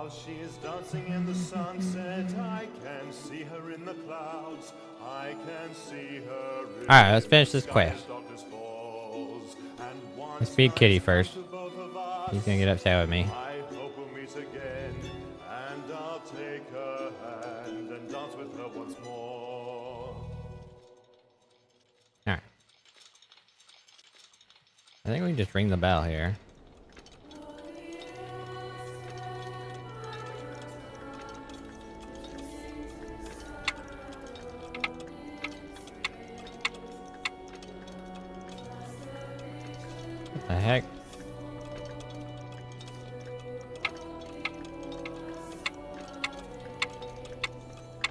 While she is dancing in the sunset, I can see her in the clouds. I can see her. Alright, let's finish this quest. Let's feed Kitty first. He's gonna get upset with me. I hope we'll meet again, and I'll take her hand and dance with her once more. Alright. I think we can just ring the bell here. What the heck?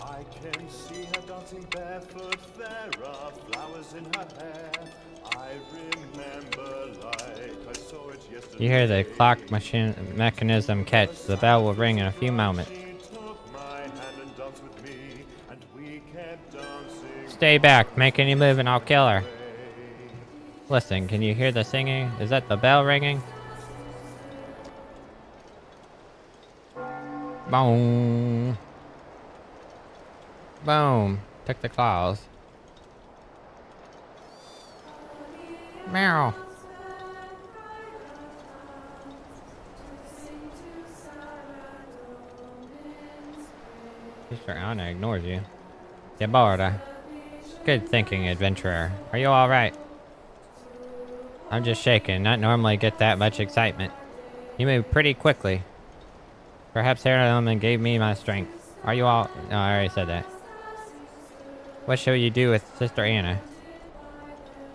I can see her dancing barefoot. There are flowers in her hair. I remember like I saw it yesterday. You hear the clock mechanism catch. The bell will ring in a few moments. She took my hand and danced with me, and we kept dancing. Stay back. Make any move and I'll kill her. Listen, can you hear the singing? Is that the bell ringing? Boom. Boom. Took the claws. Meow. Sister Anna ignores you. Deborah. Good thinking, adventurer. Are you alright? I'm just shaking. Not normally get that much excitement. You move pretty quickly. Perhaps Harriman gave me my strength. Are you all... No, I already said that. What shall you do with Sister Anna?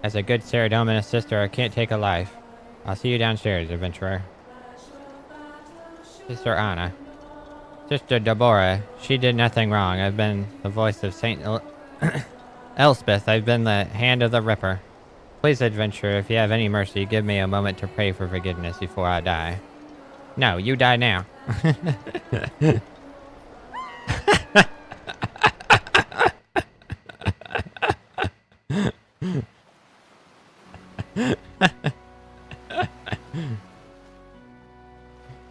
As a good Saradominus sister, I can't take a life. I'll see you downstairs, adventurer. Sister Anna. Sister Deborah. She did nothing wrong. I've been the voice of Saint Elspeth. I've been the hand of the Ripper. Please, adventurer, if you have any mercy, give me a moment to pray for forgiveness before I die. No, you die now.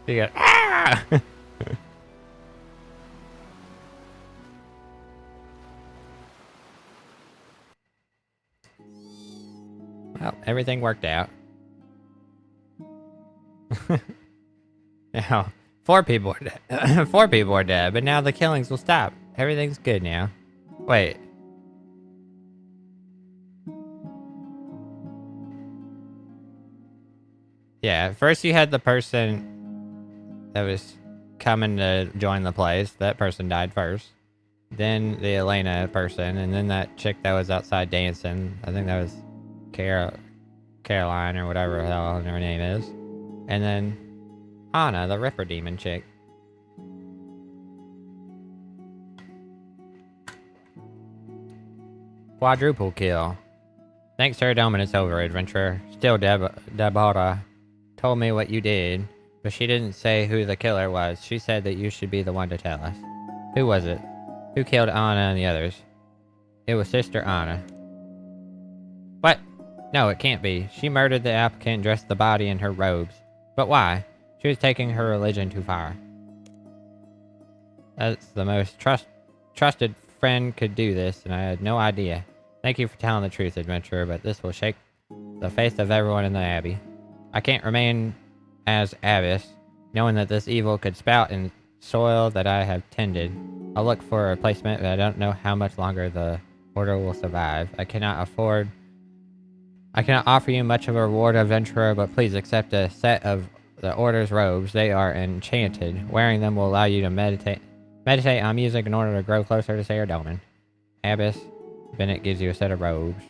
You go, ah! Well, everything worked out. Now, 4 people are dead. 4 people are dead, but now the killings will stop. Everything's good now. Wait. Yeah, first you had the person that was coming to join the place. That person died first. Then the Elena person, and then that chick that was outside dancing. I think that was Caroline or whatever the hell her name is. And then Anna, the Ripper Demon chick. Quadruple kill. Thanks, Sir Domin, it's over, adventurer. Still, Deborah told me what you did, but she didn't say who the killer was. She said that you should be the one to tell us. Who was it? Who killed Anna and the others? It was Sister Anna. What? No, it can't be. She murdered the applicant and dressed the body in her robes. But why? She was taking her religion too far. That's the most trusted friend could do this, and I had no idea. Thank you for telling the truth, adventurer, but this will shake the faith of everyone in the Abbey. I can't remain as abbess, knowing that this evil could spout in soil that I have tended. I'll look for a replacement, but I don't know how much longer the order will survive. I cannot offer you much of a reward, adventurer, but please accept a set of the Order's robes. They are enchanted. Wearing them will allow you to meditate on music in order to grow closer to Sarah Doman. Abbess Bennett gives you a set of robes.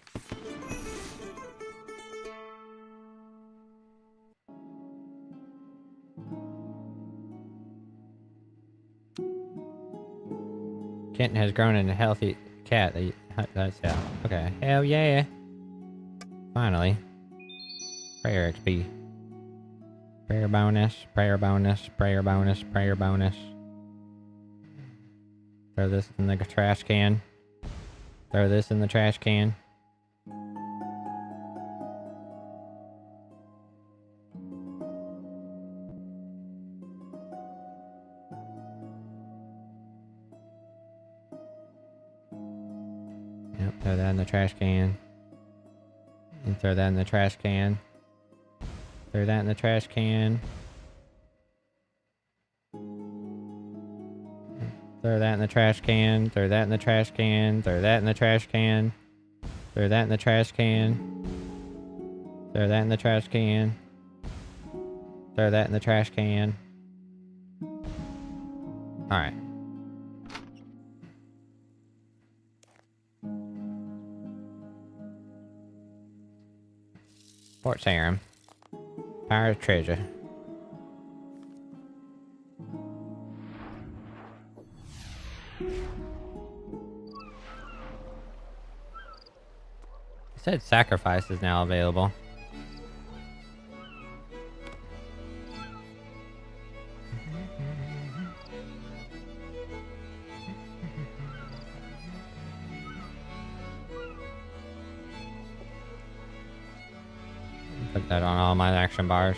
Kitten has grown into a healthy cat. That's okay. Hell yeah. Finally. Prayer XP. Prayer bonus, prayer bonus, prayer bonus, prayer bonus. Throw this in the trash can. Throw this in the trash can. Throw that in the trash can. And throw that in the trash can. Throw that in the trash can. Throw that in the trash can. Throw that in the trash can. Throw that in the trash can. Throw that in the trash can. Throw that in the trash can. Throw that in the trash can. Alright. Fort Serum. Pirate treasure. It said sacrifice is now available. Put that on all my action bars.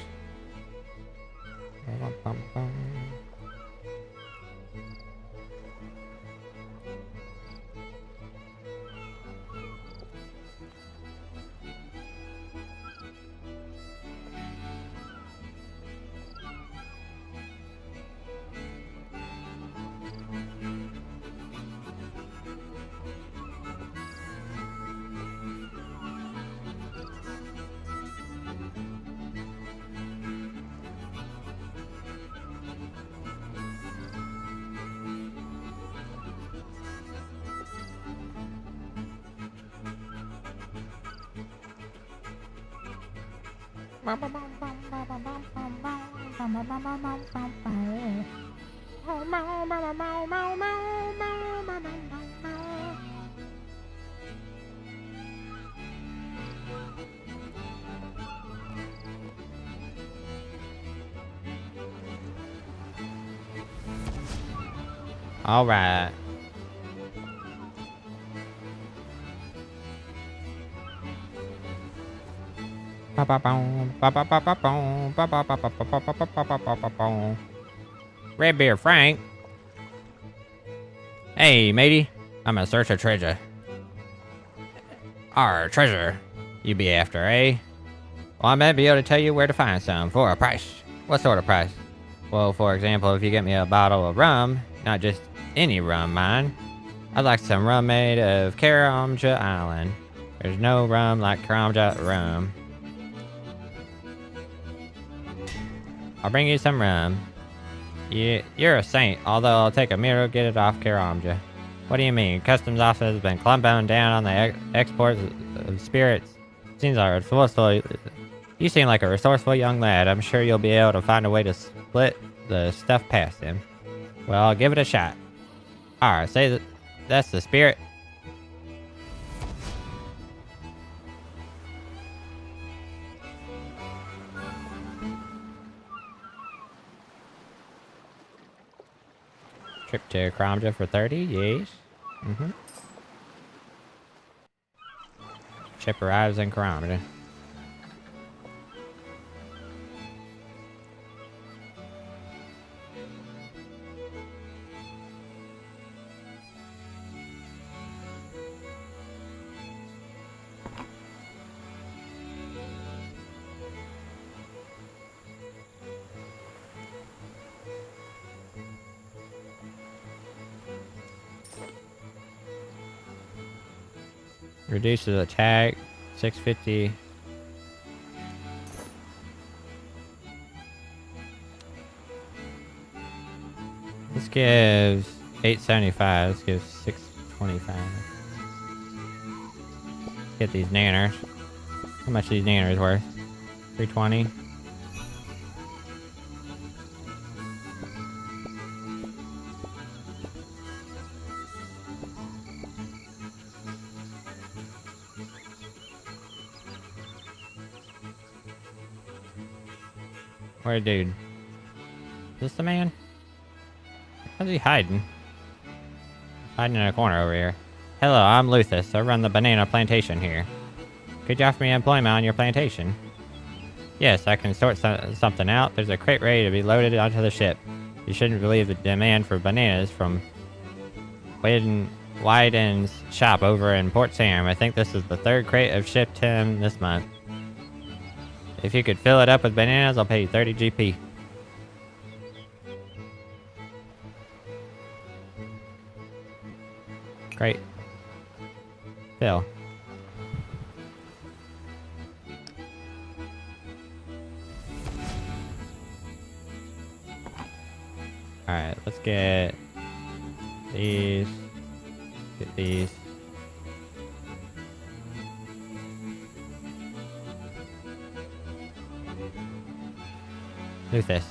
All right. Red Beer Frank. Hey, matey. I'm in search of treasure. Our treasure you be after, eh? Well, I might be able to tell you where to find some for a price. What sort of price? Well, for example, if you get me a bottle of rum, not just any rum, mind. I'd like some rum made of Karamja Island. There's no rum like Karamja rum. I'll bring you some rum. You're a saint, although I'll take a mirror to get it off Karamja. What do you mean? Customs office has been clumping down on the exports of spirits. Seems like resourceful. You seem like a resourceful young lad. I'm sure you'll be able to find a way to split the stuff past him. Well, I'll give it a shot. Alright, say that that's the spirit. Trip to Karamja for 30, yes. Ship arrives in Karamja. Reduces attack, 650. This gives 875. This gives 625. Get these nanners. How much are these nanners worth? 320. Where, dude? Is this the man? How's he hiding? Hiding in a corner over here. Hello, I'm Luthus. I run the banana plantation here. Could you offer me employment on your plantation? Yes, I can sort something out. There's a crate ready to be loaded onto the ship. You shouldn't believe the demand for bananas from Wyden's shop over in Port Sam. I think this is the 3rd crate I've shipped him this month. If you could fill it up with bananas, I'll pay you 30 GP. Great. Fill. Alright, let's get these. Get these. Do this.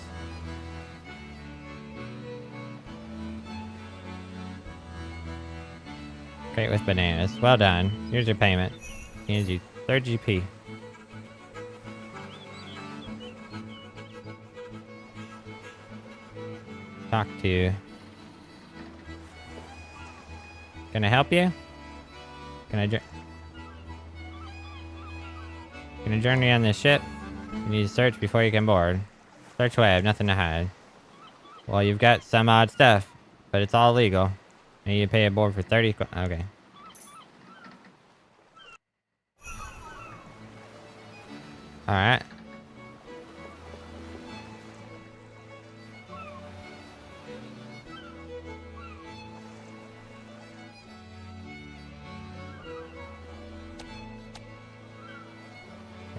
Great with bananas. Well done. Here's your payment. Here's you 3rd GP. Talk to you. Can I help you? Can I journey on this ship? You need to search before you can board. Search away, I have nothing to hide. Well, you've got some odd stuff, but it's all legal. And you pay a board for 30. Okay. Alright.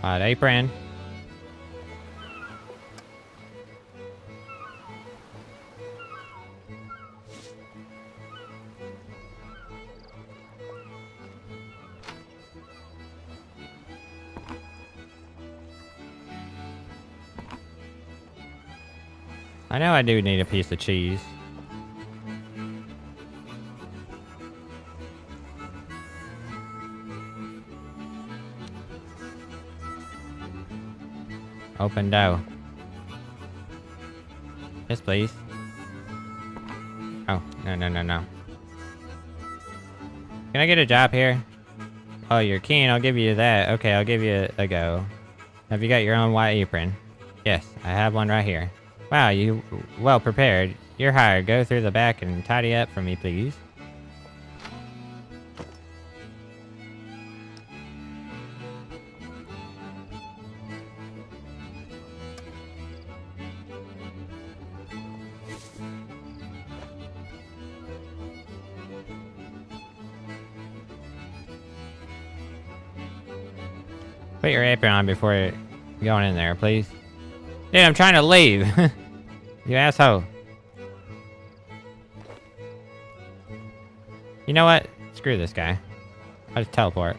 Odd apron. I know I do need a piece of cheese. Open dough. Yes, please. Oh, no. Can I get a job here? Oh, you're keen. I'll give you that. Okay, I'll give you a go. Have you got your own white apron? Yes, I have one right here. Wow, you well prepared. You're hired. Go through the back and tidy up for me, please. Put your apron on before you're going in there, please. Dude, I'm trying to leave. You asshole. You know what? Screw this guy. I'll just teleport.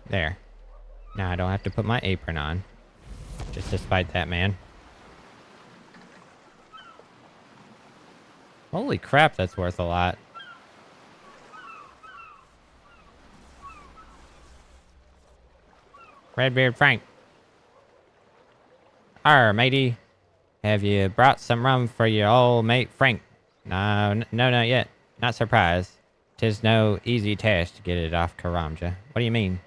There. Now I don't have to put my apron on. Just to spite that man. Holy crap, that's worth a lot. Redbeard Frank. Arr, matey. Have you brought some rum for your old mate Frank? No, not yet. Not surprised. 'Tis no easy task to get it off Karamja. What do you mean?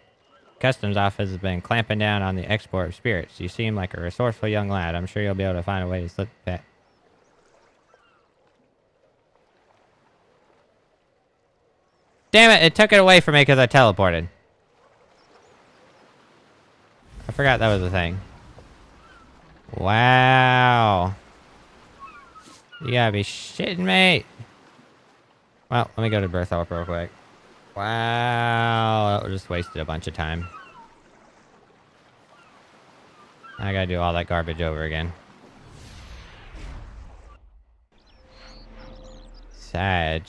Customs office has been clamping down on the export of spirits. You seem like a resourceful young lad. I'm sure you'll be able to find a way to slip that. Damn it, it took it away from me because I teleported. I forgot that was a thing. Wow. You gotta be shitting me. Well, let me go to Berthorpe real quick. Wow, that just wasted a bunch of time. I gotta do all that garbage over again. Sag.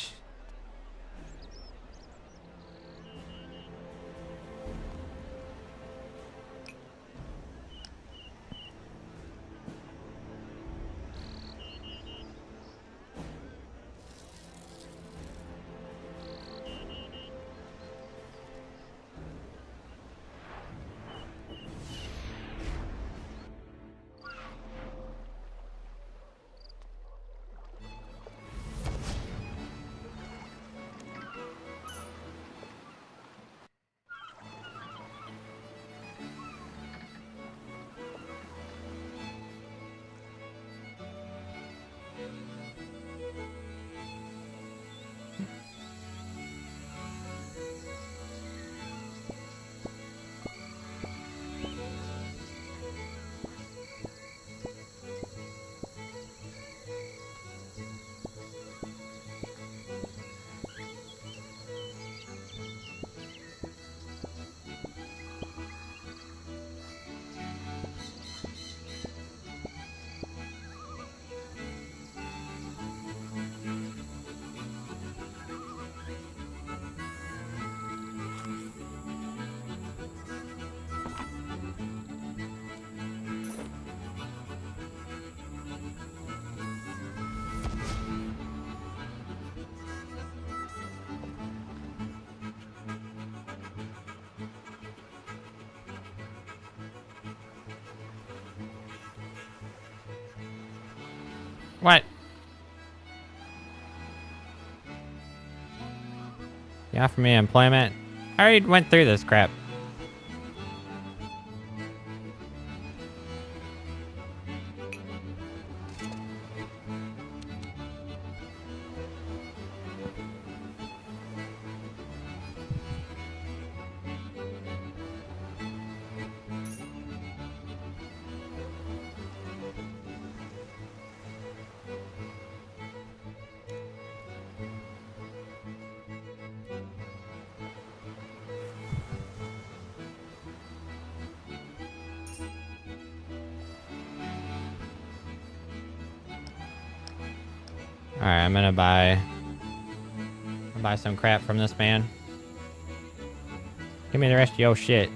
What? You offer me employment? I already went through this crap. Alright, I'm gonna buy some crap from this man. Give me the rest of your shit.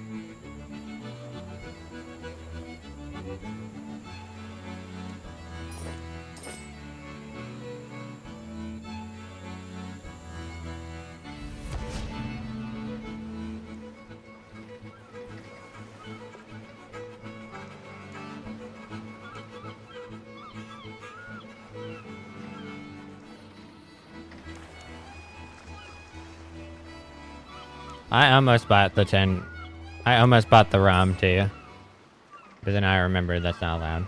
I almost bought the rum too. But then I remembered that's not allowed.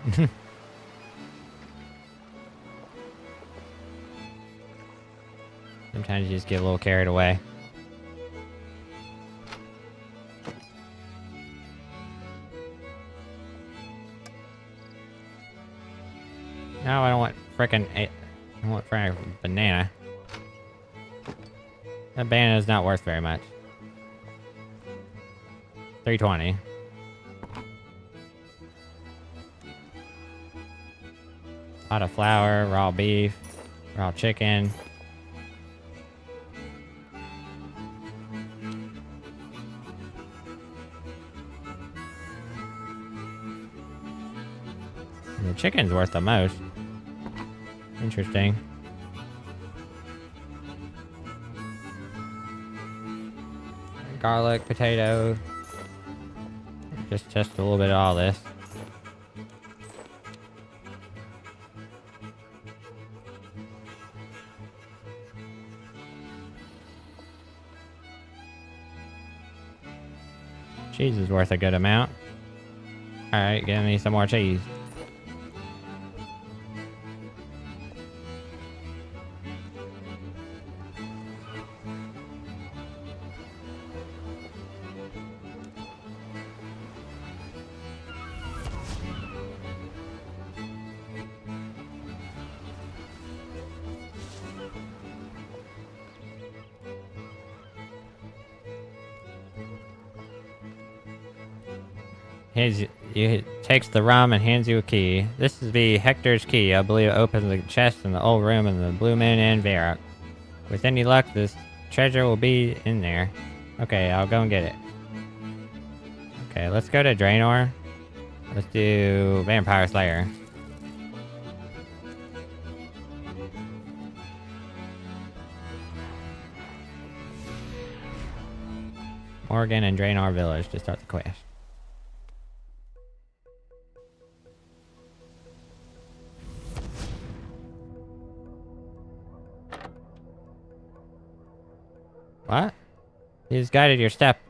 Sometimes you just get a little carried away. No, I don't want I want frickin' banana. That banana is not worth very much. 320. Pot of flour, raw beef, raw chicken. The chicken's worth the most. Interesting. Garlic, potato. Just test a little bit of all this. Cheese is worth a good amount. Alright, give me some more cheese. He takes the rum and hands you a key. This is the Hector's key. I believe it opens the chest in the old room in the Blue Moon Inn Varrock. With any luck, this treasure will be in there. Okay, I'll go and get it. Okay, let's go to Draenor. Let's do Vampire Slayer. Morgan and Draenor Village to start the quest. What? He has guided your step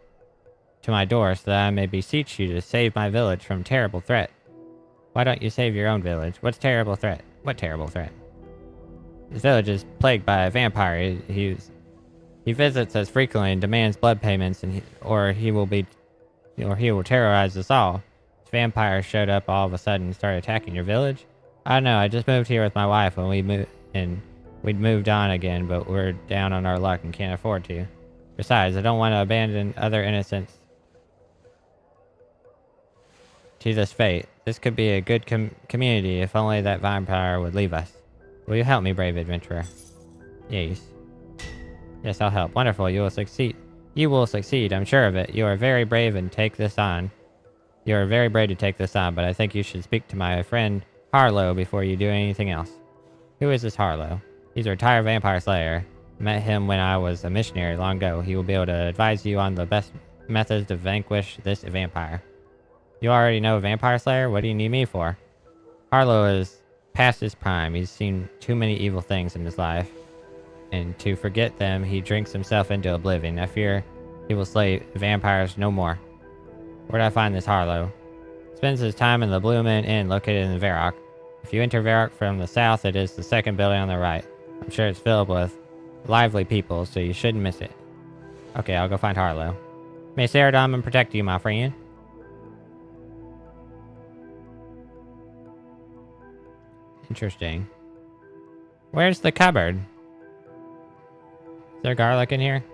to my door so that I may beseech you to save my village from terrible threat. Why don't you save your own village? What's terrible threat? What terrible threat? This village is plagued by a vampire. He visits us frequently and demands blood payments, and he will terrorize us all. This vampire showed up all of a sudden and started attacking your village. I don't know. I just moved here with my wife when we'd moved on again, but we're down on our luck and can't afford to. Besides, I don't want to abandon other innocents to this fate. This could be a good community if only that vampire would leave us. Will you help me, brave adventurer? Yes. Yes, I'll help. Wonderful, you will succeed. You will succeed, I'm sure of it. You are very brave and take this on. You are very brave to take this on, but I think you should speak to my friend Harlow before you do anything else. Who is this Harlow? He's a retired vampire slayer. Met him when I was a missionary long ago. He will be able to advise you on the best methods to vanquish this vampire. You already know a vampire slayer? What do you need me for? Harlow is past his prime. He's seen too many evil things in his life. And to forget them, he drinks himself into oblivion. I fear he will slay vampires no more. Where'd I find this Harlow? Spends his time in the Blue Man Inn located in Varrock. If you enter Varrock from the south, it is the second building on the right. I'm sure it's filled with lively people, so you shouldn't miss it. Okay, I'll go find Harlow. May Saradomin protect you, my friend. Interesting. Where's the cupboard? Is there garlic in here?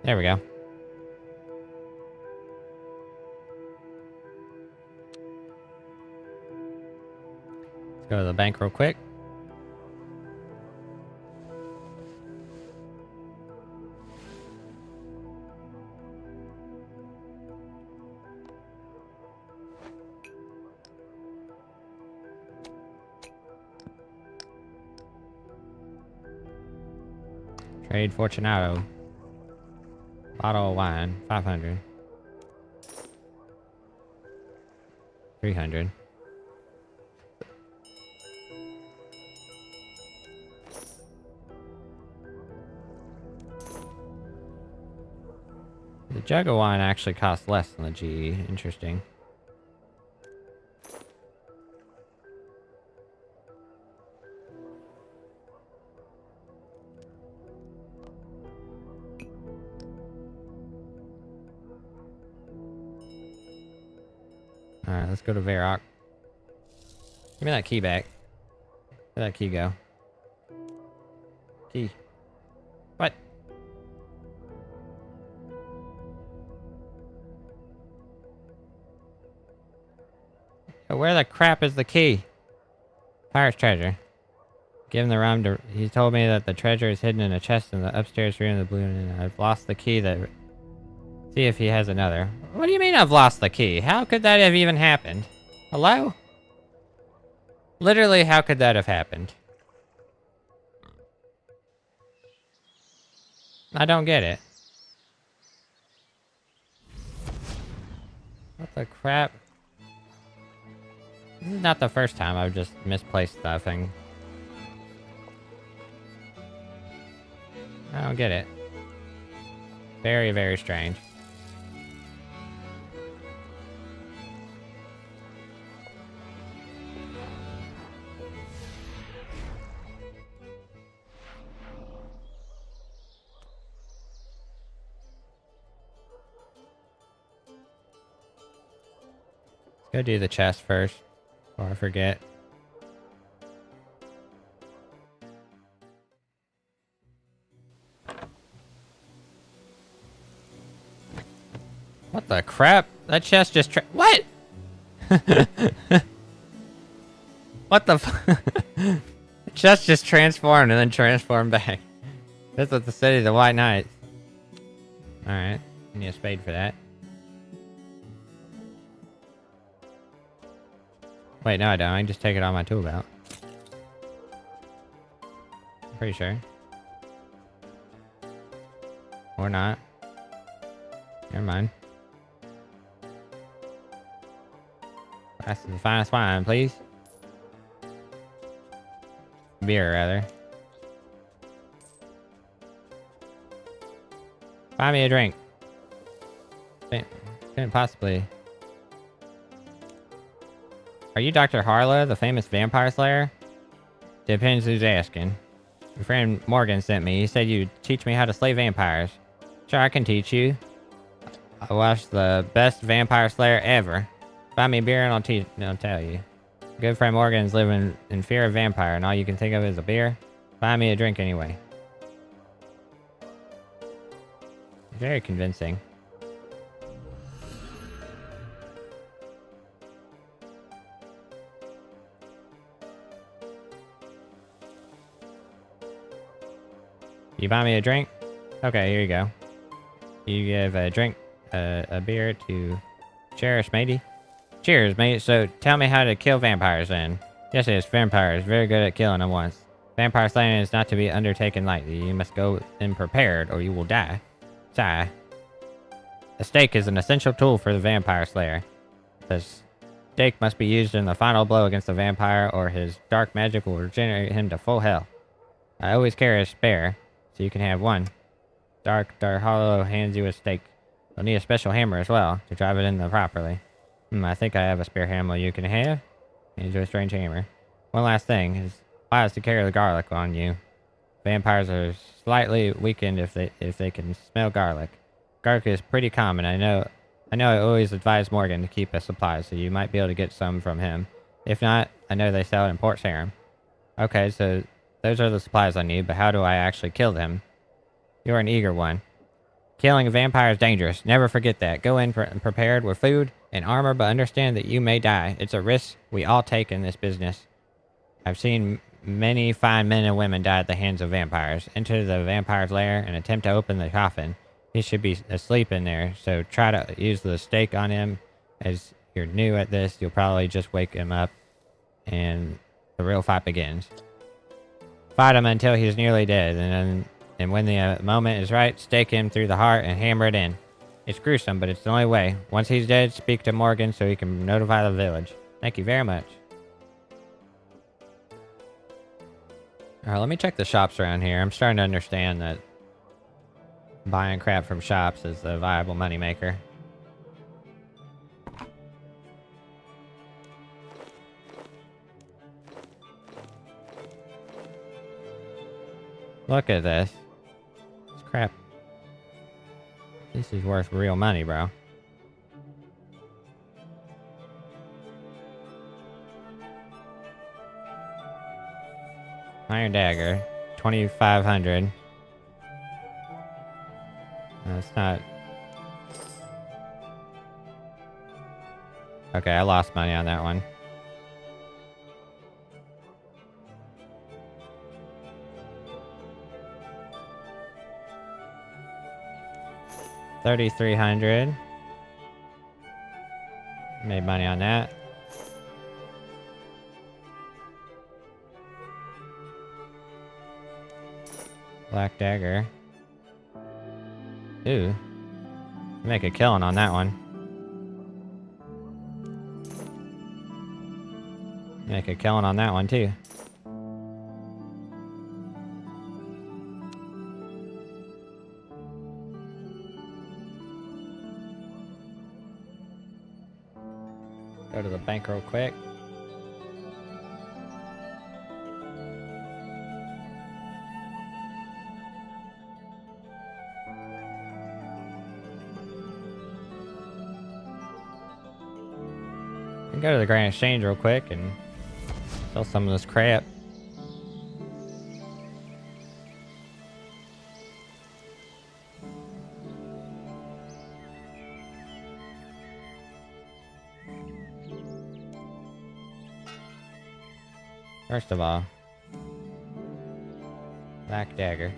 There we go. Let's go to the bank real quick. Trade Fortunato. Bottle of wine, 500. 300. The jug of wine actually costs less than the GE. Interesting. Alright, let's go to Varrock. Give me that key back. Where'd that key go? Key. What? Where the crap is the key? Pirate's treasure. Give him the rum to... He told me that the treasure is hidden in a chest in the upstairs room of the Blue Inn. I've lost the key that... See if he has another. What do you mean I've lost the key? How could that have even happened? Hello? Literally, how could that have happened? I don't get it. What the crap? This is not the first time I've just misplaced stuff and... I don't get it. Very, very strange. Let's go do the chest first, before I forget. What the crap? That chest just what? What the the chest just transformed and then transformed back. That's what the city of the White Knights. Alright, I need a spade for that. Wait, no I don't. I can just take it on my tool belt. Pretty sure. Or not. Never mind. That's the finest wine, please. Beer, rather. Buy me a drink. Couldn't possibly... Are you Dr. Harlow, the famous vampire slayer? Depends who's asking. Your friend Morgan sent me. He said you'd teach me how to slay vampires. Sure, I can teach you. I watched the best vampire slayer ever. Buy me a beer and I'll tell you. Good friend Morgan's living in fear of vampire and all you can think of is a beer. Buy me a drink anyway. Very convincing. You buy me a drink? Okay, here you go. You give a drink, a beer to Cherish, matey. Cheers, mate. So, tell me how to kill vampires then. Yes, it is. Vampires. Very good at killing them once. Vampire slaying is not to be undertaken lightly. You must go in prepared or you will die. Sigh. The stake is an essential tool for the vampire slayer. The stake must be used in the final blow against the vampire, or his dark magic will regenerate him to full health. I always carry a spare, so you can have one. Dark Hollow hands you a stake. You'll need a special hammer as well to drive it in there properly. I think I have a spare hammer you can have. Hands you a strange hammer. One last thing is wise to carry the garlic on you. Vampires are slightly weakened if they can smell garlic. Garlic is pretty common. I know I always advise Morgan to keep a supply, so you might be able to get some from him. If not, I know they sell it in Port Sarim. Okay, so those are the supplies I need, but how do I actually kill them? You're an eager one. Killing a vampire is dangerous. Never forget that. Go in prepared with food and armor, but understand that you may die. It's a risk we all take in this business. I've seen many fine men and women die at the hands of vampires. Enter the vampire's lair and attempt to open the coffin. He should be asleep in there, so try to use the stake on him. As you're new at this, you'll probably just wake him up, and the real fight begins. Fight him until he's nearly dead, and when the moment is right, stake him through the heart and hammer it in. It's gruesome, but it's the only way. Once he's dead, speak to Morgan so he can notify the village. Thank you very much. Alright, let me check the shops around here. I'm starting to understand that buying crap from shops is a viable moneymaker. Look at this. This crap. This is worth real money, bro. Iron dagger, 2,500. That's not... Okay, I lost money on that one. $3,300. Made money on that. Black dagger. Ooh. Make a killing on that one. Make a killing on that one too. Go to the bank real quick. Go to the Grand Exchange real quick and sell some of this crap. First of all, black dagger.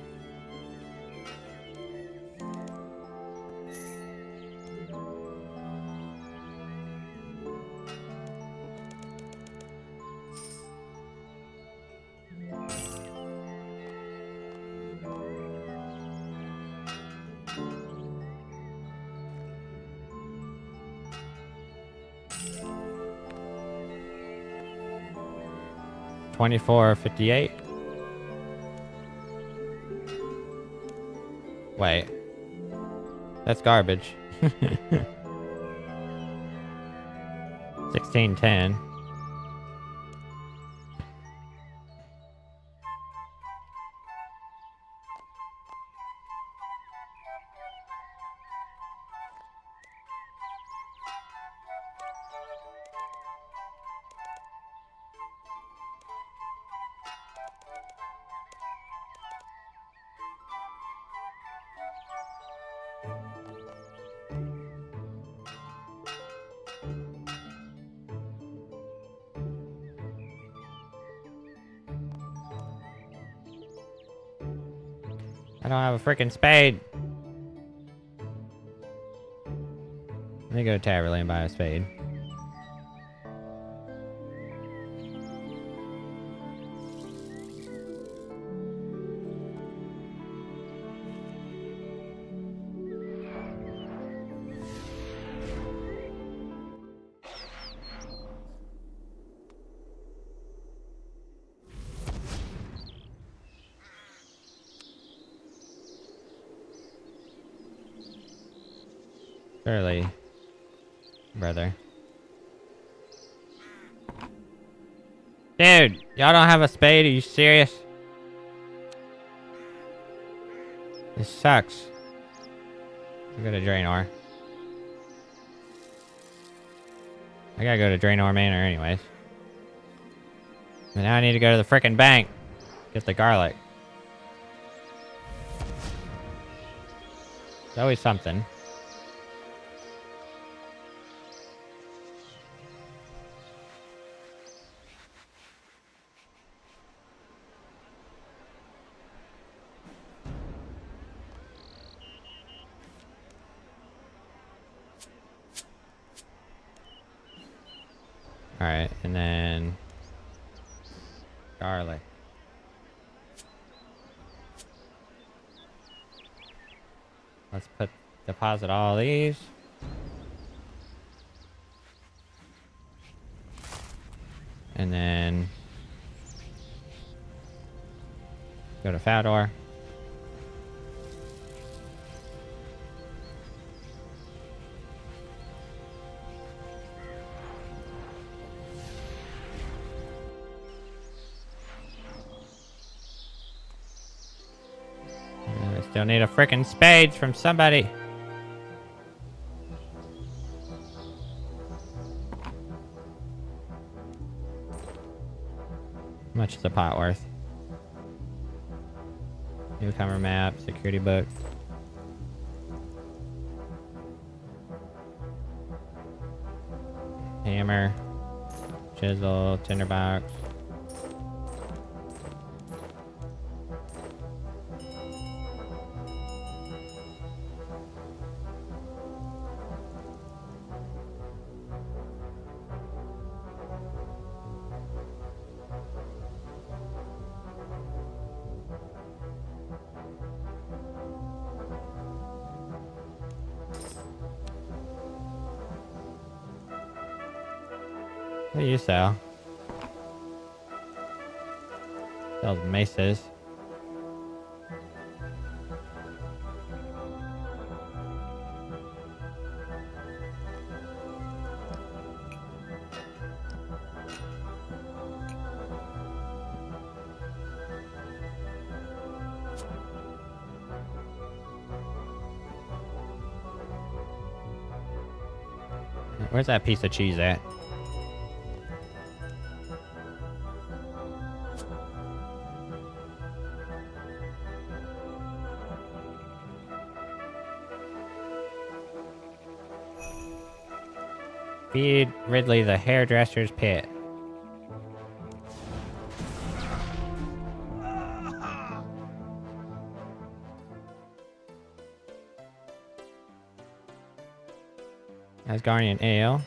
$24.58. Wait. That's garbage. 16.10. I don't have a freaking spade. Let me go to Taverley and buy a spade. Surely, brother. Dude, y'all don't have a spade? Are you serious? This sucks. I go to Draenor. I gotta go to Draenor Manor anyways. But now I need to go to the frickin' bank. Get the garlic. It's always something. Alright, and then... garlic. Let's deposit all these. And then... go to Fador. I still need a frickin' spade from somebody. How much is the pot worth? Newcomer map, security book. Hammer, chisel, tinderbox. What do you sell? Sells maces. Where's that piece of cheese at? Feed Ridley the hairdresser's pit. Asgardian Ale.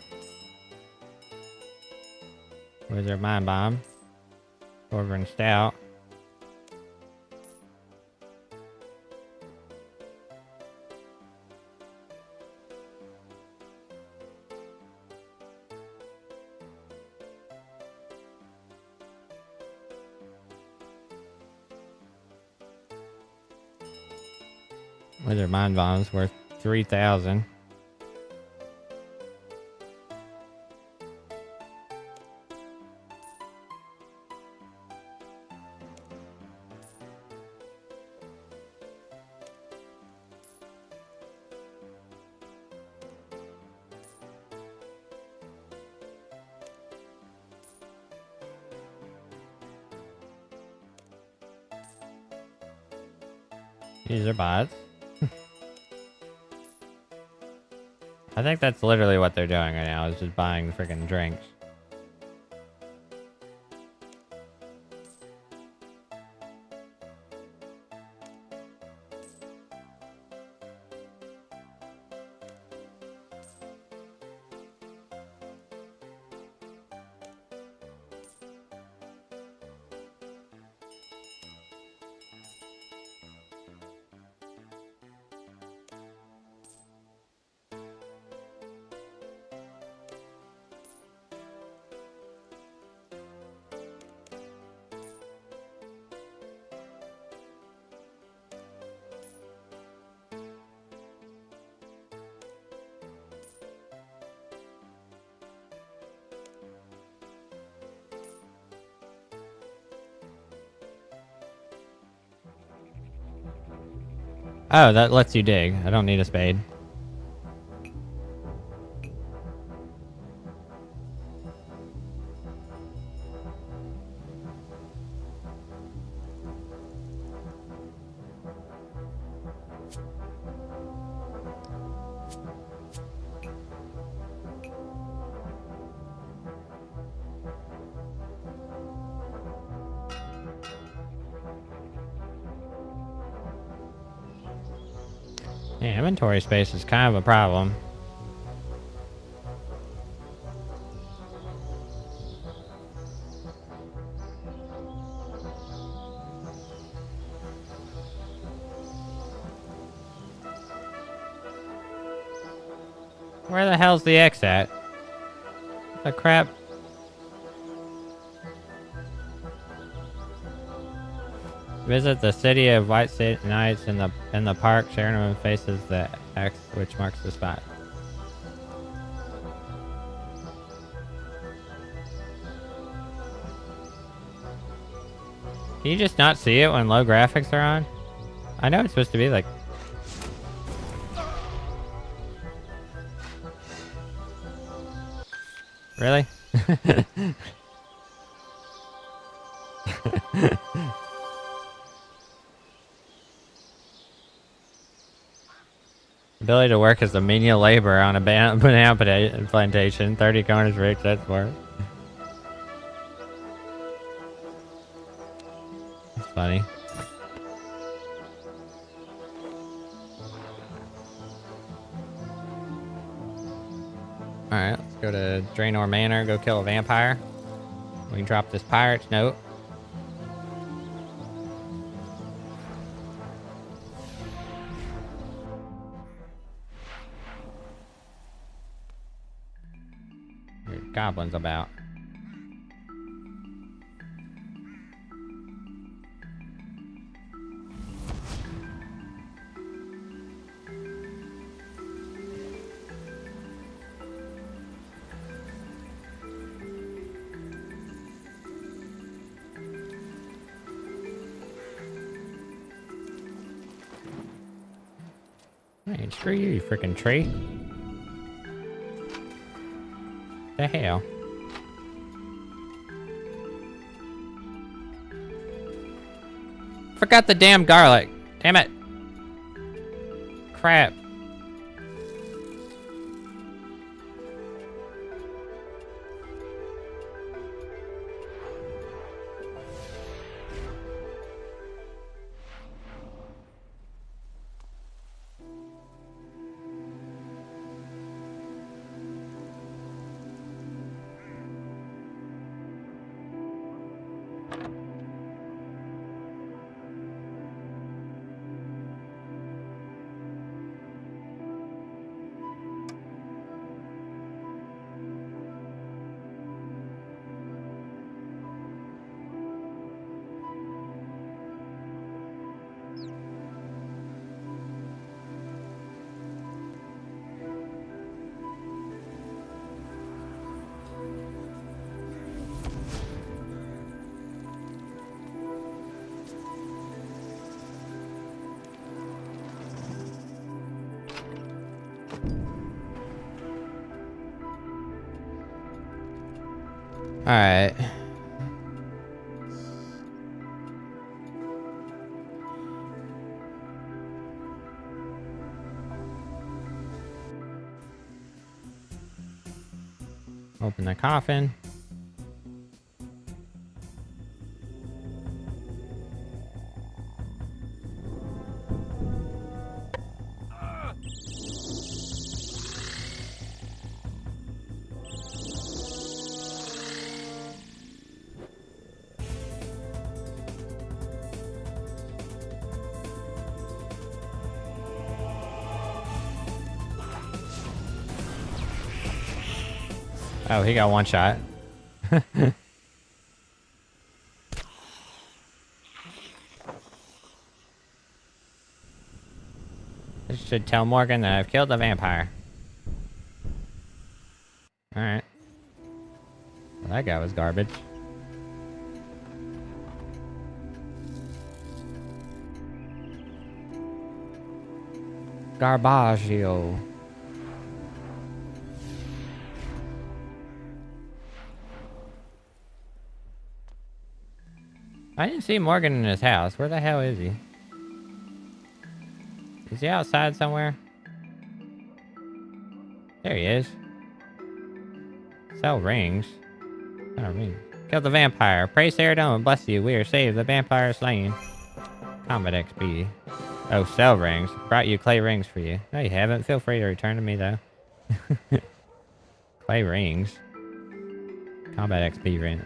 Wizard Mind Bomb. Dwarven Stout. Wizard Mind Bomb's worth 3,000. These are bots. I think that's literally what they're doing right now, is just buying the freaking drinks. Oh, that lets you dig. I don't need a spade. Yeah, inventory space is kind of a problem. Where the hell's the X at? The crap? Visit the city of White City Knights in the park. Sharon faces the X, which marks the spot. Can you just not see it when low graphics are on? I know it's supposed to be like... Really? Ability to work as a menial labor on a banana plantation. 30 corners for each export. That's funny. Alright, let's go to Draenor Manor, go kill a vampire. We can drop this pirate's note. There's goblins about. Hey, screw you, you freaking tree. The hell? Forgot the damn garlic. Damn it. Crap. Alright. Open the coffin. Oh, he got one shot. This should tell Morgan that I've killed the vampire. Alright. Well, that guy was garbage. Garbaggio. I didn't see Morgan in his house. Where the hell is he? Is he outside somewhere? There he is. Sell rings. I don't mean. Kill the vampire. Praise Saradon. Bless you. We are saved. The vampire is slain. Combat XP. Oh, sell rings. Brought you clay rings for you. No, you haven't. Feel free to return to me, though. Clay rings. Combat XP rent.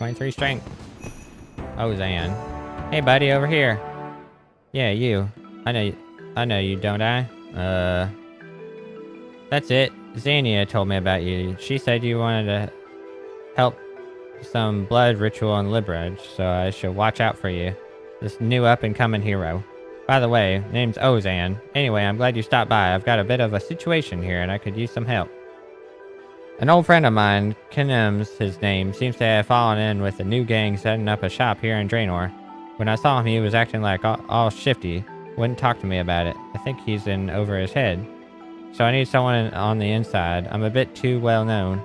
.3 strength. Oh, Zan. Hey, buddy, over here. Yeah, you. I know you, don't I? That's it. Xania told me about you. She said you wanted to help some blood ritual in Libridge, so I should watch out for you. This new up-and-coming hero. By the way, name's Ozan. Anyway, I'm glad you stopped by. I've got a bit of a situation here, and I could use some help. An old friend of mine, Kenem's his name, seems to have fallen in with a new gang setting up a shop here in Draenor. When I saw him, he was acting like all shifty. Wouldn't talk to me about it. I think he's in over his head. So I need someone on the inside. I'm a bit too well known.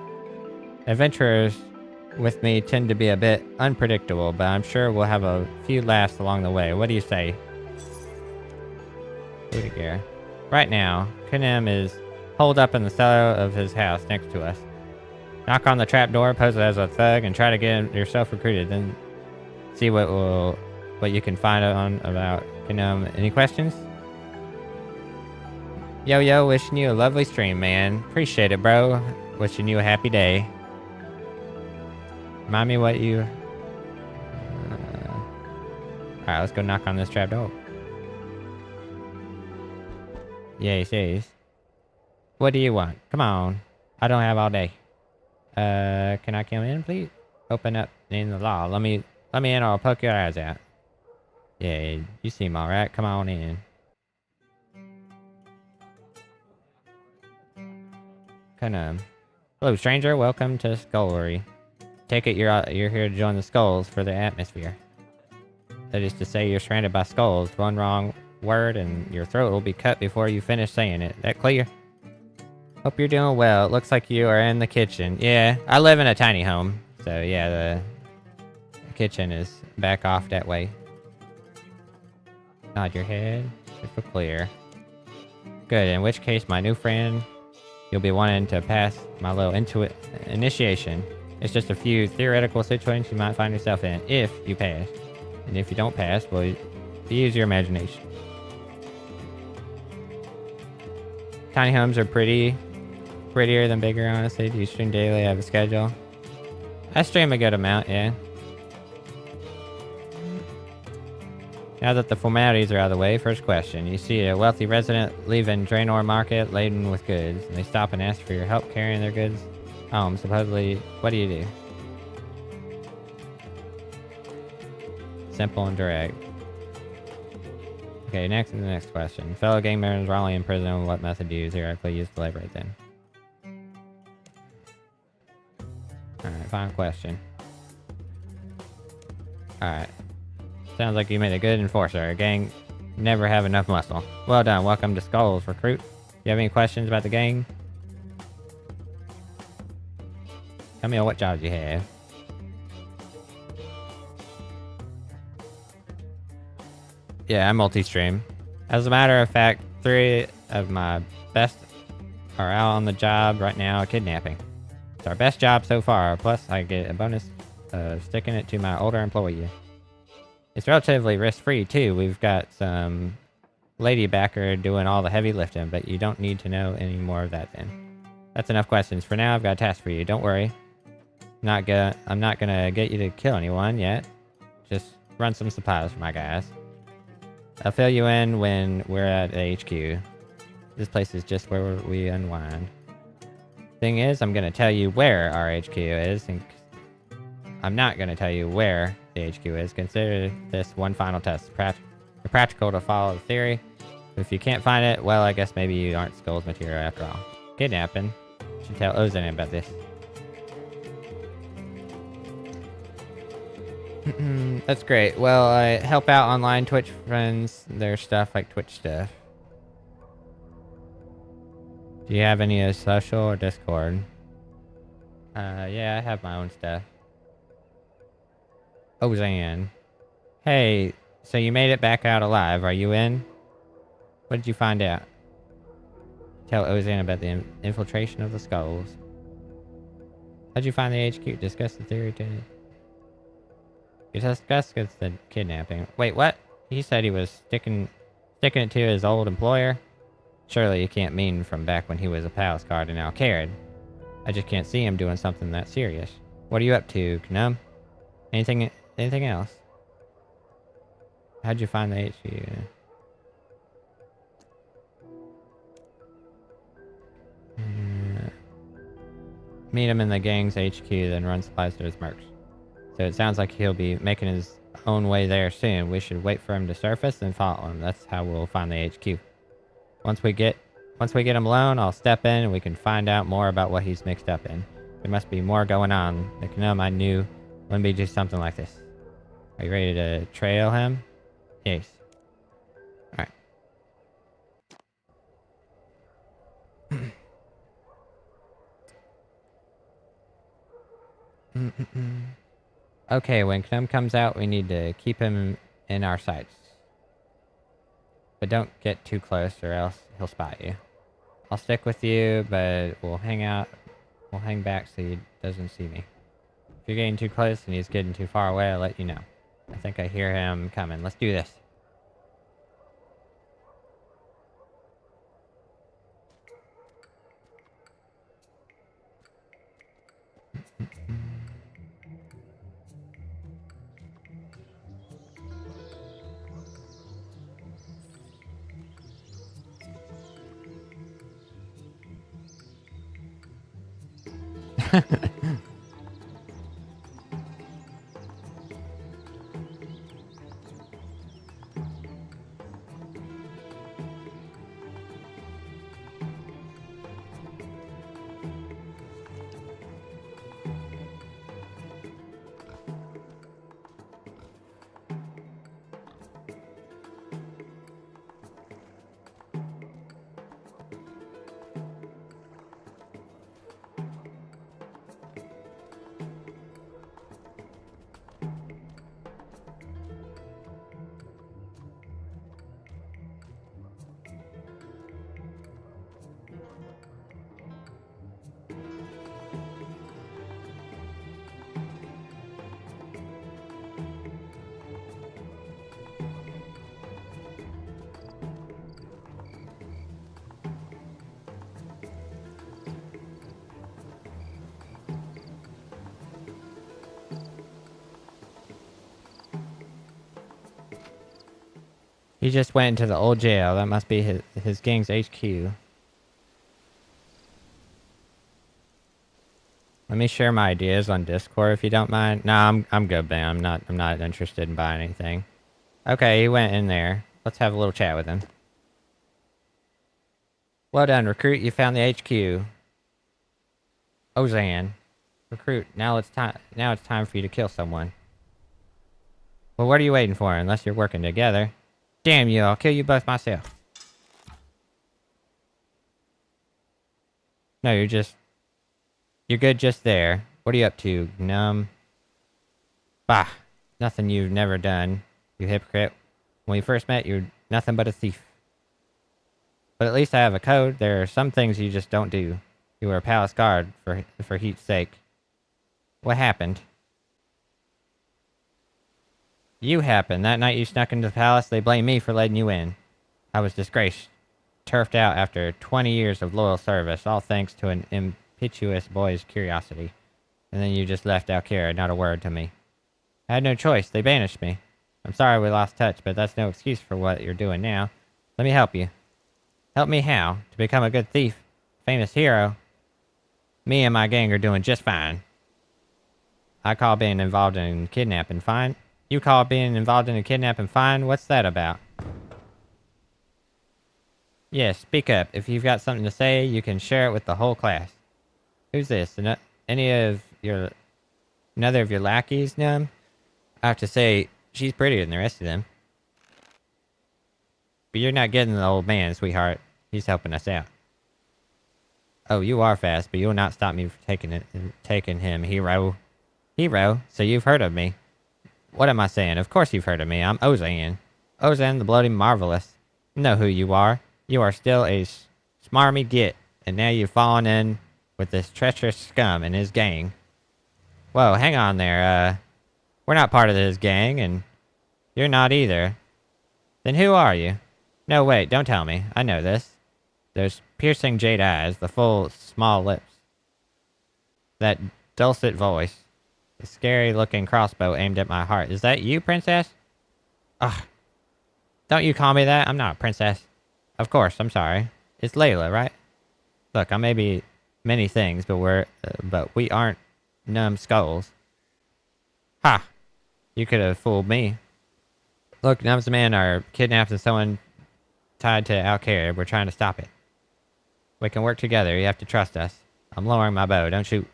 Adventurers with me tend to be a bit unpredictable, but I'm sure we'll have a few laughs along the way. What do you say? Rudiger. Right now, Kenem is holed up in the cellar of his house next to us. Knock on the trap door, pose as a thug, and try to get yourself recruited. Then see what you can find on about Kenem. Any questions? Yo, wishing you a lovely stream, man. Appreciate it, bro. Wishing you a happy day. Remind me what you... Alright, let's go knock on this trap door. Yes. What do you want? Come on. I don't have all day. Can I come in, please? Open up in the law. Let me in or I'll poke your eyes out. Yeah, you seem alright. Come on in. Hello, stranger. Welcome to Skullery. Take it you're here to join the skulls for the atmosphere. That is to say, you're surrounded by skulls. One wrong word and your throat will be cut before you finish saying it. That clear? Hope you're doing well. It looks like you are in the kitchen. Yeah, I live in a tiny home. So yeah, the kitchen is back off that way. Nod your head. Crystal clear. Good, in which case, my new friend, you'll be wanting to pass my little initiation. It's just a few theoretical situations you might find yourself in if you pass. And if you don't pass, well, use your imagination. Tiny homes are prettier than bigger, honestly. Do you stream daily? I have a schedule. I stream a good amount, yeah. Now that the formalities are out of the way, first question. You see a wealthy resident leaving Draenor Market laden with goods, and they stop and ask for your help carrying their goods home. Supposedly, what do you do? Simple and direct. Okay, the next question. Fellow gang members wrongly in prison. What method do you use theoretically use to liberate them? Alright, final question. Alright. Sounds like you made a good enforcer. A gang never have enough muscle. Well done. Welcome to Skulls, recruit. You have any questions about the gang? Tell me what jobs you have. Yeah, I multi-stream. As a matter of fact, 3 of my best are out on the job right now kidnapping. It's our best job so far, plus I get a bonus of sticking it to my older employee. It's relatively risk-free too. We've got some lady backer doing all the heavy lifting, but you don't need to know any more of that then. That's enough questions. For now, I've got a task for you. Don't worry. I'm not gonna get you to kill anyone yet. Just run some supplies for my guys. I'll fill you in when we're at HQ. This place is just where we unwind. Thing is, I'm gonna tell you where our HQ is, and I'm not gonna tell you where the HQ is, consider this one final test. It's practical to follow the theory. If you can't find it, well, I guess maybe you aren't Skull's material after all. Kidnapping. Should tell Ozan about this. That's great. Well, I help out online Twitch friends, their stuff like Twitch stuff. Do you have any social or Discord? Yeah, I have my own stuff. Ozan. Hey, so you made it back out alive. Are you in? What did you find out? Tell Ozan about the infiltration of the skulls. How'd you find the HQ? Discuss the theory to... You discussed the kidnapping. Wait, what? He said he was sticking it to his old employer? Surely you can't mean from back when he was a palace guard and now cared. I just can't see him doing something that serious. What are you up to, Knum? Anything else? How'd you find the HQ? Meet him in the gang's HQ, then run supplies to his mercs. So it sounds like he'll be making his own way there soon. We should wait for him to surface and follow him. That's how we'll find the HQ. Once we get him alone, I'll step in and we can find out more about what he's mixed up in. There must be more going on. The Knum I knew wouldn't be do something like this. Are you ready to trail him? Yes. Alright. Okay, when Knum comes out, we need to keep him in our sights. But don't get too close or else he'll spot you. I'll stick with you, but we'll hang back so he doesn't see me. If you're getting too close and he's getting too far away, I'll let you know. I think I hear him coming. Let's do this. He just went into the old jail. That must be his gang's HQ. Let me share my ideas on Discord if you don't mind. No, I'm good, man. I'm not interested in buying anything. Okay, he went in there. Let's have a little chat with him. Well done, recruit. You found the HQ. Ozan. Recruit, now it's time for you to kill someone. Well, what are you waiting for? Unless you're working together. Damn you, I'll kill you both myself. No, you're good just there. What are you up to, Knum? Bah, nothing you've never done, you hypocrite. When we first met, you're nothing but a thief. But at least I have a code. There are some things you just don't do. You were a palace guard, for heat's sake. What happened? You happened. That night you snuck into the palace, they blame me for letting you in. I was disgraced. Turfed out after 20 years of loyal service, all thanks to an impetuous boy's curiosity. And then you just left Alkira, not a word to me. I had no choice. They banished me. I'm sorry we lost touch, but that's no excuse for what you're doing now. Let me help you. Help me how? To become a good thief. Famous hero. Me and my gang are doing just fine. I call being involved in kidnapping fine. You call being involved in a kidnapping fine? What's that about? Yes, speak up. If you've got something to say, you can share it with the whole class. Who's this? Another of your lackeys, Num? I have to say, she's prettier than the rest of them. But you're not getting the old man, sweetheart. He's helping us out. Oh, you are fast, but you'll not stop me from taking him, hero. Hero? So you've heard of me. What am I saying? Of course you've heard of me. I'm Ozan. Ozan the Bloody Marvelous. You know who you are. You are still a smarmy git, and now you've fallen in with this treacherous scum and his gang. Whoa, hang on there. We're not part of this gang, and you're not either. Then who are you? No, wait, don't tell me. I know this. Those piercing jade eyes, the full, small lips. That dulcet voice. The scary-looking crossbow aimed at my heart. Is that you, princess? Ugh. Don't you call me that. I'm not a princess. Of course, I'm sorry. It's Layla, right? Look, I may be many things, but we aren't numbskulls. Ha! You could have fooled me. Look, Numb's men are kidnapping someone tied to Al-Qaeda. We're trying to stop it. We can work together. You have to trust us. I'm lowering my bow. Don't shoot.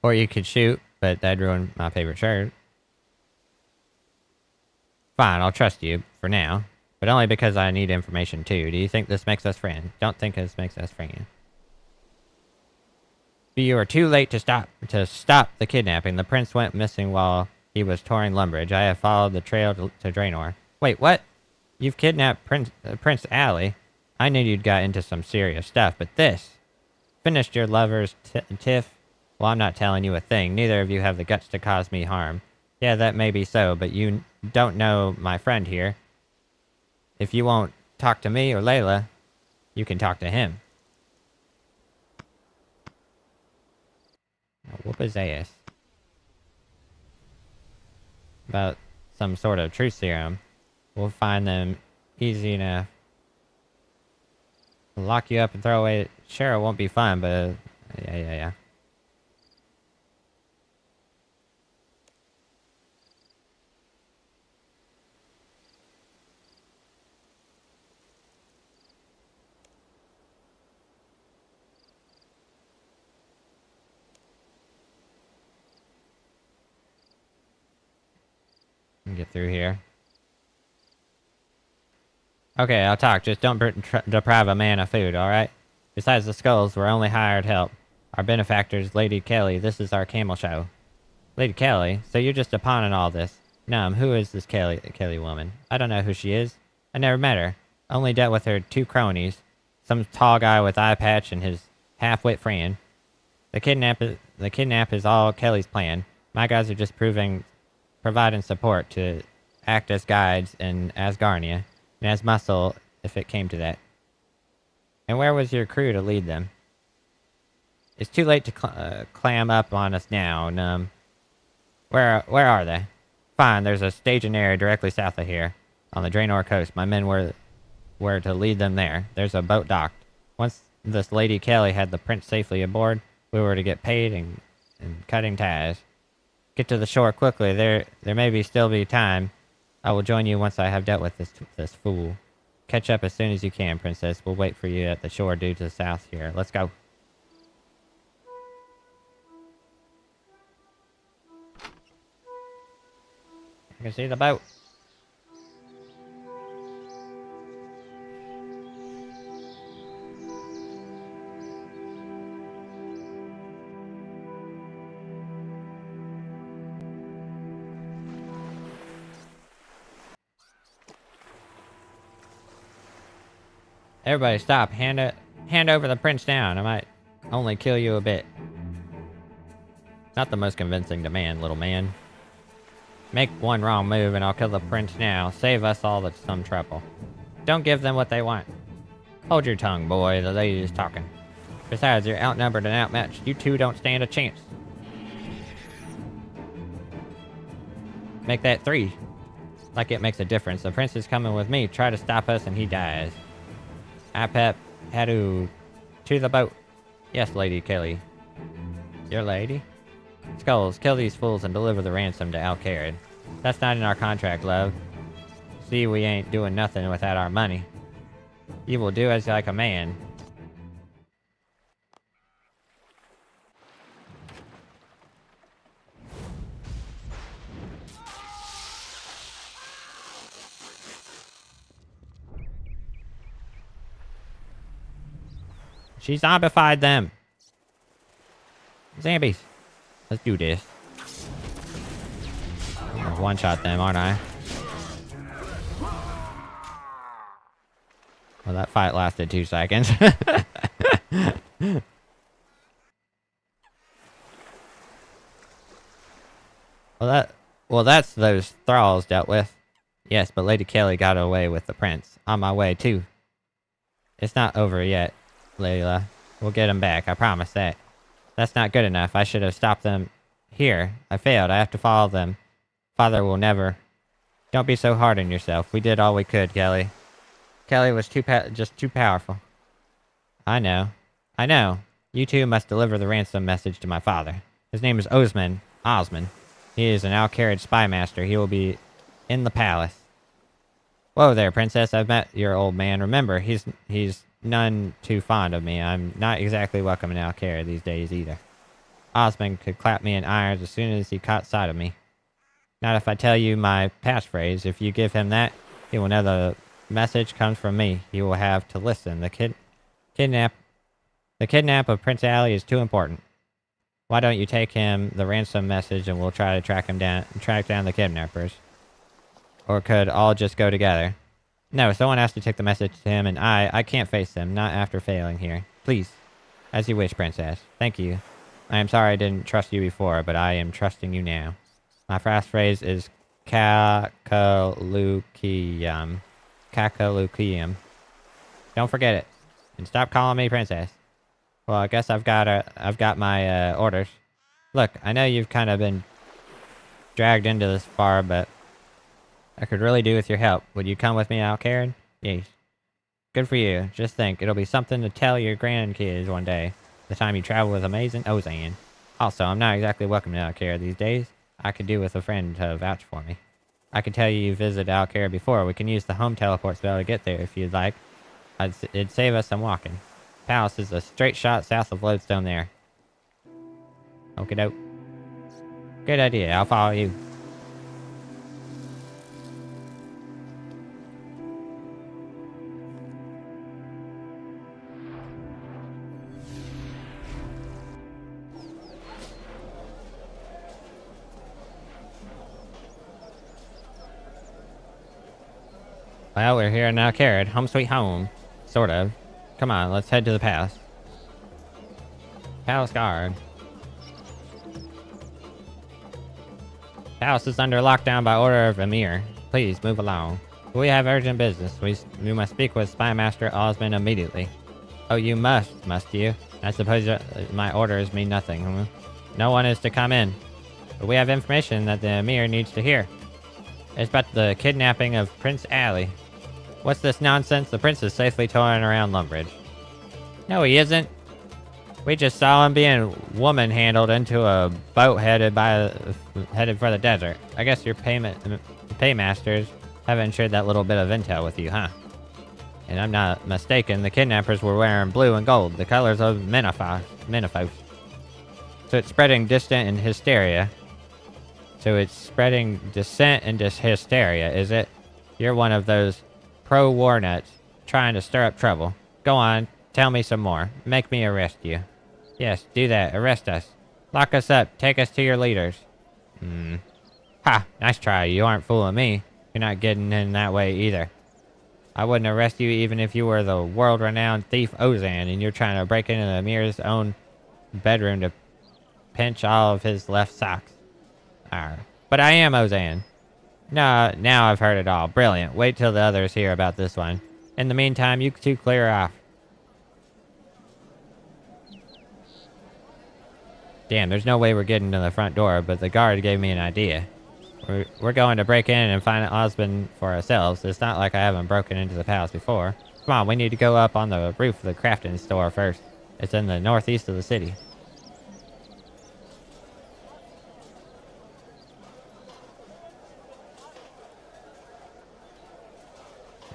Or you could shoot, but that'd ruin my favorite shirt. Fine, I'll trust you for now. But only because I need information too. Do you think this makes us friends? Don't think this makes us friends. You are too late to stop the kidnapping. The prince went missing while he was touring Lumbridge. I have followed the trail to Draenor. Wait, what? You've kidnapped Prince Ali. I knew you'd got into some serious stuff, but this... Finished your lover's tiff? Well, I'm not telling you a thing. Neither of you have the guts to cause me harm. Yeah, that may be so, but you don't know my friend here. If you won't talk to me or Layla, you can talk to him. I'll whoop his ass. About some sort of truth serum. We'll find them easy enough. Lock you up and throw away. Sure, it won't be fun, but yeah. Get through here. Okay, I'll talk. Just don't deprive a man of food, alright? Besides the skulls, we're only hired help. Our benefactors, Lady Kelly. This is our camel show. Lady Kelly? So you're just a pawn in all this? Num, who is this Kelly woman? I don't know who she is. I never met her. Only dealt with her two cronies. Some tall guy with eye patch and his half-wit friend. The kidnap is all Kelly's plan. My guys are just providing support to act as guides in Asgarnia, and as muscle if it came to that. And where was your crew to lead them? It's too late to clam up on us now, Num. Where are they? Fine, there's a staging area directly south of here, on the Draenor coast. My men were to lead them there. There's a boat docked. Once this Lady Kelly had the prince safely aboard, we were to get paid and cutting ties. Get to the shore quickly. There may still be time. I will join you once I have dealt with this fool. Catch up as soon as you can, princess. We'll wait for you at the shore due to the south here. Let's go. I can see the boat. Everybody stop. Hand over the prince down. I might only kill you a bit. Not the most convincing demand, little man. Make one wrong move and I'll kill the prince now. Save us all some trouble. Don't give them what they want. Hold your tongue, boy. The lady is talking. Besides, you're outnumbered and outmatched. You two don't stand a chance. Make that 3. Like it makes a difference. The prince is coming with me. Try to stop us and he dies. Apep, Hadu, to the boat. Yes, Lady Kelly. Your lady? Skulls, kill these fools and deliver the ransom to Al-Kharid. That's not in our contract, love. See, we ain't doing nothing without our money. You will do as like a man. She zombified them. Zombies. Let's do this. I'll one-shot them, aren't I? Well, that fight lasted 2 seconds. Well, that's those thralls dealt with. Yes, but Lady Kelly got away with the prince. On my way, too. It's not over yet, Layla. We'll get him back, I promise that. That's not good enough. I should have stopped them here. I failed. I have to follow them. Father will never... Don't be so hard on yourself. We did all we could, Kelly. Kelly was just too powerful. I know. I know. You two must deliver the ransom message to my father. His name is Osmond. He is an Al-Kharid spy master. He will be in the palace. Whoa there, princess. I've met your old man. Remember, he's none too fond of me. I'm not exactly welcome in Al-Kharid these days either. Osmond could clap me in irons as soon as he caught sight of me. Not if I tell you my passphrase. If you give him that, he will know the message comes from me. He will have to listen. The kidnap of Prince Ali is too important. Why don't you take him the ransom message and we'll try to track down the kidnappers? Or could all just go together? No, someone has to take the message to him, and I can't face them, not after failing here. Please. As you wish, princess. Thank you. I am sorry I didn't trust you before, but I am trusting you now. My passphrase is Kakalukium. Kakalukium. Don't forget it. And stop calling me princess. Well, I guess I've got my orders. Look, I know you've kind of been dragged into this far, but I could really do with your help. Would you come with me, Al-Kharid? Yes. Good for you. Just think, it'll be something to tell your grandkids one day. The time you travel with amazing Ozan. Also, I'm not exactly welcome to Al-Kharid these days. I could do with a friend to vouch for me. I could tell you visited Al-Kharid before. We can use the home teleport spell to get there if you'd like. It'd save us some walking. Palace is a straight shot south of Lodestone there. Okie doke. Good idea. I'll follow you. Well, we're here in Al-Kharid. Home sweet home. Sort of. Come on, let's head to the palace. Palace guard. Palace is under lockdown by order of Emir. Please, move along. We have urgent business. We must speak with Spy Master Osmond immediately. Oh, you must you? I suppose my orders mean nothing, huh? No one is to come in. But we have information that the Emir needs to hear. It's about the kidnapping of Prince Ali. What's this nonsense? The prince is safely touring around Lumbridge. No, he isn't. We just saw him being woman-handled into a boat headed for the desert. I guess your paymasters haven't shared that little bit of intel with you, huh? And I'm not mistaken, the kidnappers were wearing blue and gold, the colors of Menaphos. So it's spreading dissent and hysteria. Hysteria, is it? You're one of those pro-war nuts trying to stir up trouble. Go on, tell me some more. Make me arrest you. Yes, do that. Arrest us. Lock us up. Take us to your leaders. Ha! Nice try. You aren't fooling me. You're not getting in that way either. I wouldn't arrest you even if you were the world-renowned thief Ozan and you're trying to break into the Emir's own bedroom to pinch all of his left socks. But I am Ozan. No, now I've heard it all. Brilliant. Wait till the others hear about this one. In the meantime, you two clear off. Damn, there's no way we're getting to the front door, but the guard gave me an idea. We're going to break in and find Osmond for ourselves. It's not like I haven't broken into the palace before. Come on, we need to go up on the roof of the crafting store first. It's in the northeast of the city.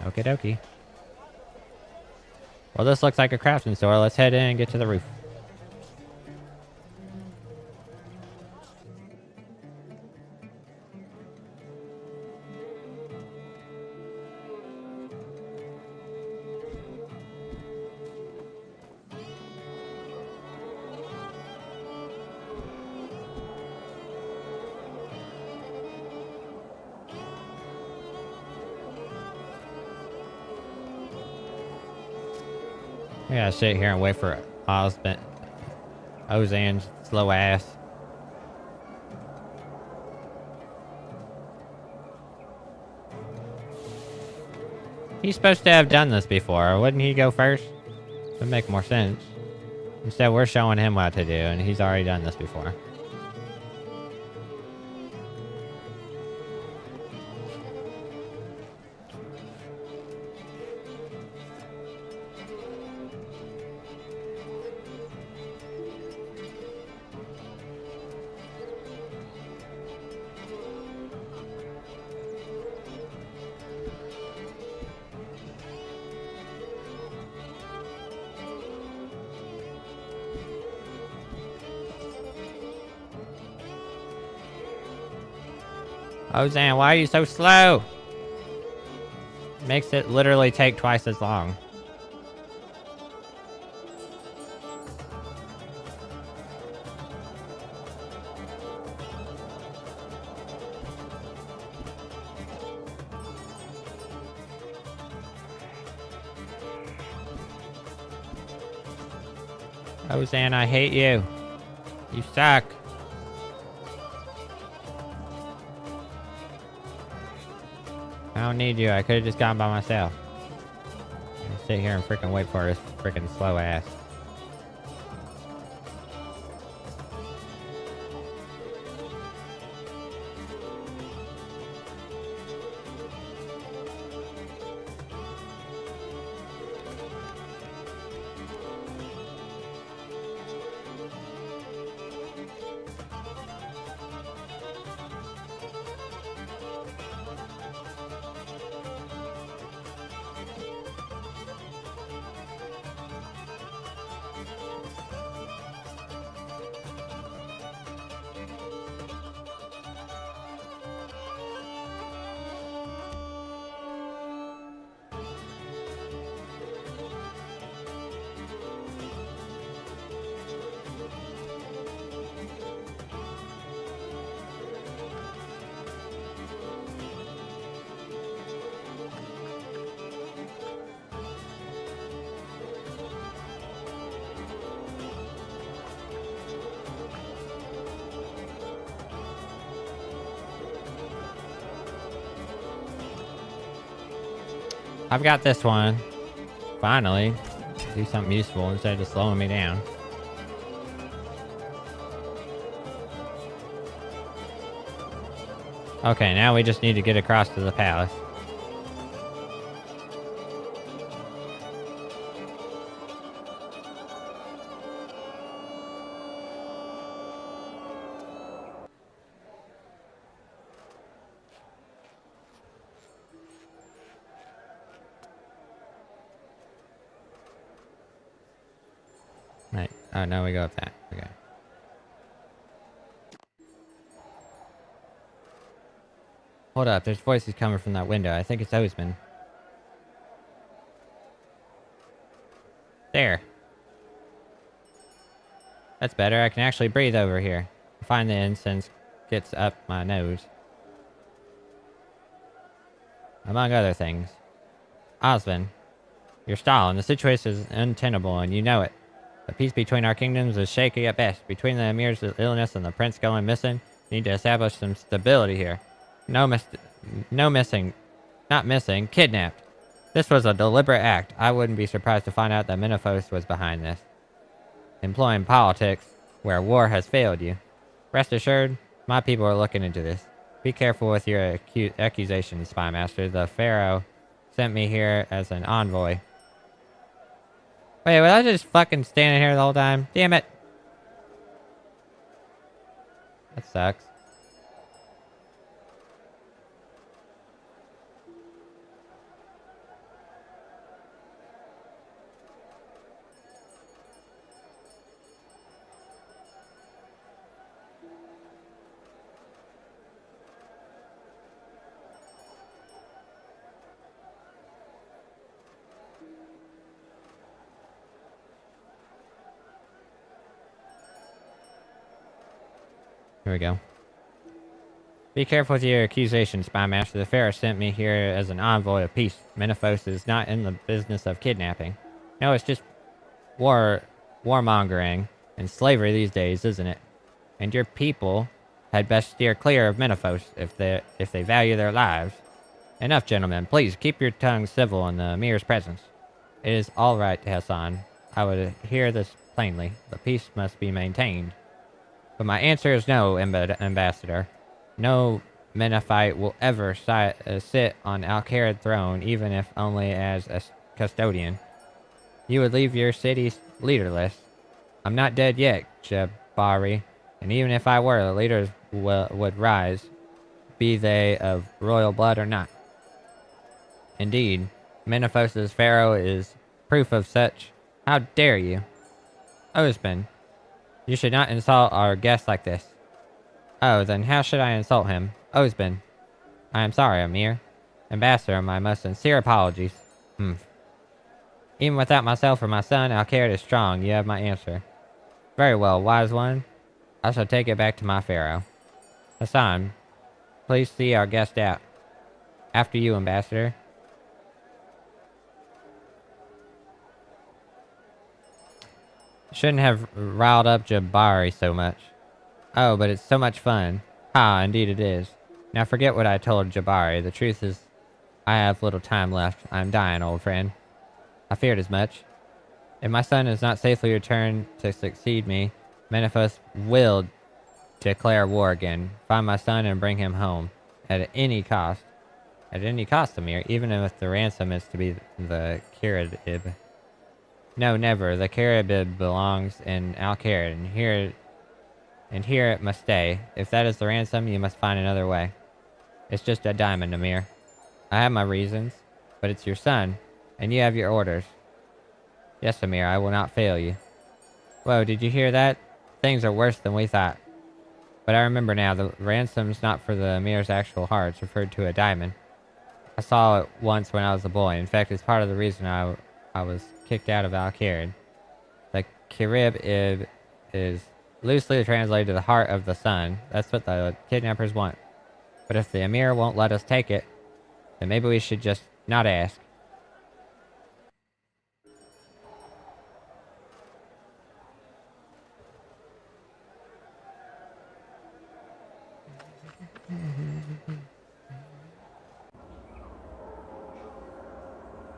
Okie dokie. Well, this looks like a craftsman store. Let's head in and get to the roof. I gotta sit here and wait for Ozan's slow ass. He's supposed to have done this before. Wouldn't he go first? Would make more sense. Instead, we're showing him what to do, and he's already done this before. Ozan, why are you so slow? Makes it literally take twice as long. Ozan, I hate you. You suck. I don't need you. I could have just gone by myself. I'll sit here and freaking wait for his freaking slow ass. I've got this one. Finally. Do something useful instead of just slowing me down. Okay, now we just need to get across to the palace. Right. Oh, no, we go up that. Okay. Hold up, there's voices coming from that window. I think it's Osman. There. That's better. I can actually breathe over here. Find the incense gets up my nose. Among other things. Osman, you're stalling. The situation is untenable and you know it. The peace between our kingdoms is shaky at best. Between the emir's illness and the prince going missing, we need to establish some stability here. No missing. Not missing. Kidnapped. This was a deliberate act. I wouldn't be surprised to find out that Minophos was behind this. Employing politics where war has failed you. Rest assured, my people are looking into this. Be careful with your accusations, Spy Master. The Pharaoh sent me here as an envoy. Wait, was I just fucking standing here the whole time? Damn it. That sucks. Here we go. Be careful with your accusations, Spy Master. The Pharaoh sent me here as an envoy of peace. Menaphos is not in the business of kidnapping. No, it's just warmongering and slavery these days, isn't it? And your people had best steer clear of Menaphos if they value their lives. Enough, gentlemen. Please keep your tongues civil in the Emir's presence. It is all right, Hassan. I would hear this plainly. The peace must be maintained. But my answer is no, Ambassador. No Menafite will ever sit on Al-Kharid throne, even if only as a custodian. You would leave your city leaderless. I'm not dead yet, Jabari, and even if I were, the leaders would rise, be they of royal blood or not. Indeed, Menaphos' pharaoh is proof of such. How dare you? Osman, you should not insult our guest like this. Oh, then how should I insult him? Osman. I am sorry, Amir. Ambassador, my most sincere apologies. Even without myself or my son, Al-Kharid is strong. You have my answer. Very well, wise one. I shall take it back to my pharaoh. Hassan, please see our guest out. After you, Ambassador. Shouldn't have riled up Jabari so much. Oh, but it's so much fun. Ah, indeed it is. Now forget what I told Jabari. The truth is, I have little time left. I'm dying, old friend. I feared as much. If my son is not safely returned to succeed me, Menaphos will declare war again. Find my son and bring him home. At any cost. At any cost, Amir, even if the ransom is to be the Kiradib. No, never. The Kiradib belongs in Al-Kharid, and here it must stay. If that is the ransom, you must find another way. It's just a diamond, Amir. I have my reasons, but it's your son, and you have your orders. Yes, Amir, I will not fail you. Whoa, did you hear that? Things are worse than we thought. But I remember now, the ransom's not for the Amir's actual heart. It's referred to a diamond. I saw it once when I was a boy. In fact, it's part of the reason I was kicked out of Al-Kharid. The Kirib is loosely translated to the heart of the sun. That's what the kidnappers want. But if the Emir won't let us take it, then maybe we should just not ask.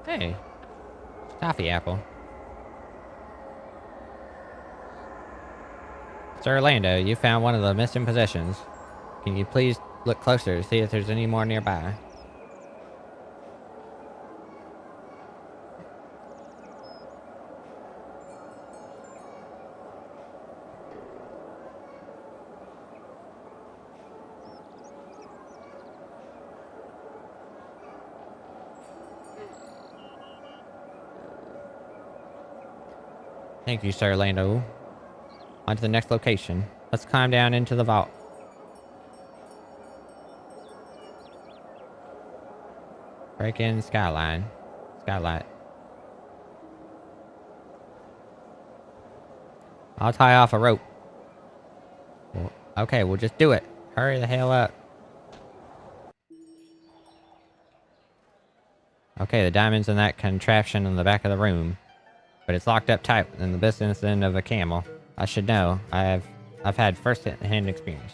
Hey, toffee apple. Sir Orlando, you found one of the missing possessions. Can you please look closer to see if there's any more nearby? Thank you, Sir Orlando. On to the next location. Let's climb down into the vault. Break in skylight. I'll tie off a rope. Well, okay, we'll just do it. Hurry the hell up. Okay, the diamond's in that contraption in the back of the room. But it's locked up tight in the business end of a camel. I should know. I've had first-hand experience.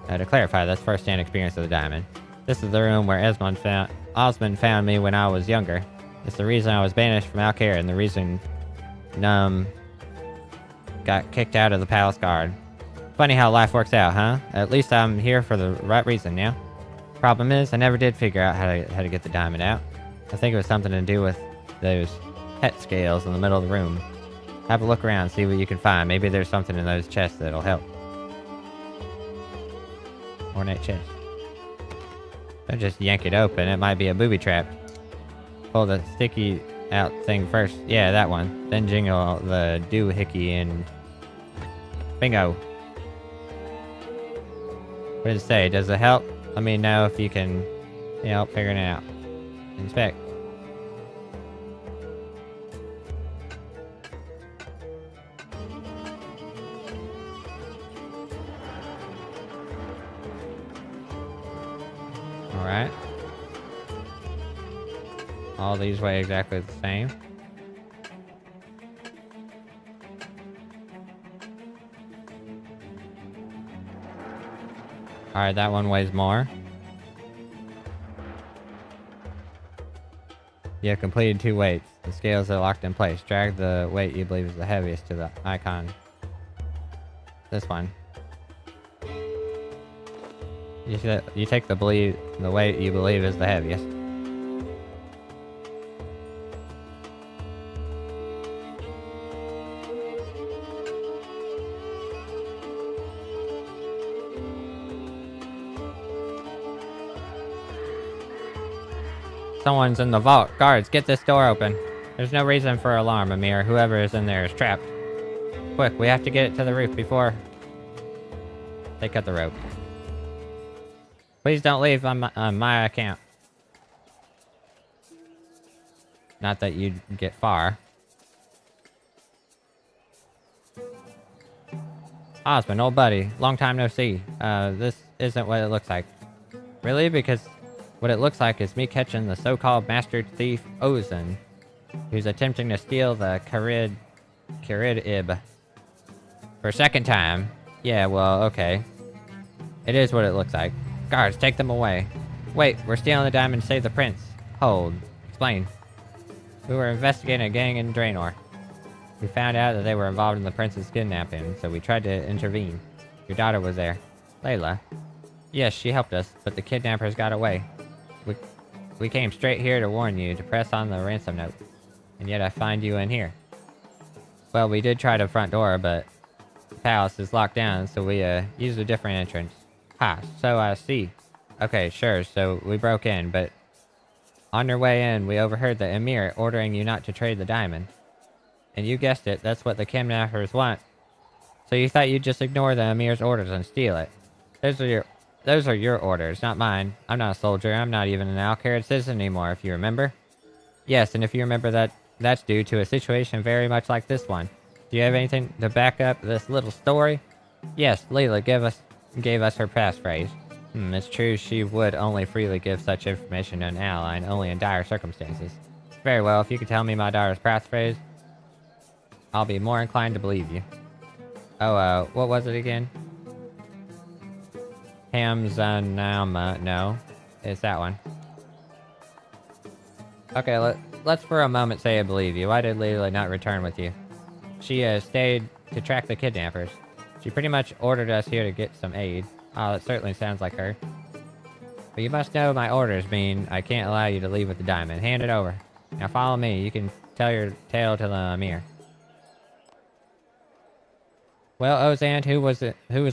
To clarify, that's first-hand experience of the diamond. This is the room where Osman found me when I was younger. It's the reason I was banished from Al-Kharid and the reason Num got kicked out of the palace guard. Funny how life works out, huh? At least I'm here for the right reason now. Problem is, I never did figure out how to get the diamond out. I think it was something to do with those pet scales in the middle of the room. Have a look around, see what you can find. Maybe there's something in those chests that'll help. Ornate chest. Don't just yank it open, it might be a booby trap. Pull the sticky out thing first. Yeah, that one. Then jingle the doohickey and... Bingo! What does it say? Does it help? Let me know if you can help figuring it out. Inspect. Alright. All these weigh exactly the same. Alright, that one weighs more. You have completed 2 weights. The scales are locked in place. Drag the weight you believe is the heaviest to the icon. This one. You take the weight you believe is the heaviest. Someone's in the vault. Guards, get this door open. There's no reason for alarm, Amir. Whoever is in there is trapped. Quick, we have to get it to the roof before they cut the rope. Please don't leave on my account. Not that you'd get far. Osmond, old buddy. Long time no see. This isn't what it looks like. Really? Because what it looks like is me catching the so-called master thief Ozan, who's attempting to steal the Kirid-ib. For a second time. Yeah, well, okay. It is what it looks like. Guards, take them away. Wait, we're stealing the diamond to save the prince. Hold. Explain. We were investigating a gang in Draenor. We found out that they were involved in the prince's kidnapping, so we tried to intervene. Your daughter was there. Layla. Yes, she helped us, but the kidnappers got away. We came straight here to warn you to press on the ransom note. And yet I find you in here. Well, we did try the front door, but the palace is locked down, so we used a different entrance. Ha, so I see. Okay, sure, so we broke in, but on your way in, we overheard the Emir ordering you not to trade the diamond. And you guessed it, that's what the kidnappers want. So you thought you'd just ignore the Emir's orders and steal it. Those are your orders, not mine. I'm not a soldier, I'm not even an Al-Kharid citizen anymore, if you remember. Yes, and if you remember that's due to a situation very much like this one. Do you have anything to back up this little story? Yes, Layla gave us her passphrase. It's true she would only freely give such information to an ally and only in dire circumstances. Very well, if you could tell me my daughter's passphrase, I'll be more inclined to believe you. Oh, what was it again? Hamzanama. No, it's that one. Okay, let's for a moment say I believe you. Why did Layla not return with you? She stayed to track the kidnappers. She pretty much ordered us here to get some aid. Oh, that certainly sounds like her. But you must know my orders mean I can't allow you to leave with the diamond. Hand it over. Now follow me. You can tell your tale to the Emir. Well, Ozan, who was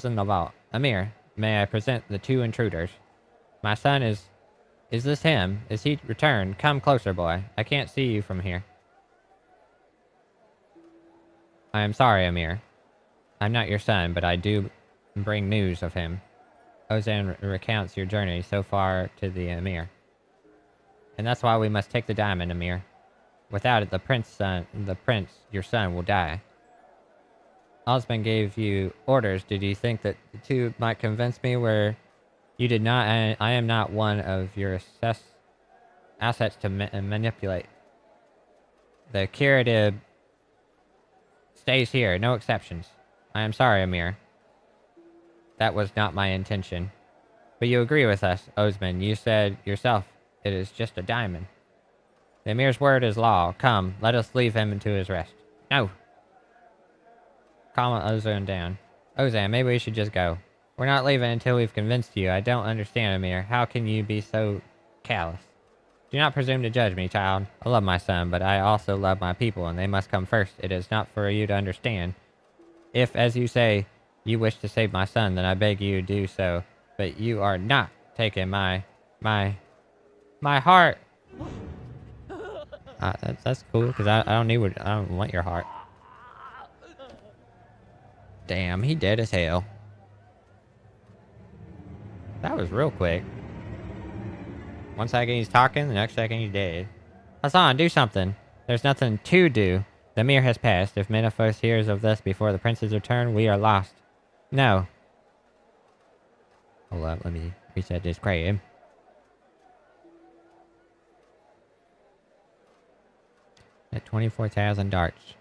in the vault? Emir, may I present the 2 intruders? My son is this him? Is he returned? Come closer, boy. I can't see you from here. I am sorry, Emir. I'm not your son, but I do bring news of him. Ozan recounts your journey so far to the Emir. And that's why we must take the diamond, Emir. Without it, the prince, your son, will die. Osmond gave you orders. Did you think that the 2 might convince me where you did not? I am not one of your assets to manipulate. The Kirid stays here, no exceptions. I am sorry, Emir. That was not my intention. But you agree with us, Osman. You said yourself, it is just a diamond. The Emir's word is law. Come, let us leave him to his rest. No. Calm Ozan down. Ozan, maybe we should just go. We're not leaving until we've convinced you. I don't understand, Emir. How can you be so callous? Do not presume to judge me, child. I love my son, but I also love my people, and they must come first. It is not for you to understand. If, as you say, you wish to save my son, then I beg you do so. But you are not taking my heart. That's cool, because I don't want your heart. Damn, he dead as hell. That was real quick. 1 second he's talking, the next second he's dead. Hassan, do something. There's nothing to do. The Emir has passed. If Menefos hears of this before the prince's return, we are lost. No. Hold up, let me reset this crab. At 24,000 darts.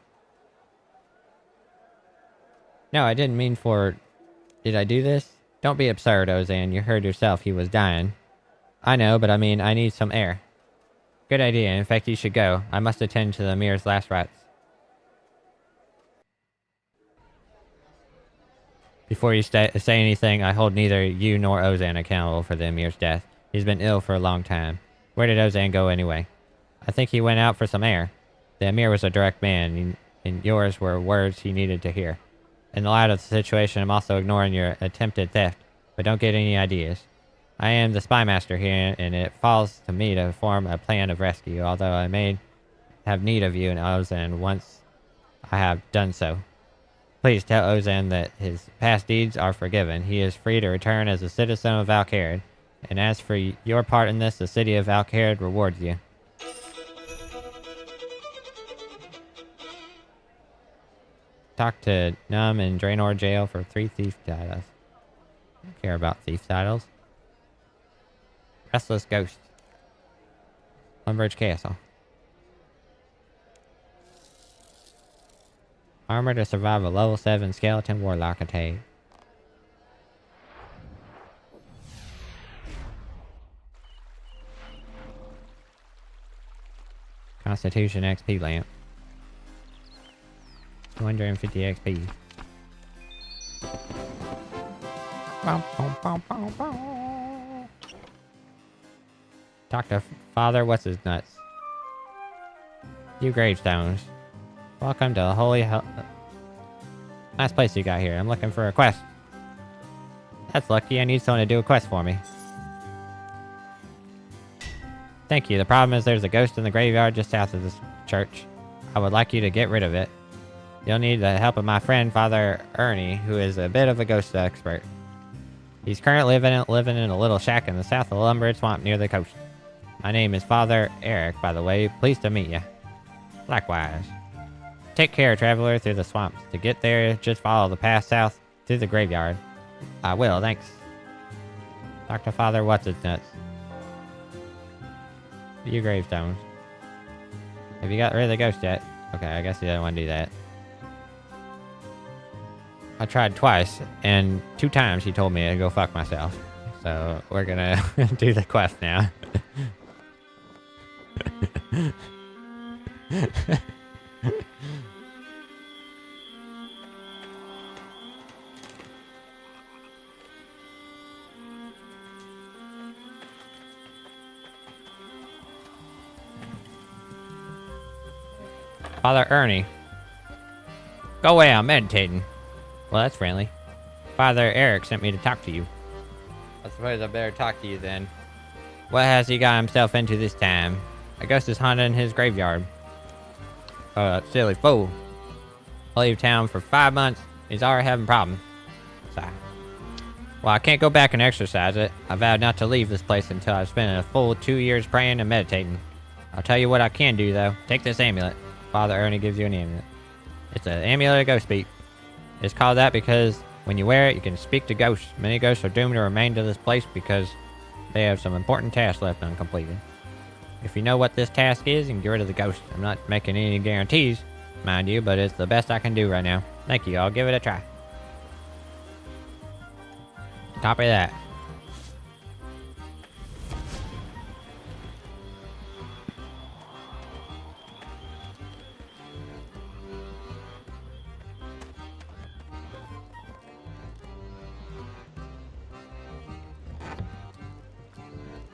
No, I didn't mean for... Did I do this? Don't be absurd, Ozan. You heard yourself he was dying. I know, but I mean, I need some air. Good idea. In fact, you should go. I must attend to the Emir's last rites. Before you say anything, I hold neither you nor Ozan accountable for the Emir's death. He's been ill for a long time. Where did Ozan go anyway? I think he went out for some air. The Emir was a direct man, and yours were words he needed to hear. In the light of the situation, I'm also ignoring your attempted theft, but don't get any ideas. I am the spy master here, and it falls to me to form a plan of rescue, although I may have need of you and Ozan once I have done so. Please tell Ozan that his past deeds are forgiven. He is free to return as a citizen of Valkarid, and as for your part in this, the city of Valkarid rewards you. Talk to Num in Draenor jail for 3 thief titles. I don't care about thief titles. Restless Ghost. Lumbridge Castle. Armor to survive a level 7 skeleton warlock attack. Constitution XP lamp. 250 XP. Talk to Father What's His Nuts. You gravestones. Welcome to the Holy Hell. Nice place you got here. I'm looking for a quest. That's lucky. I need someone to do a quest for me. Thank you. The problem is there's a ghost in the graveyard just south of this church. I would like you to get rid of it. You'll need the help of my friend, Father Ernie, who is a bit of a ghost expert. He's currently living in a little shack in the south of Lumbridge Swamp near the coast. My name is Father Eric, by the way. Pleased to meet you. Likewise. Take care, traveler, through the swamps. To get there, just follow the path south through the graveyard. I will, thanks. Dr. Father What's His Nuts. You gravestones. Have you got rid of the ghost yet? Okay, I guess you don't want to do that. I tried twice, and 2 times he told me to go fuck myself. So, we're gonna do the quest now. Father Ernie. Go away, I'm meditating. Well, that's friendly. Father Eric sent me to talk to you. I suppose I better talk to you then. What has he got himself into this time? A ghost is haunting his graveyard. Silly fool. I leave town for 5 months. He's already having problems. Sigh. Well, I can't go back and exercise it. I vowed not to leave this place until I've spent a full 2 years praying and meditating. I'll tell you what I can do, though. Take this amulet. Father Ernie gives you an amulet. It's an amulet of ghost speak. It's called that because when you wear it, you can speak to ghosts. Many ghosts are doomed to remain to this place because they have some important tasks left uncompleted. If you know what this task is, you can get rid of the ghost. I'm not making any guarantees, mind you, but it's the best I can do right now. Thank you. I'll give it a try. Copy that.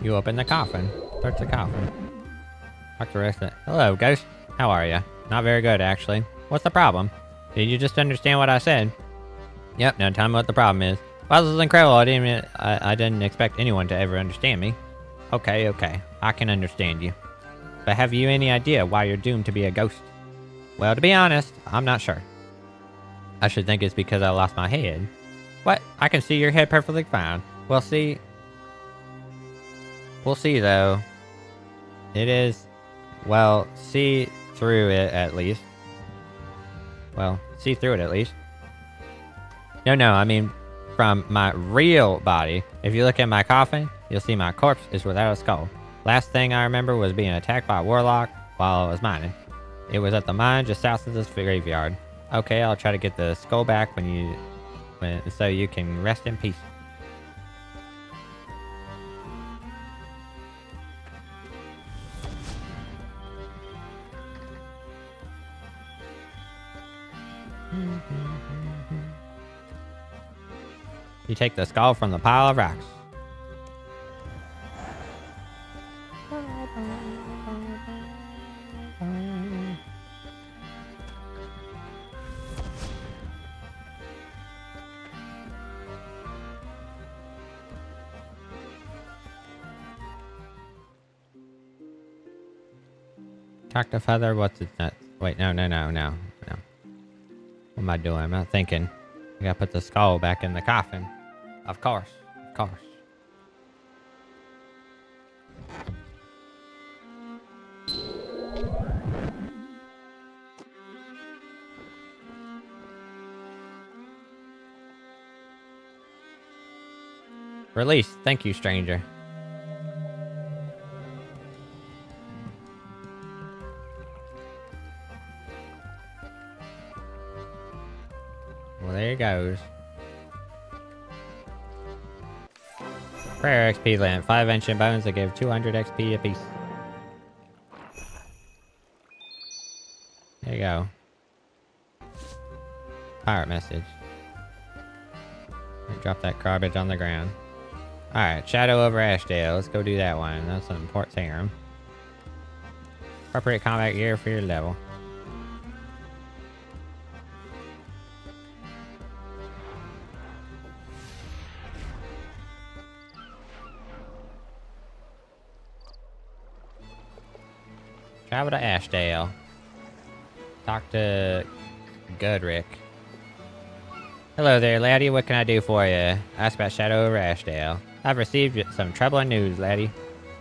You open the coffin. Search the coffin. Talk to the resident. Hello, ghost. How are you? Not very good, actually. What's the problem? Did you just understand what I said? Yep, now tell me what the problem is. Well, this is incredible. I didn't expect anyone to ever understand me. Okay. I can understand you. But have you any idea why you're doomed to be a ghost? Well, to be honest, I'm not sure. I should think it's because I lost my head. What? I can see your head perfectly fine. Well, see... We'll see, though. It is... Well, see through it, at least. Well, see through it, at least. No, I mean, from my real body. If you look at my coffin, you'll see my corpse is without a skull. Last thing I remember was being attacked by a warlock while I was mining. It was at the mine just south of this graveyard. Okay, I'll try to get the skull back so you can rest in peace. You take the skull from the pile of rocks. Talk to Feather, what's it nuts? Wait, no. What am I doing? I'm not thinking. I gotta put the skull back in the coffin. Of course. Release. Thank you, stranger. Well, there it goes. Prayer XP lamp. 5 ancient bones that give 200 XP apiece. There you go. Pirate message. Drop that garbage on the ground. Alright, Shadow over Ashdale. Let's go do that one. That's an Port Serum. Appropriate combat gear for your level. Travel to Ashdale. Talk to Godric. Hello there, laddie. What can I do for you? Ask about Shadow over Ashdale. I've received some troubling news, laddie.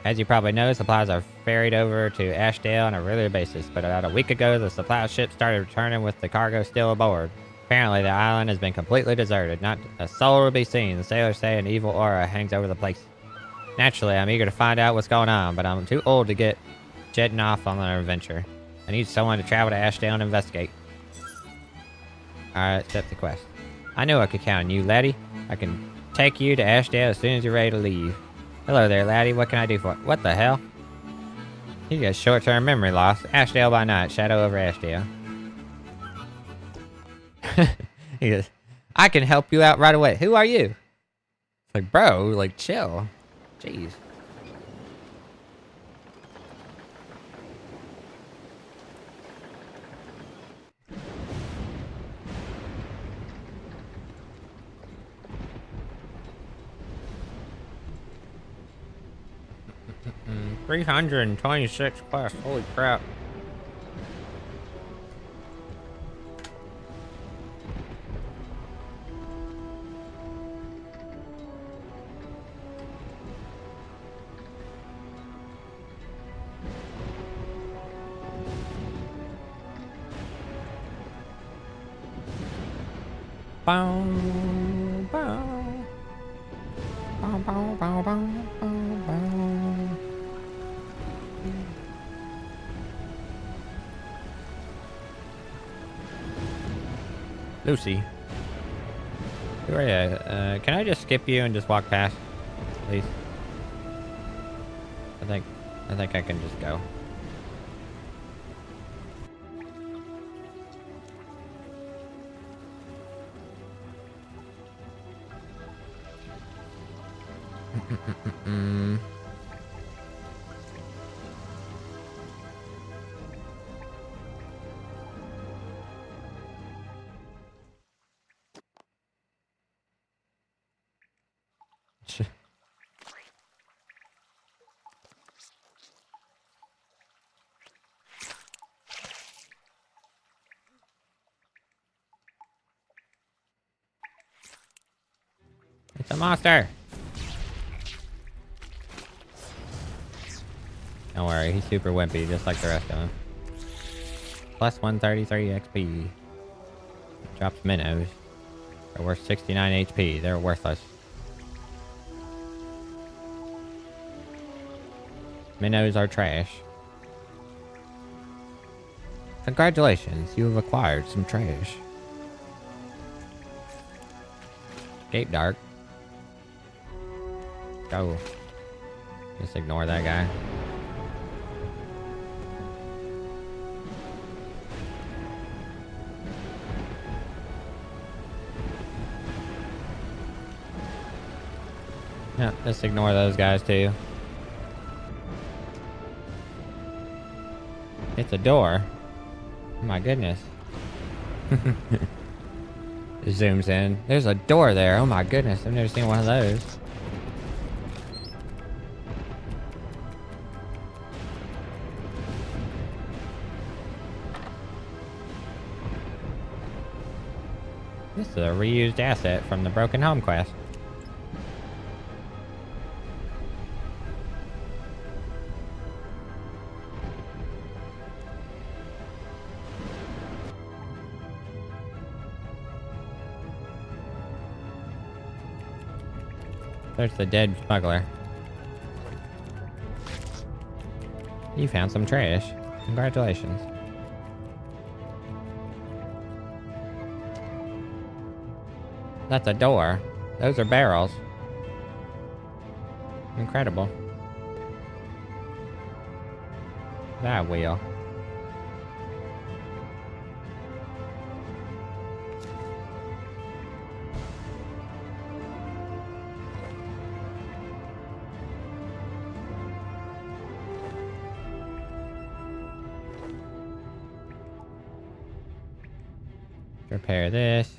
As you probably know, supplies are ferried over to Ashdale on a regular basis, but about a week ago, the supply ship started returning with the cargo still aboard. Apparently, the island has been completely deserted. Not a soul will be seen. The sailors say an evil aura hangs over the place. Naturally, I'm eager to find out what's going on, but I'm too old to get jetting off on an adventure. I need someone to travel to Ashdale and investigate. Alright, accept the quest. I knew I could count on you, laddie. I can take you to Ashdale as soon as you're ready to leave. Hello there, laddie. What can I do for it? What the hell? He got short-term memory loss. Ashdale by night. Shadow over Ashdale. He goes, I can help you out right away. Who are you? It's like, bro, like, chill. Jeez. Mm, 326 quests. Holy crap. Bow, bow. Bow, bow, bow, bow, bow, bow. Lucy. Who are you? Can I just skip you and just walk past? Please. I think I can just go. It's a monster! Don't worry, he's super wimpy, just like the rest of them. Plus 133 XP. Drops minnows. They're worth 69 HP. They're worthless. Minnows are trash. Congratulations, you have acquired some trash. Escape dark. Go. Just ignore that guy. Yeah, just ignore those guys too. It's a door. Oh my goodness. It zooms in. There's a door there. Oh my goodness, I've never seen one of those. This is a reused asset from the Broken Home quest. There's the dead smuggler. You found some trash. Congratulations. That's a door. Those are barrels. Incredible. That wheel. Repair this.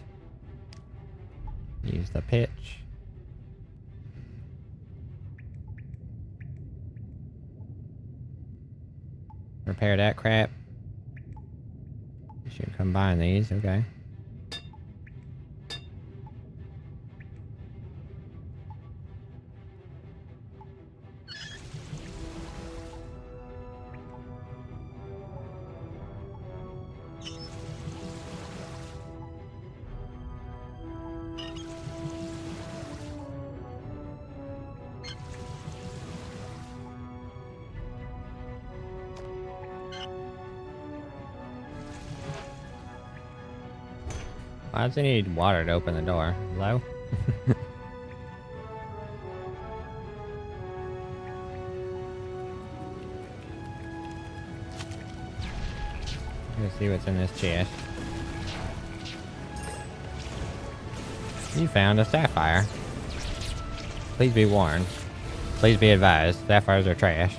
Use the pitch. Repair that crap. You should combine these, okay. Why does it need water to open the door? Hello? Let's see what's in this chest. You found a sapphire. Please be warned. Please be advised. Sapphires are trash.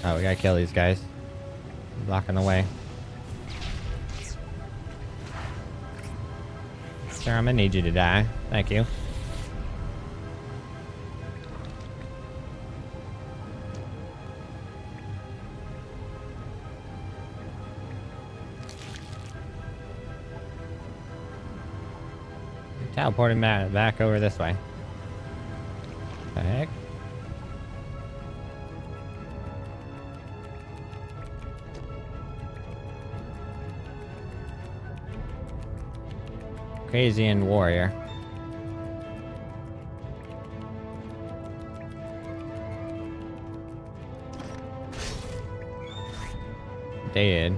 Oh, we gotta kill these guys. Blocking the way. Sir, I'm gonna need you to die. Thank you. Teleporting back over this way. The heck? Crazy and warrior. Dead.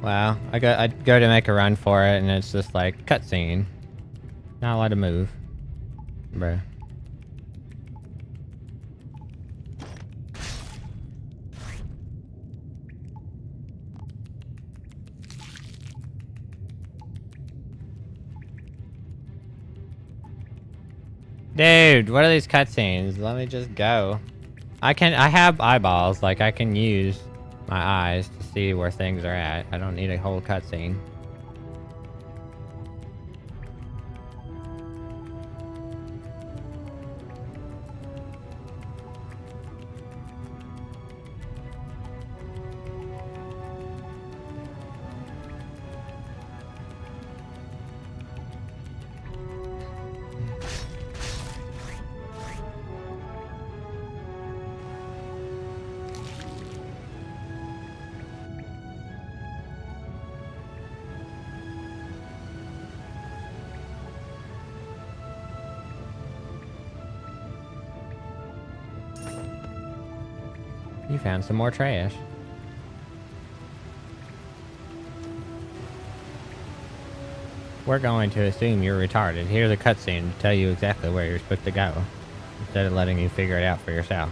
Wow, I go to make a run for it, and it's just like cutscene. Not allowed to move, bruh. Dude, what are these cutscenes? Let me just go. I have eyeballs, like I can use my eyes to see where things are at. I don't need a whole cutscene. You found some more trash. We're going to assume you're retarded. Here's a cutscene to tell you exactly where you're supposed to go, instead of letting you figure it out for yourself.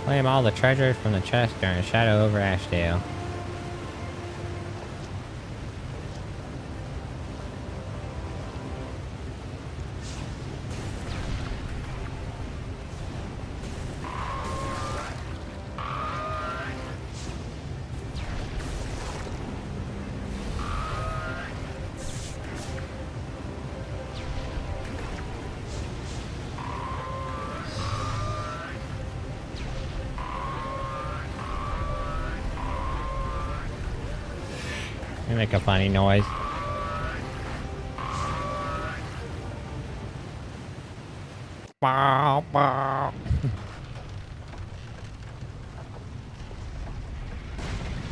Claim all the treasures from the chest during Shadow over Ashdale. You make a funny noise. Bow, bow.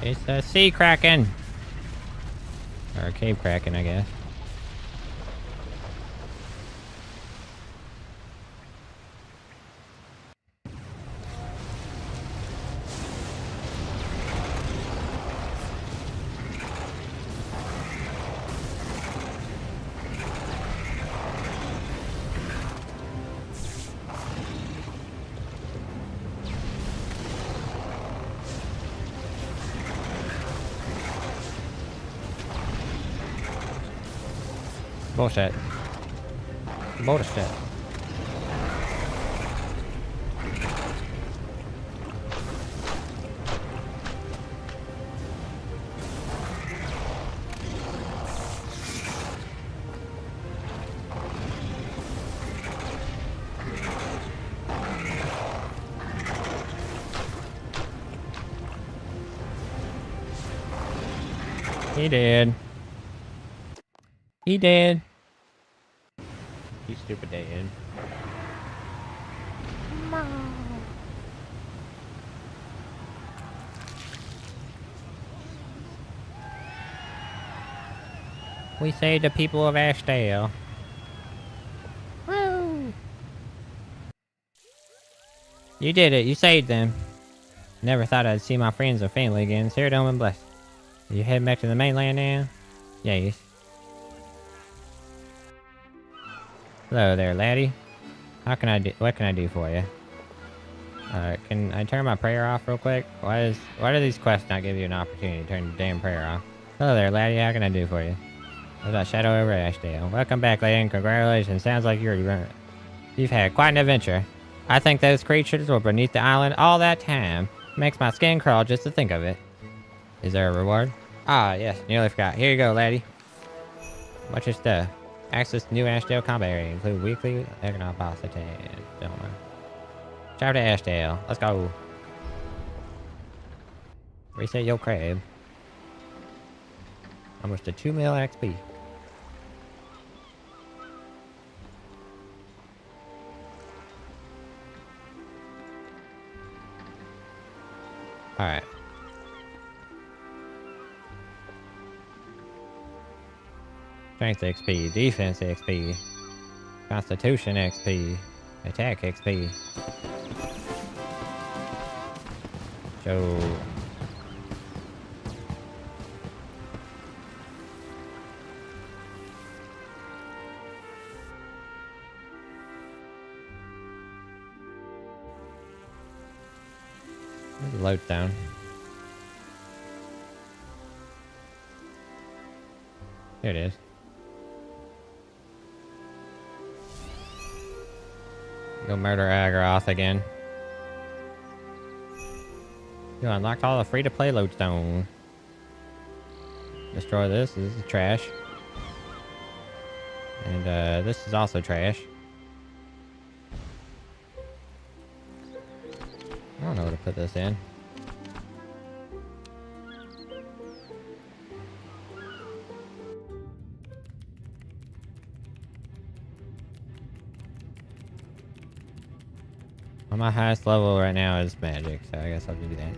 It's a sea kraken. Or a cave kraken, I guess. Bullshit. Bullshit. He did. He did. You stupid Dad. We saved the people of Ashdale. Woo! You did it. You saved them. Never thought I'd see my friends or family again. Saradome and blessed. Are you heading back to the mainland now? Yes. Hello there, laddie. What can I do for you? Can I turn my prayer off real quick? Why do these quests not give you an opportunity to turn the damn prayer off? Hello there, laddie. How can I do for you? What about Shadow over Ashdale? Welcome back, lady, and congratulations. Sounds like you've had quite an adventure. I think those creatures were beneath the island all that time. Makes my skin crawl just to think of it. Is there a reward? Ah, yes. Nearly forgot. Here you go, laddie. What's your stuff? Access to new Ashdale combat area. Include weekly economic boss attacks. Don't know. Travel to Ashdale. Let's go. Reset your crab. Almost a 2 mil XP. Alright. Strength XP, defense XP, constitution XP, attack XP. So... load down. Here it is. Go murder Agraroth again. You unlocked all the free-to-play lodestone. Destroy this. This is trash. And this is also trash. I don't know where to put this in. Well, my highest level right now is magic, so I guess I'll do that.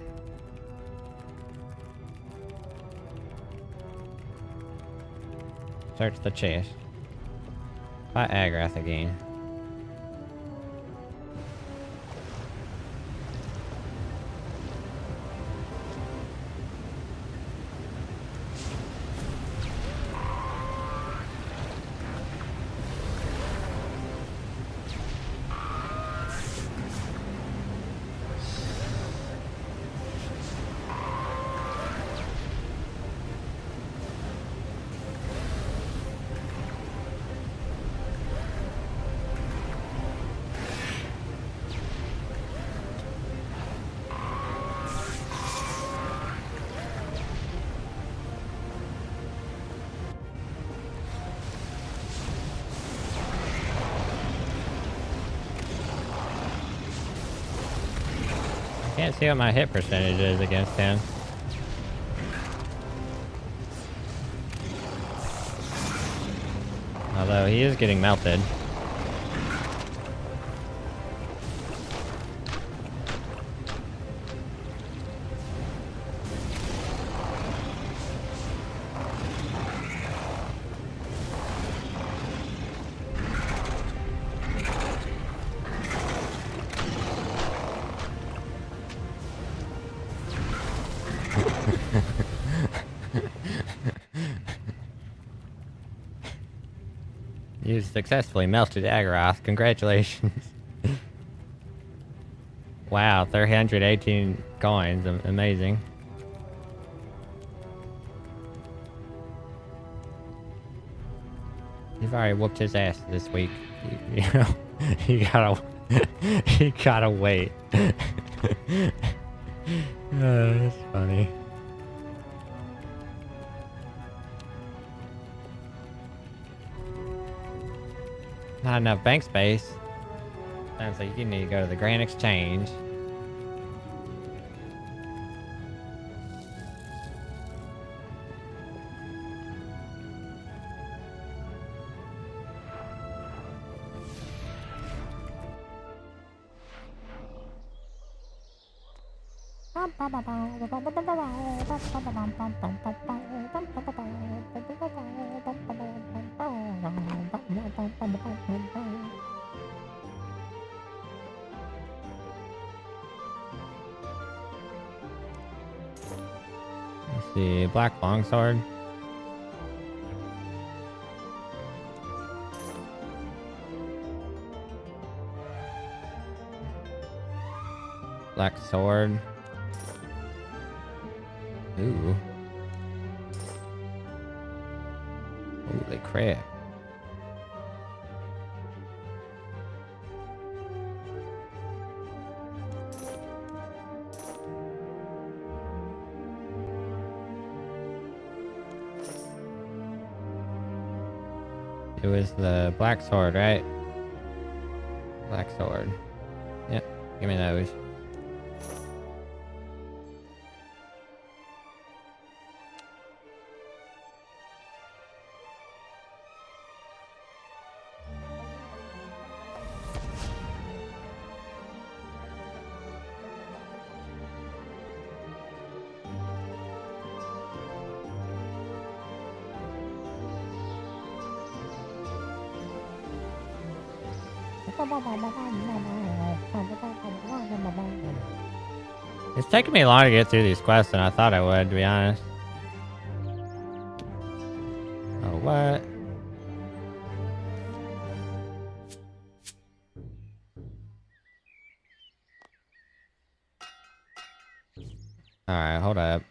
Search the chest. Fight Agrath again. Can't see what my hit percentage is against him. Although he is getting melted. You successfully melted Agraroth. Congratulations. Wow, 318 coins. Amazing. You've already whooped his ass this week. You know, you gotta wait. That's funny. Not enough bank space. Sounds like you need to go to the Grand Exchange. Let's see, black longsword. Black sword. Ooh. Holy crap. It was the black sword, right? Black sword. Yep, give me those. It's taking me longer to get through these quests than I thought I would, to be honest. Oh, what? Alright, hold up.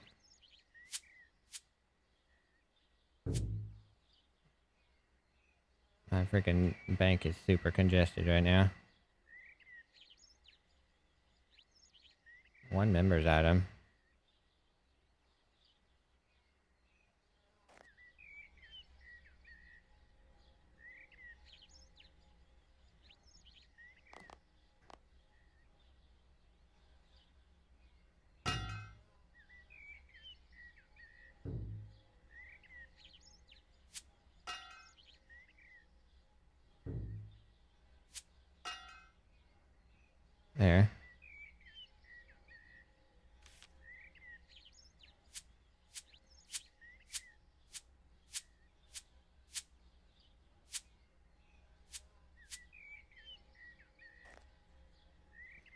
My freaking bank is super congested right now. One member's item. There.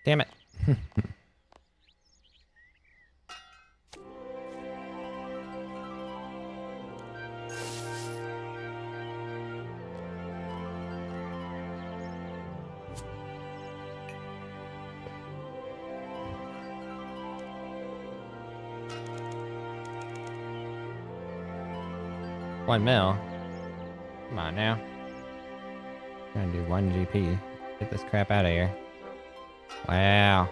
Damn it. $1 mil. Come on now. Gonna do 1 GP. Get this crap out of here. Wow.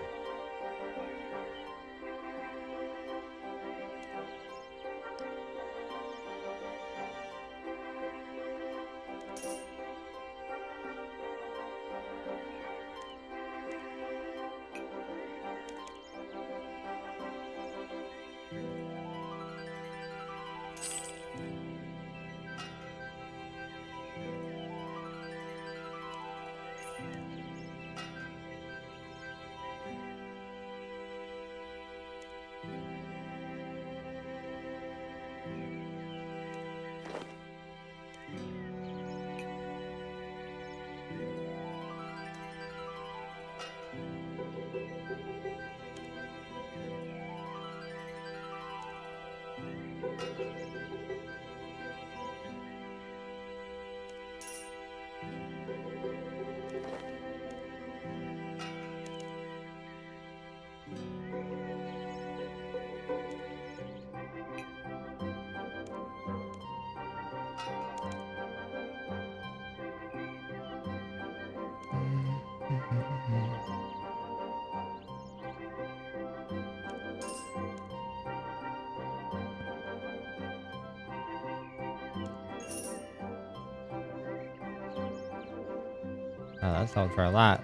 Oh, that sold for a lot.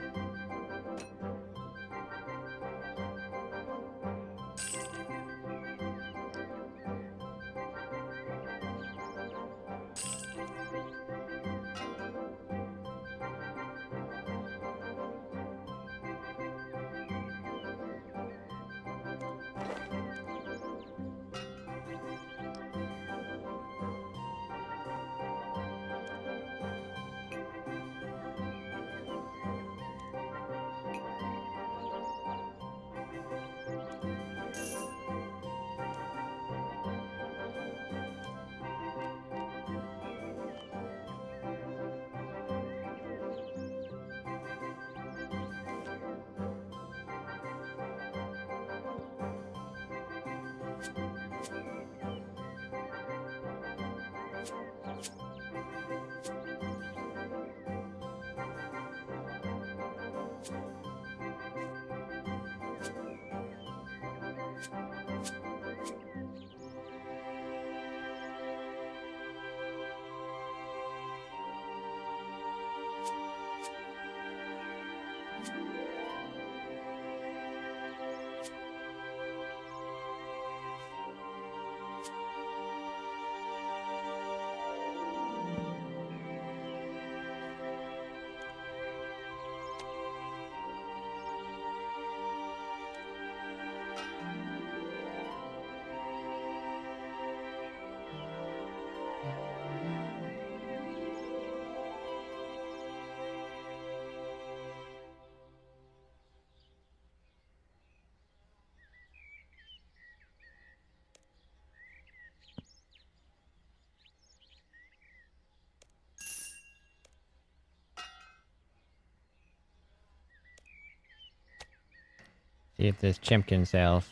See if this Chimkin sells.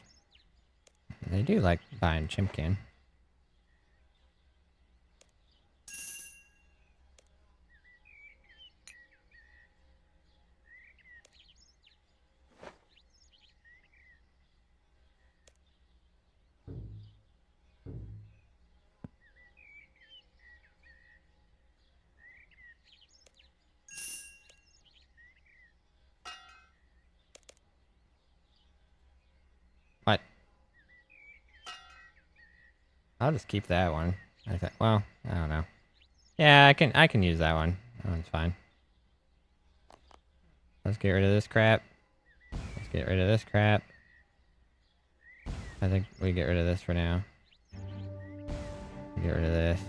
They do like buying Chimkin. I'll just keep that one. Well, I don't know. Yeah, I can use that one. That one's fine. Let's get rid of this crap. Let's get rid of this crap. I think we get rid of this for now. Get rid of this.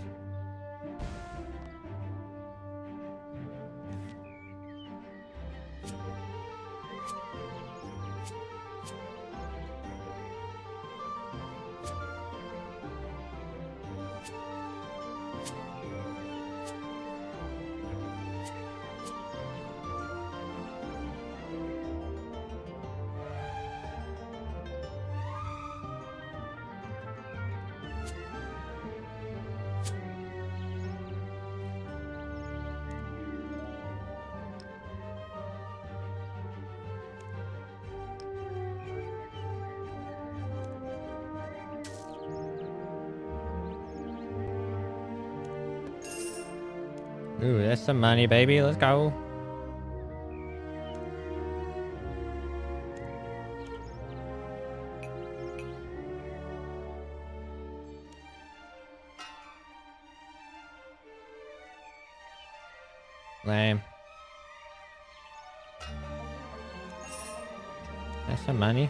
Ooh, that's some money, baby. Let's go. Lame. That's some money.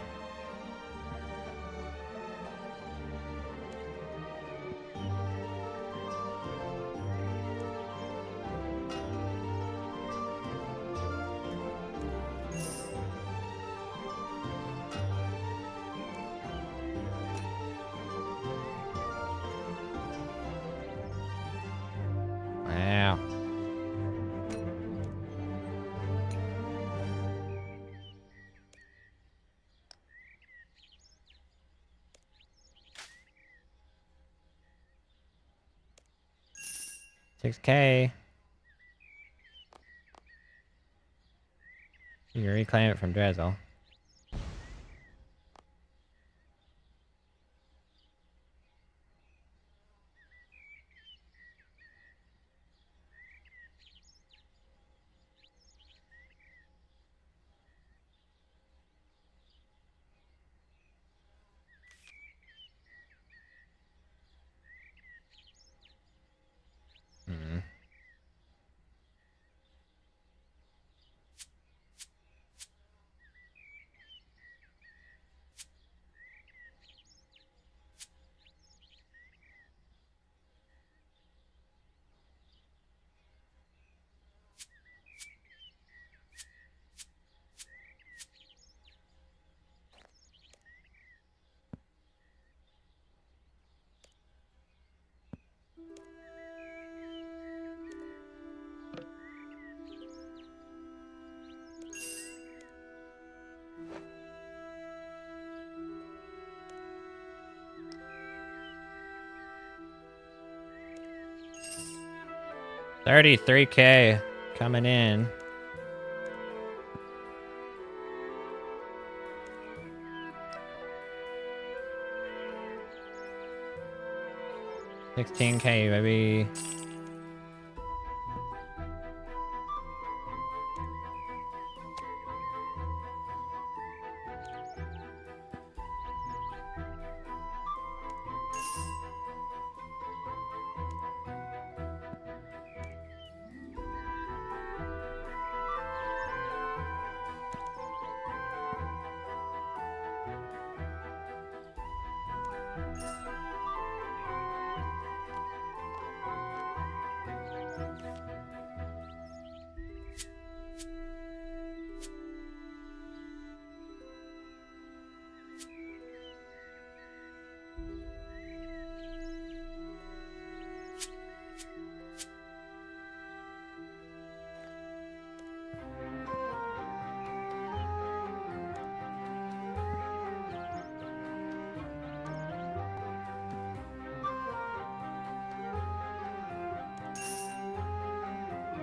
Wow. $6K. You can reclaim it from Drizzle. Hmm. $33K coming in. $16K, baby.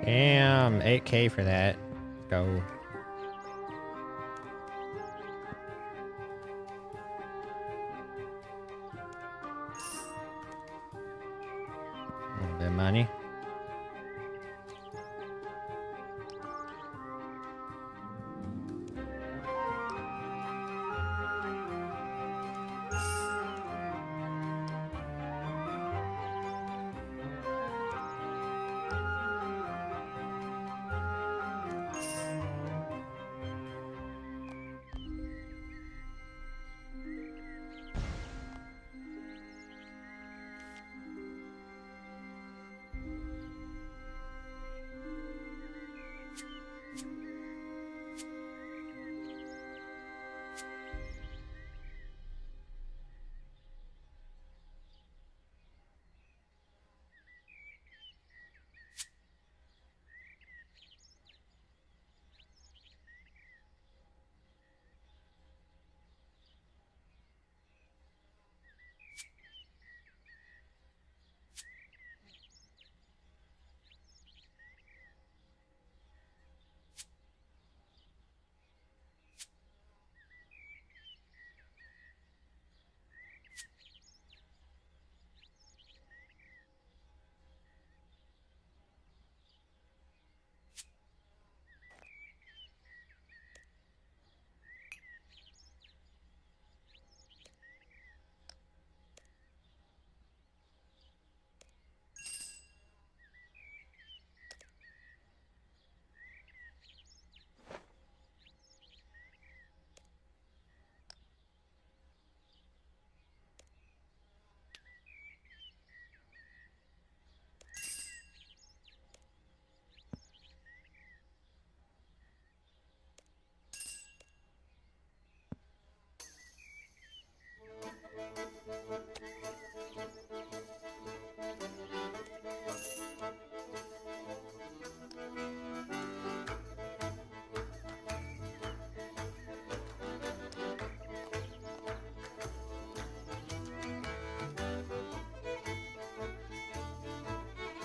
Damn, 8K for that. Let's go. A little bit of money.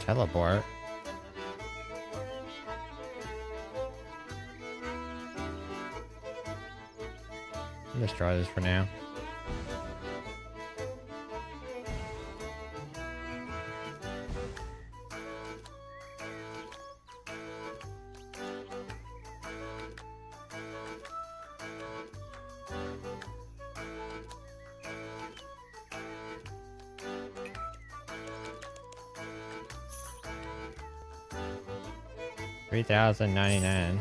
Teleport. Destroy this for now. $3,099.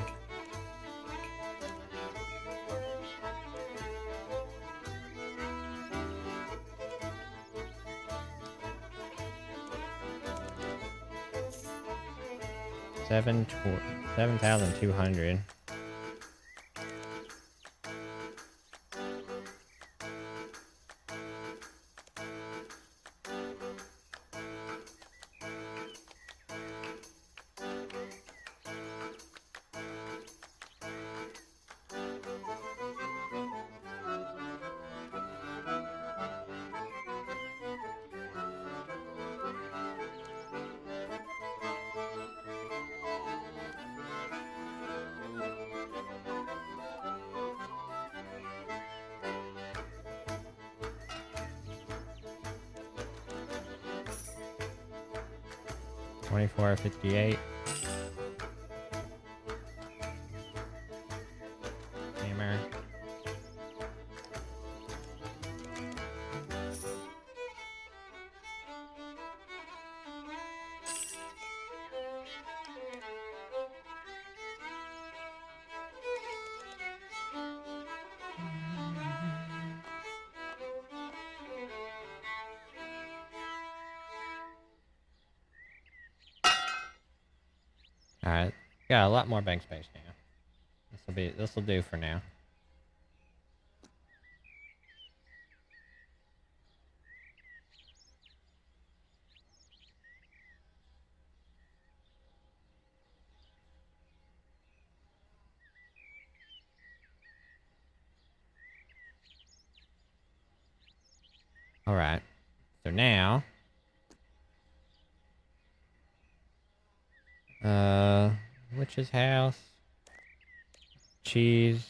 $7,200. $24.58. Hammer. Alright. Got a lot more bank space now. This'll do for now. Alright. So now witch's house. Cheese,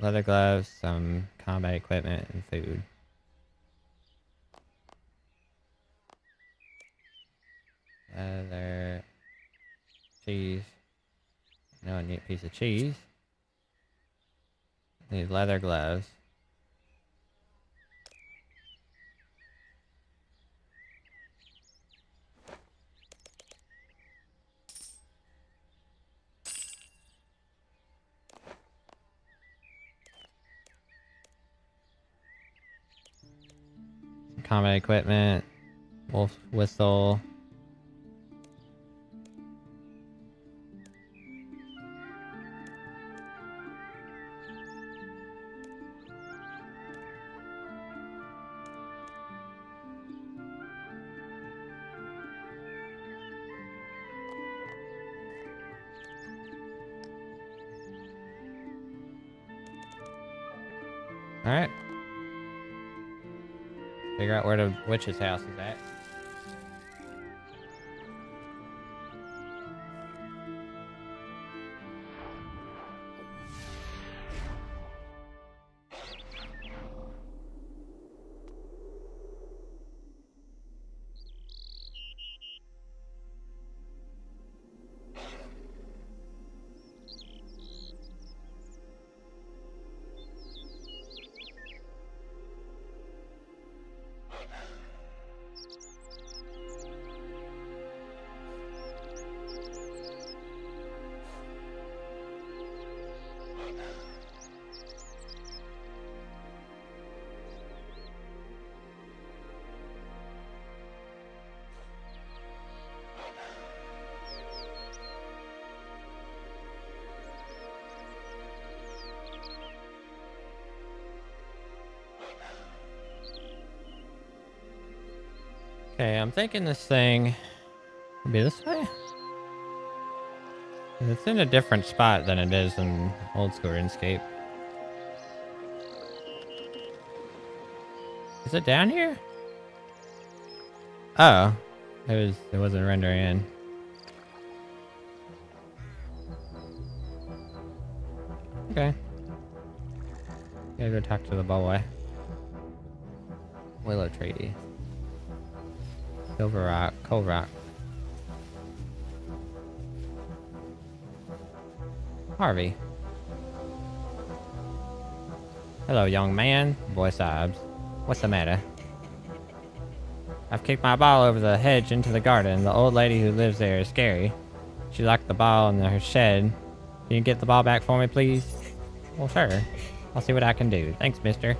leather gloves, some combat equipment, and food. Leather, cheese. No, I need a piece of cheese. Need leather gloves. Combat equipment, wolf whistle. All right. Figure out where the witch's house is at. Okay, I'm thinking this thing will be this way. It's in a different spot than it is in old school RuneScape. Is it down here? Oh. It wasn't rendering in. Okay. Gotta go talk to the boy. Willow Tree. Silver Rock. Coal Rock. Harvey. Hello, young man. Boy sobs. What's the matter? I've kicked my ball over the hedge into the garden. The old lady who lives there is scary. She locked the ball in her shed. Can you get the ball back for me, please? Well, sure. I'll see what I can do. Thanks, mister.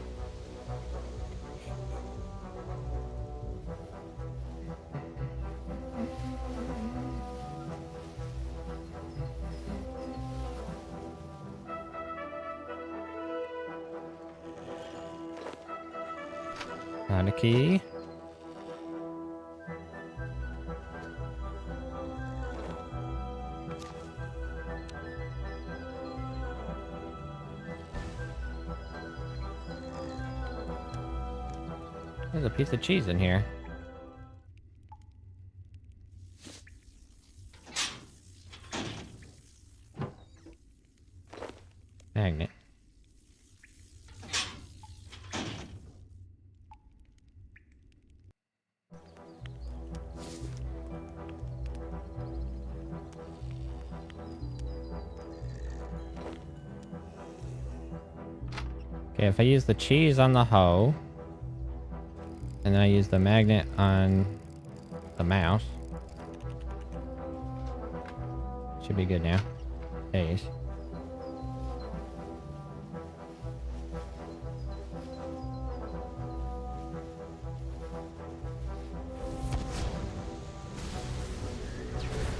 Found a key. There's a piece of cheese in here. Magnet. Okay, if I use the cheese on the hoe, and then I use the magnet on the mouse, should be good now. Ace.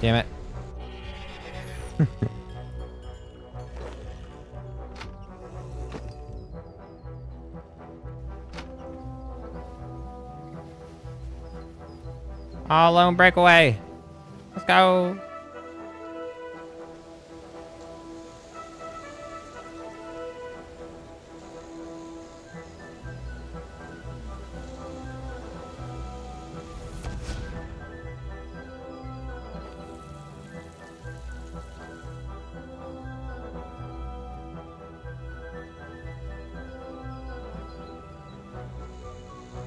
Damn it. All lone breakaway. Let's go.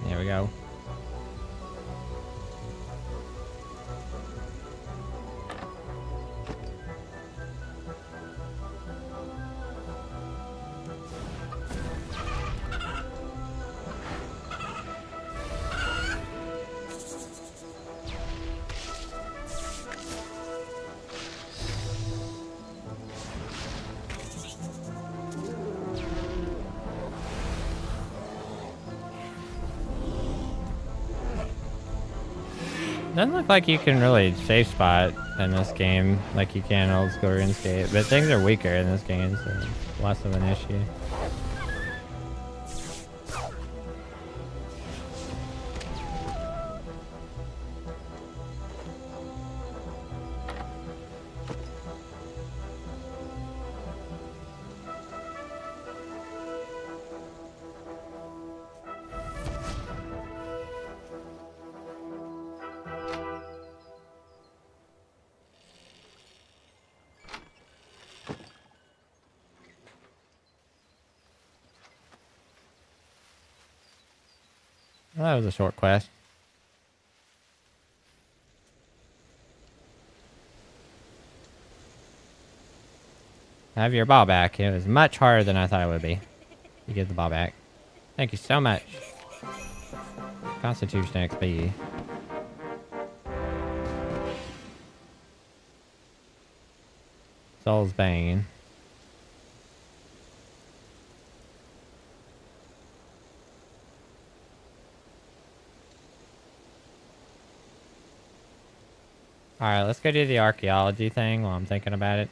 There we go. Doesn't look like you can really safe spot in this game like you can old school RuneScape, but things are weaker in this game, so it's less of an issue. Well, that was a short quest. Have your ball back. It was much harder than I thought it would be. You get the ball back. Thank you so much. Constitution XP. Soul's Bane. Alright, let's go do the archaeology thing while I'm thinking about it.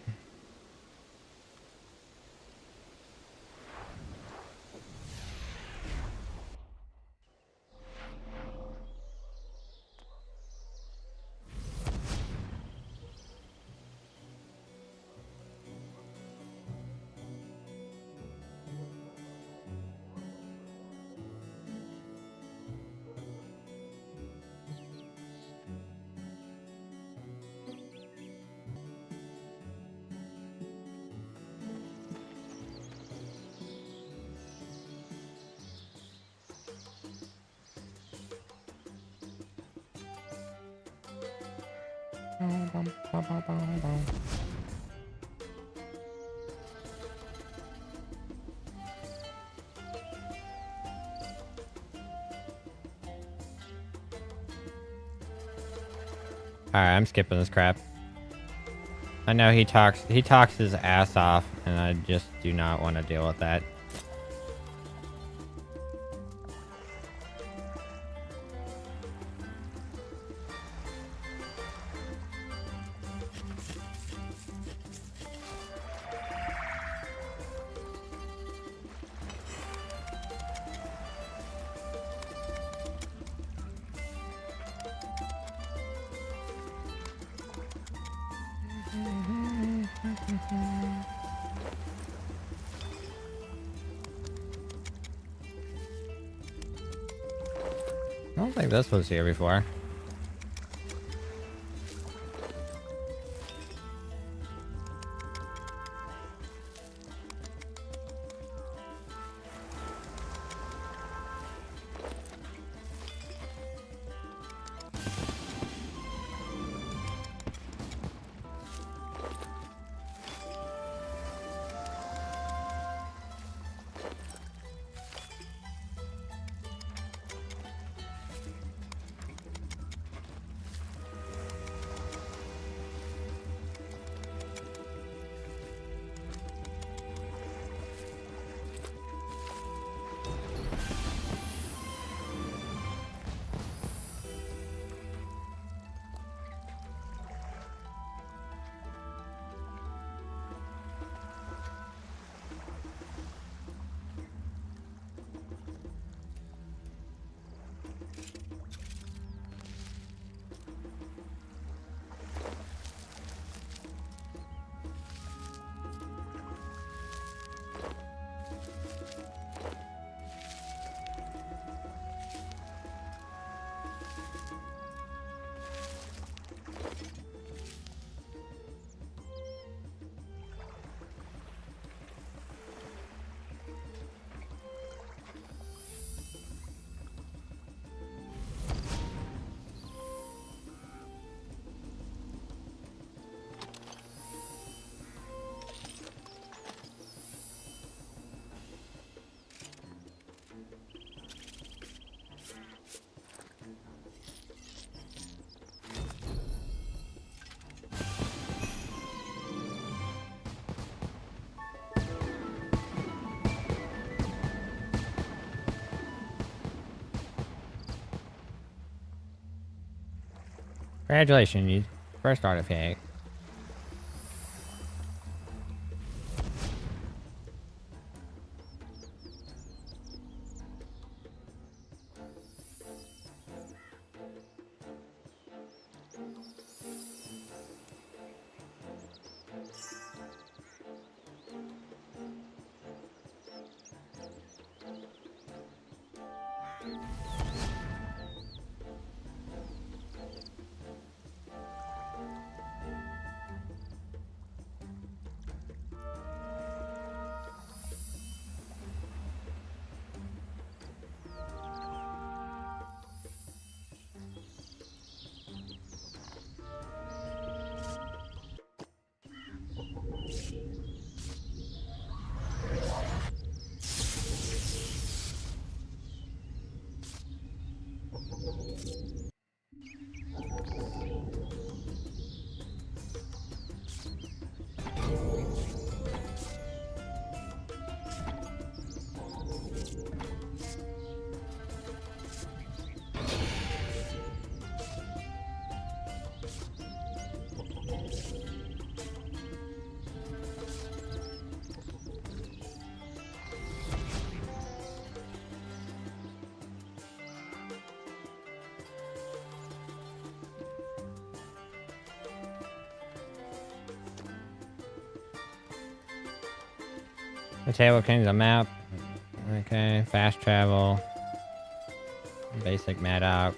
Alright, I'm skipping this crap. I know he talks his ass off, and I just do not want to deal with that. I don't think this was here before. Congratulations, you first artifact. The Table Kingdom map. Okay, fast travel. Basic Maddox.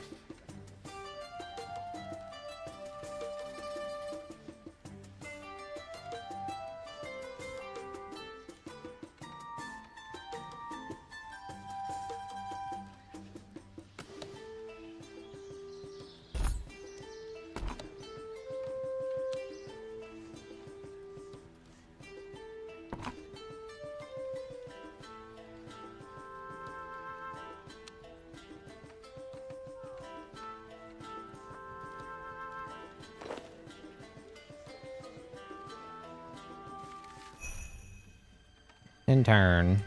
In turn.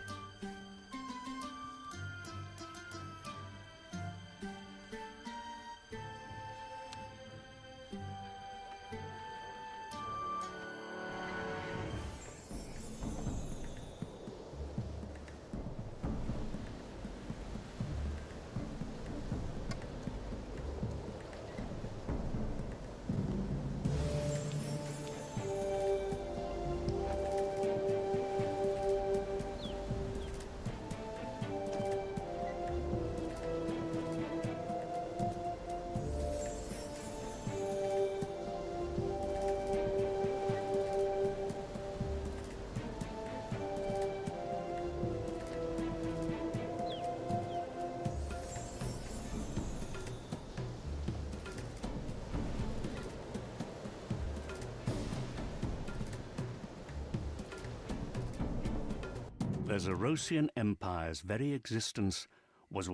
The Zerosian Empire's very existence was...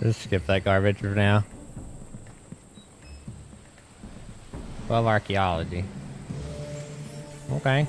Just skip that garbage for now. 12 archaeology. Okay.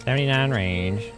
$79 range.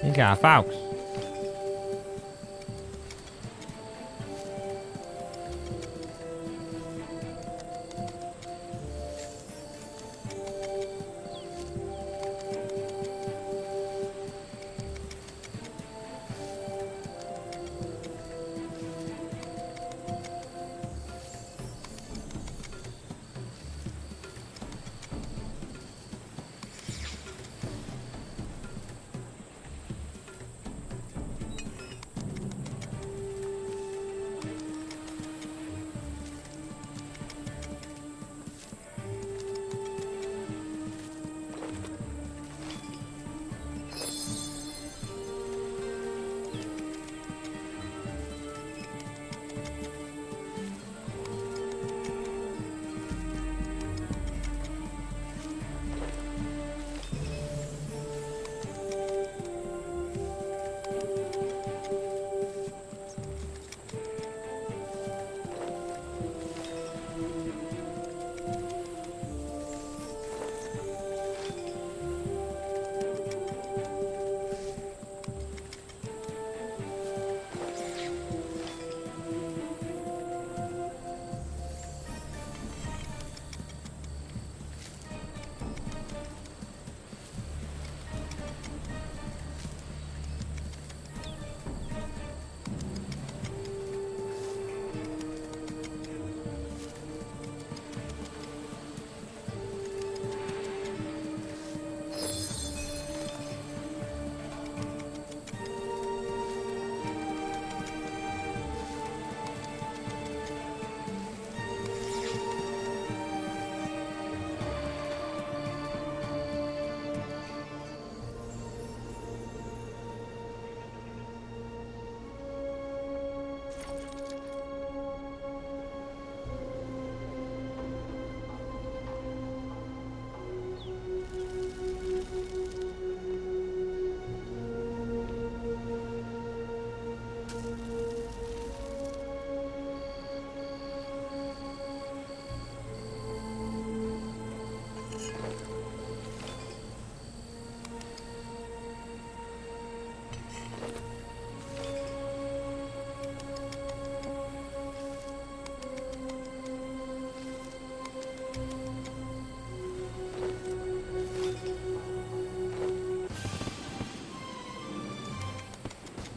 You got folks.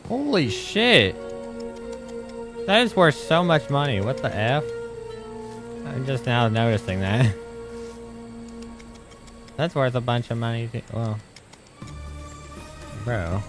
Holy shit. That is worth so much money. What the F? I'm just now noticing that. That's worth a bunch of money too. Well, bro.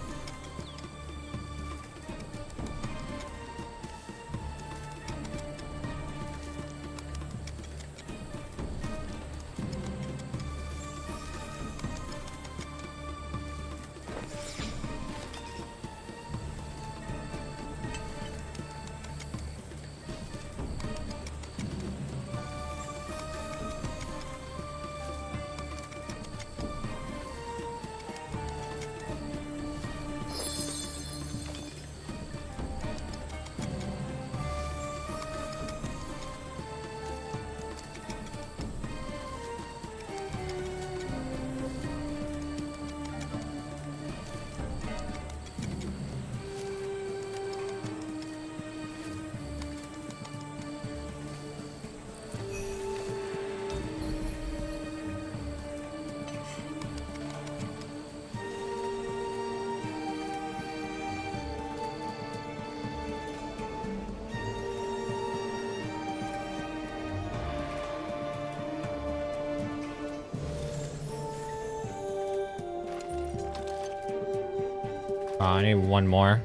Oh, I need one more.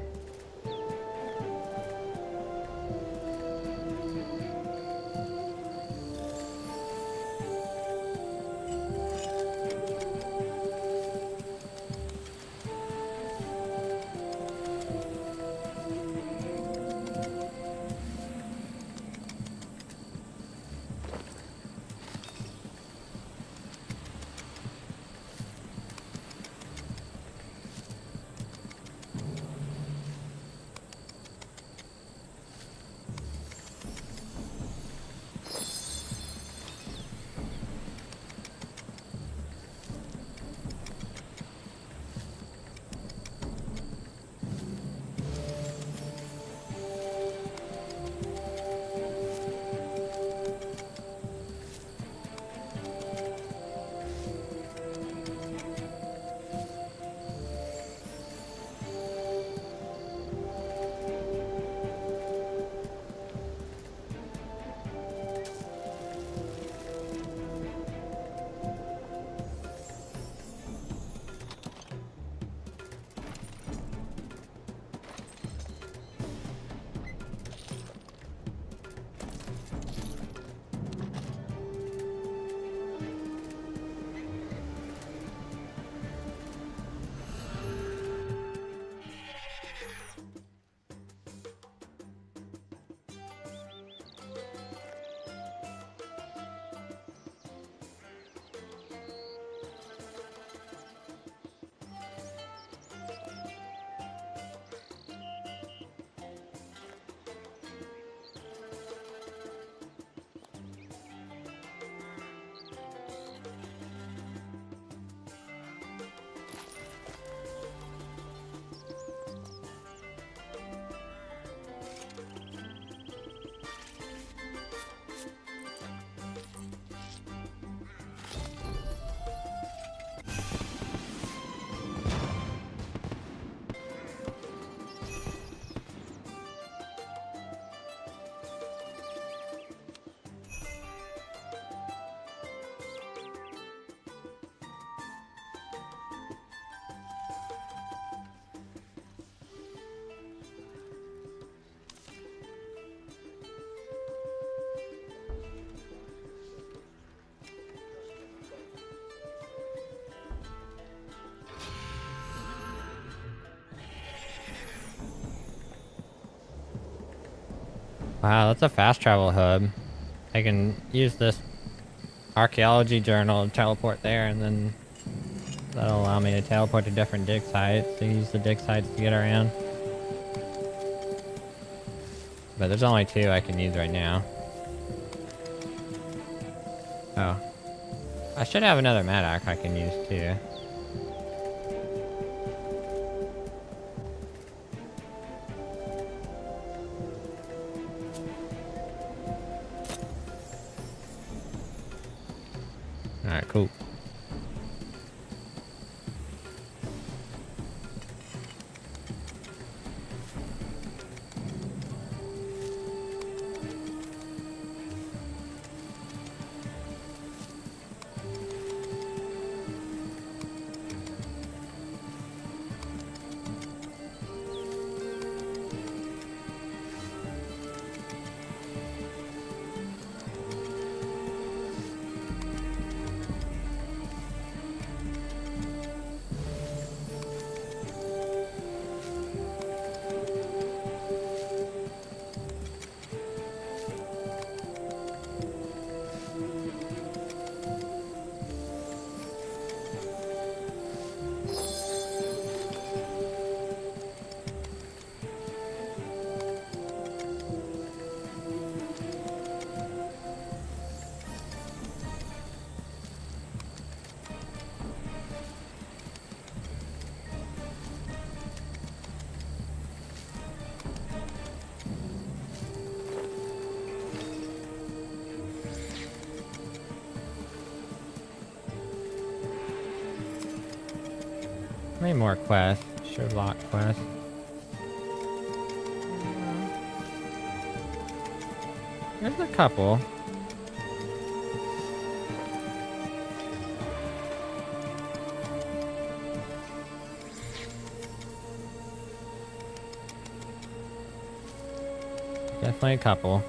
Wow, that's a fast travel hub. I can use this archaeology journal to teleport there, and then that'll allow me to teleport to different dig sites. So use the dig sites to get around. But there's only 2 I can use right now. Oh. I should have another Madoc I can use too. Alright, cool. How many more quests? Sherlock quests. There's a couple. Definitely a couple.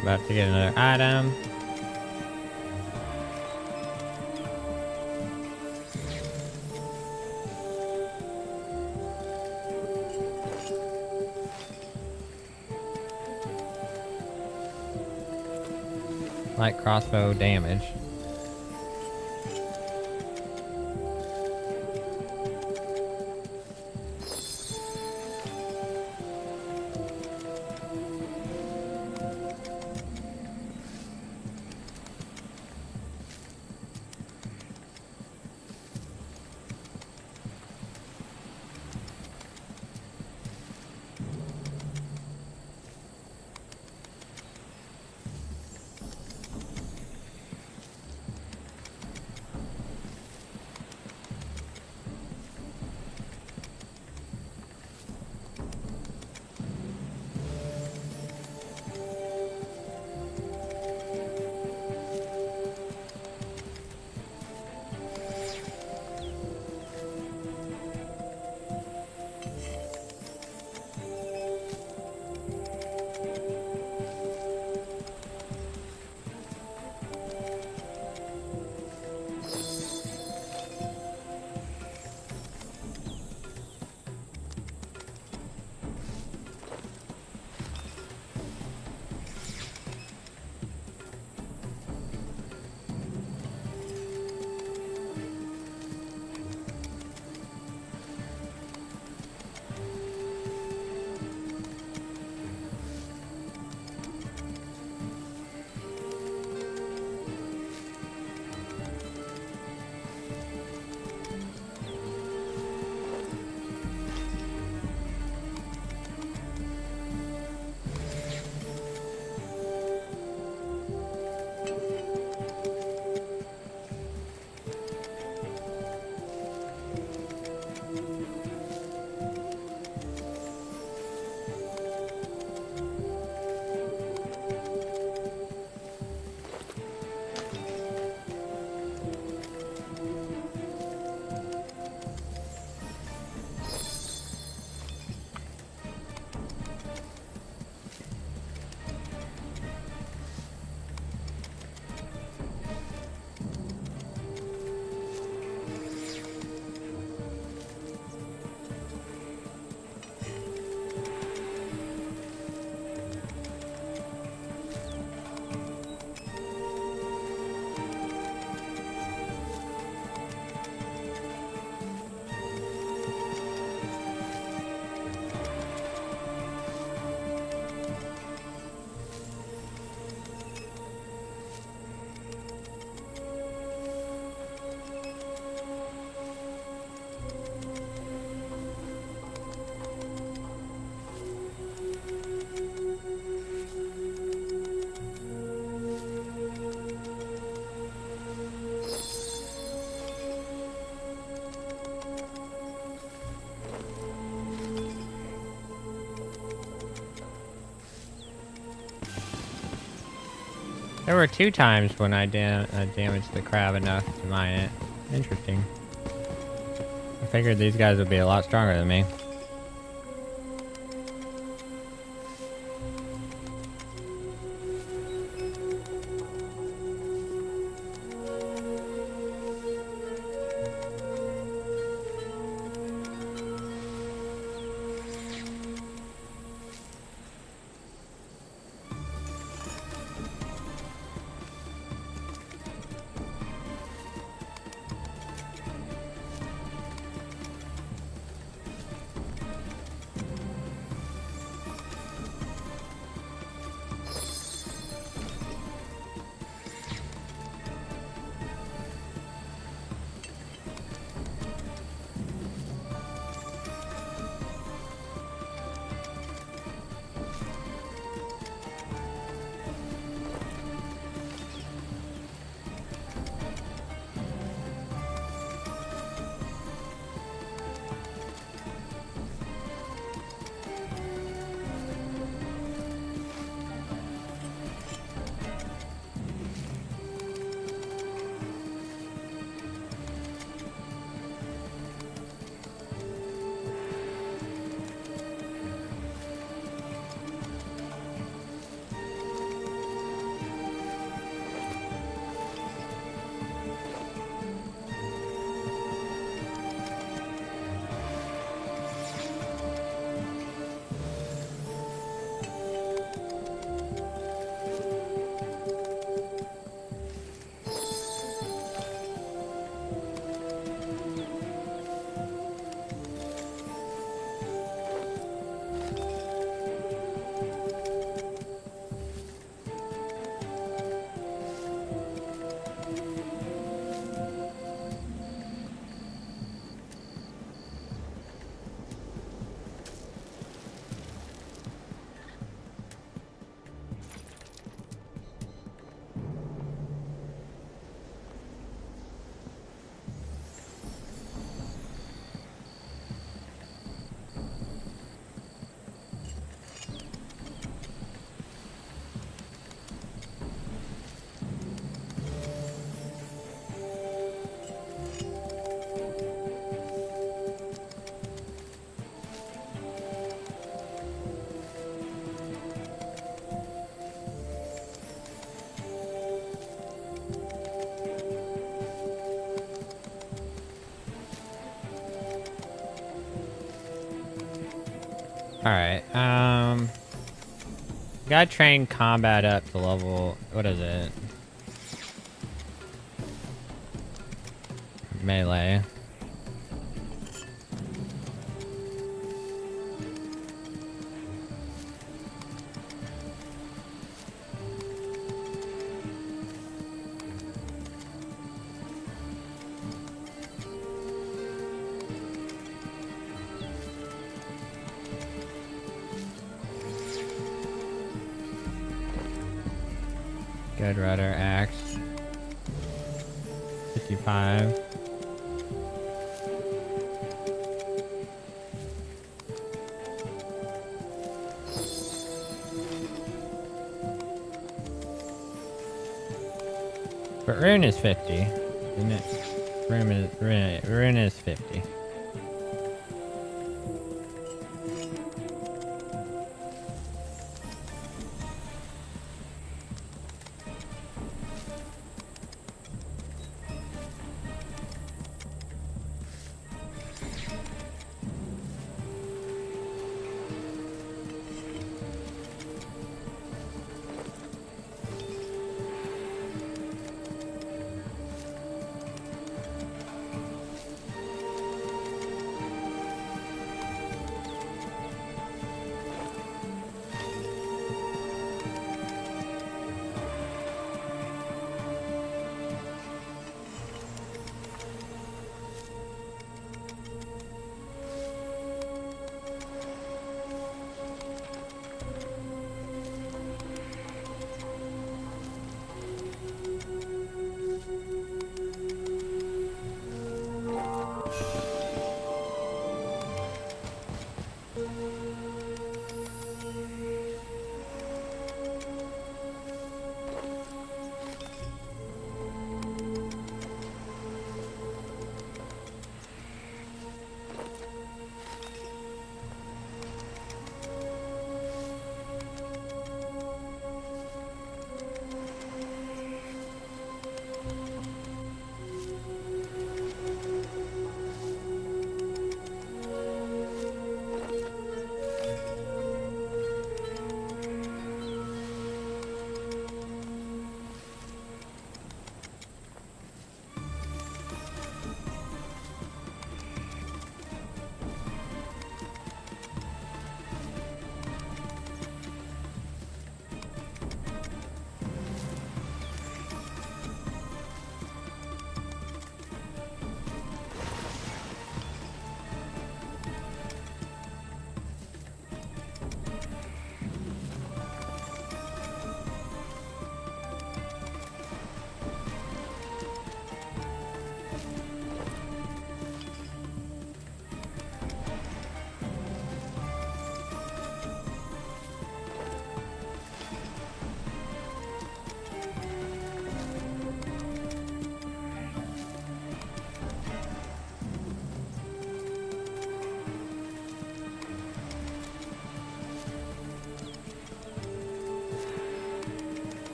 About to get another item. Light crossbow damage. There were 2 times when I damaged the crab enough to mine it. Interesting. I figured these guys would be a lot stronger than me. Alright, gotta train combat up to level, what is it? Melee. Good rudder axe. 55. But rune is 50, isn't it? Rune is 50.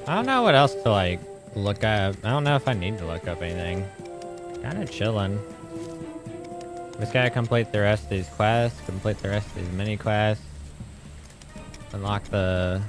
I don't know what else to like look up. I don't know if I need to look up anything. Kinda chilling. Just gotta complete the rest of these quests, complete the rest of these mini quests. Unlock the...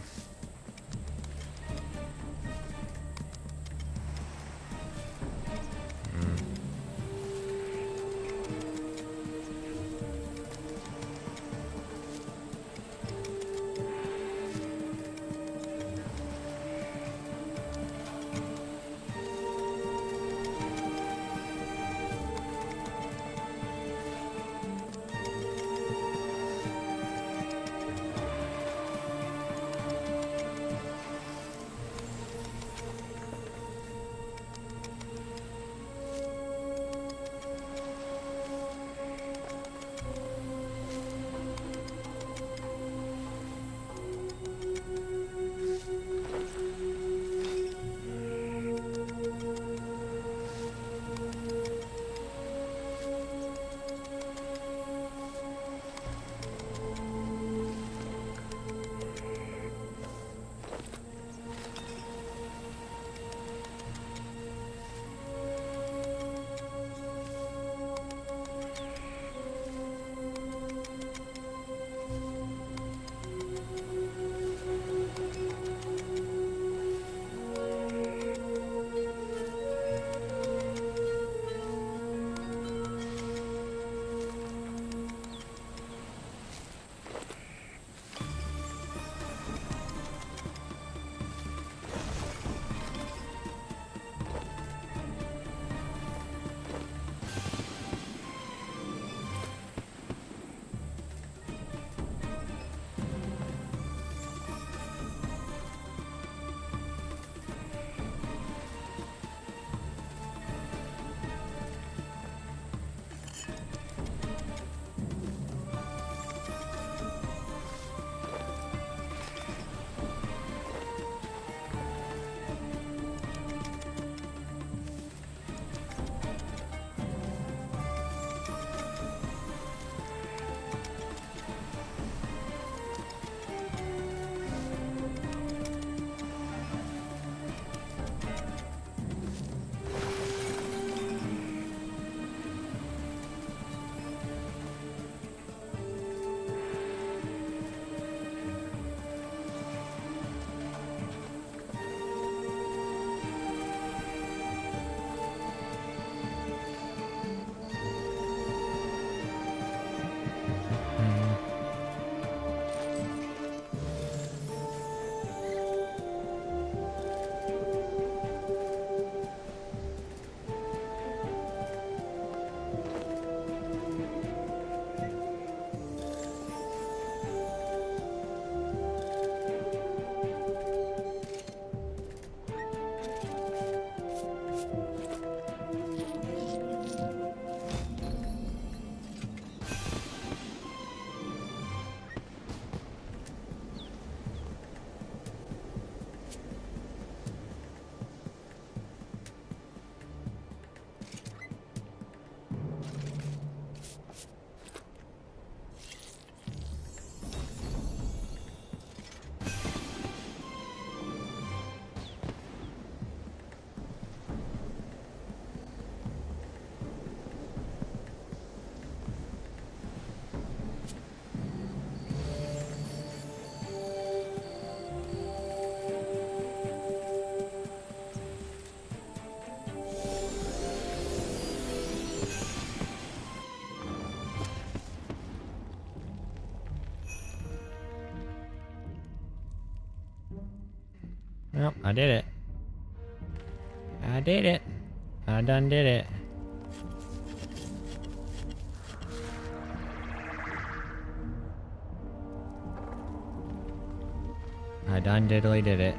Well, I did it. I did it. I done did it. I done diddly did it.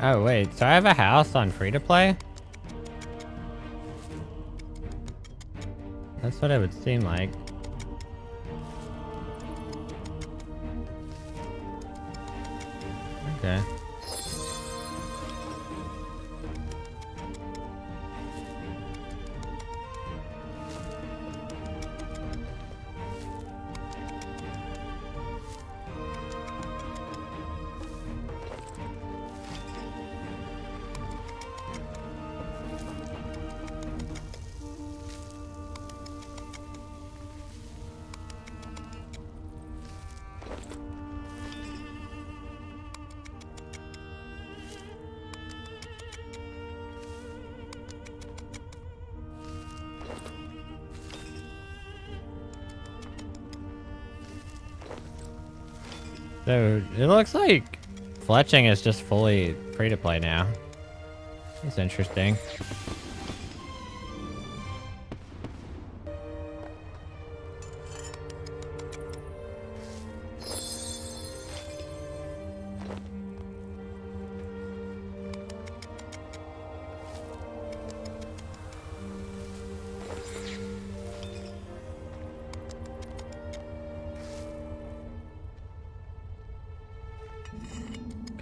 Oh, wait. So I have a house on free-to-play? That's what it would seem like. Okay. So, it looks like fletching is just fully free-to-play now. That's interesting.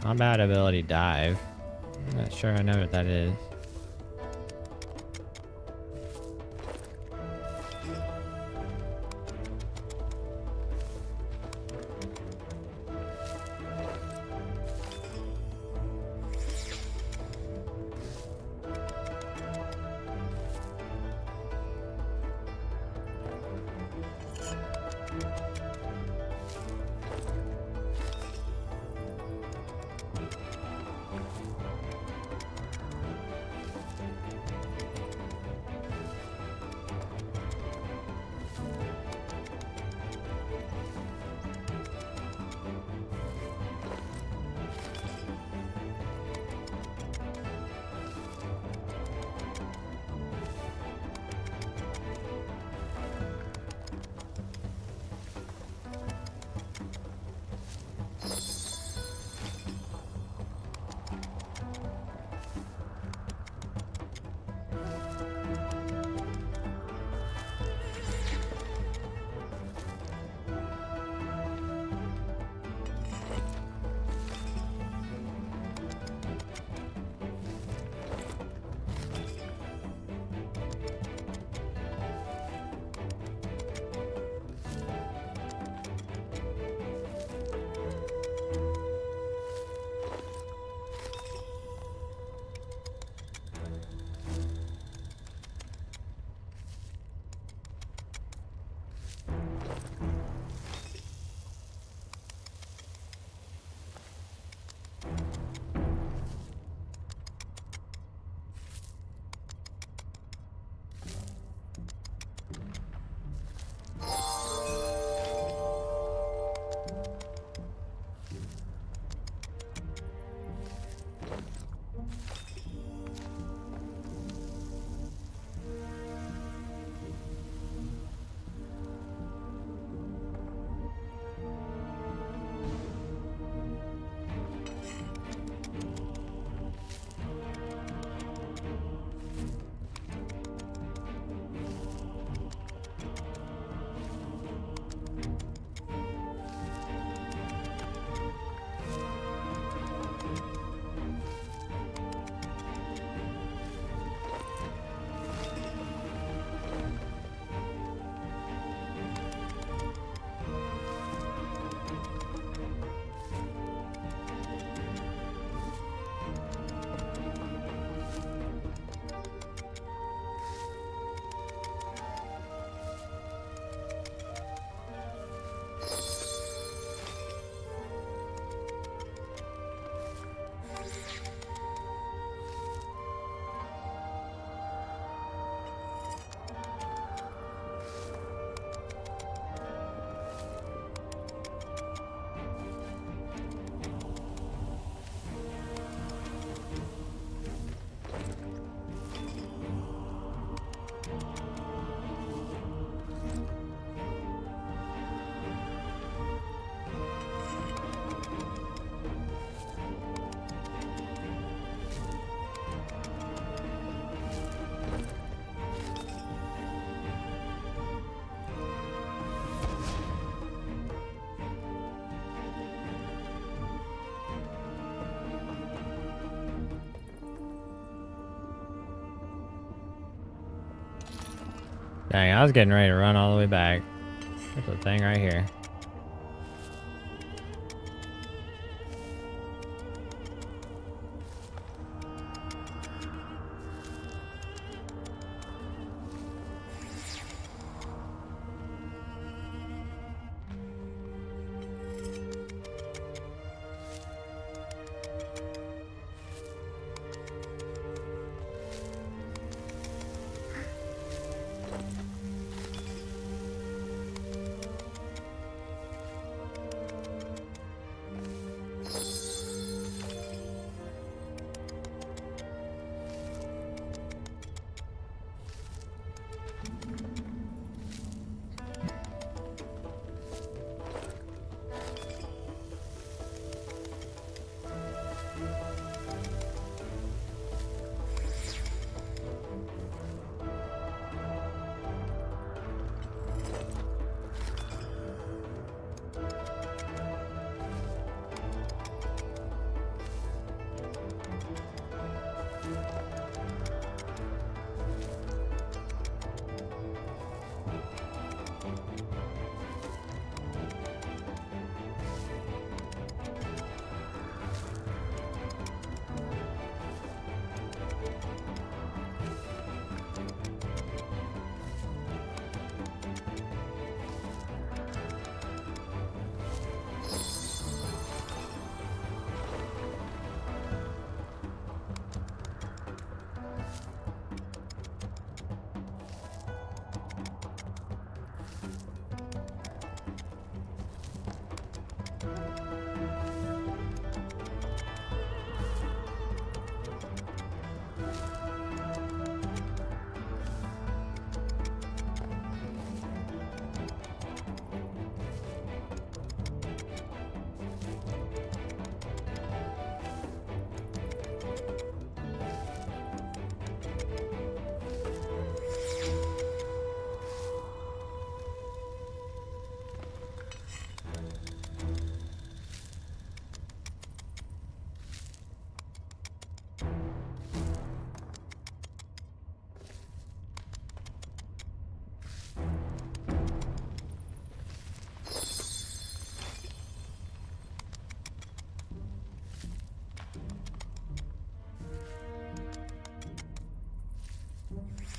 Combat ability dive. I'm not sure I know what that is. Dang, I was getting ready to run all the way back. There's a thing right here.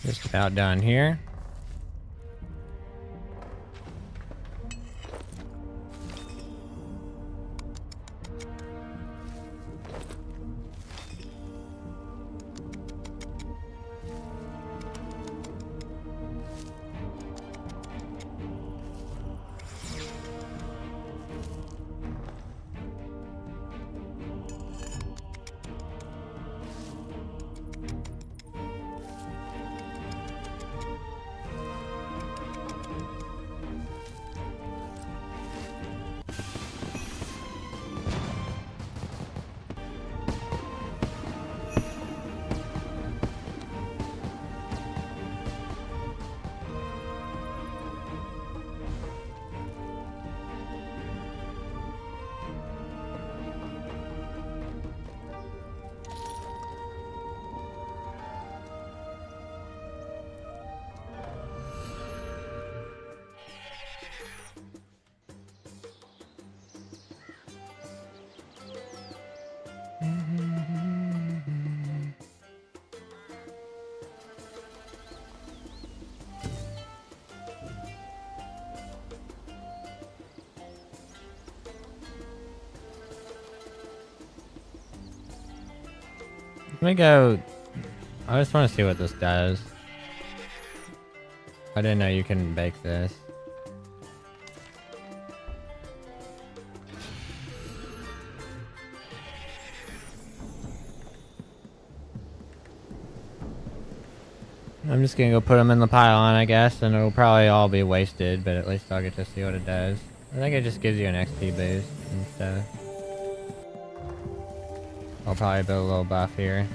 Just about done here. Let me go. I just want to see what this does. I didn't know you can bake this. I'm just gonna go put them in the pylon, I guess, and it'll probably all be wasted, but at least I'll get to see what it does. I think it just gives you an XP boost and stuff. I'll probably build a little buff here.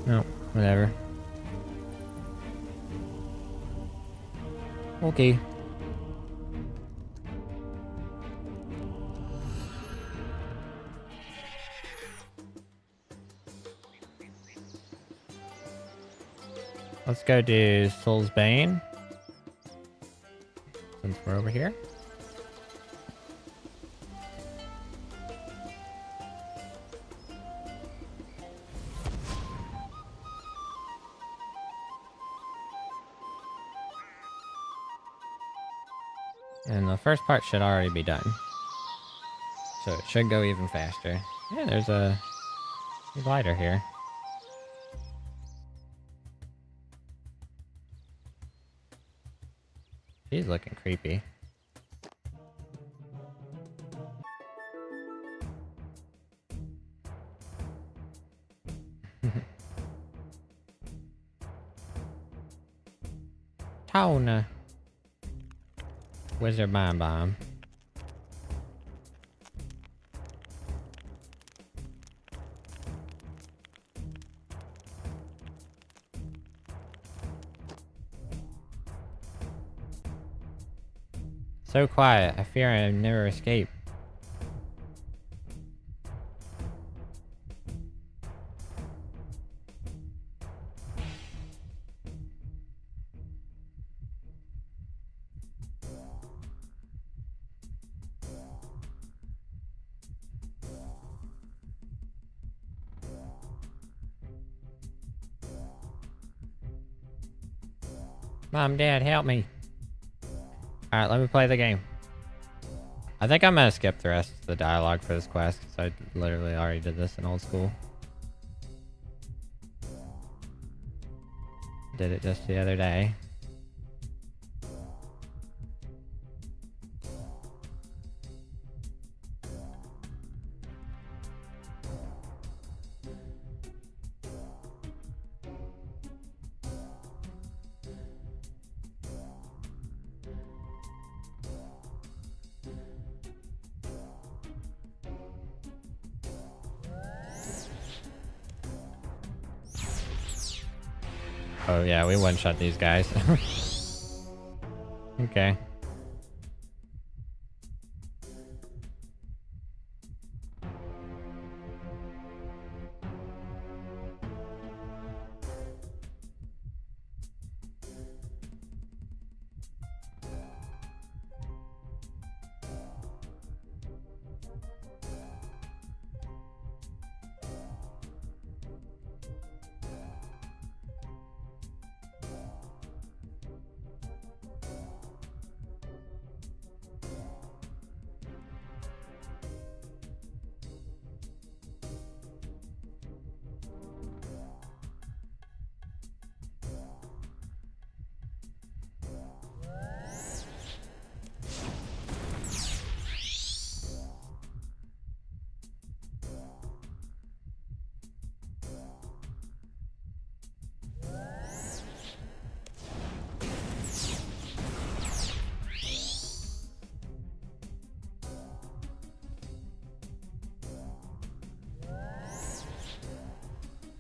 No, whatever. Okay. Let's go do Soul's Bane. Since we're over here. And the first part should already be done. So it should go even faster. Yeah, there's a glider here. She's looking creepy. Tone. Wizard Mind Bomb. So quiet, I fear I'll never escape. Mom, Dad, help me. Alright, let me play the game. I think I'm gonna skip the rest of the dialogue for this quest, because I literally already did this in old school. Did it just the other day. Oh yeah, we one-shot these guys. Okay.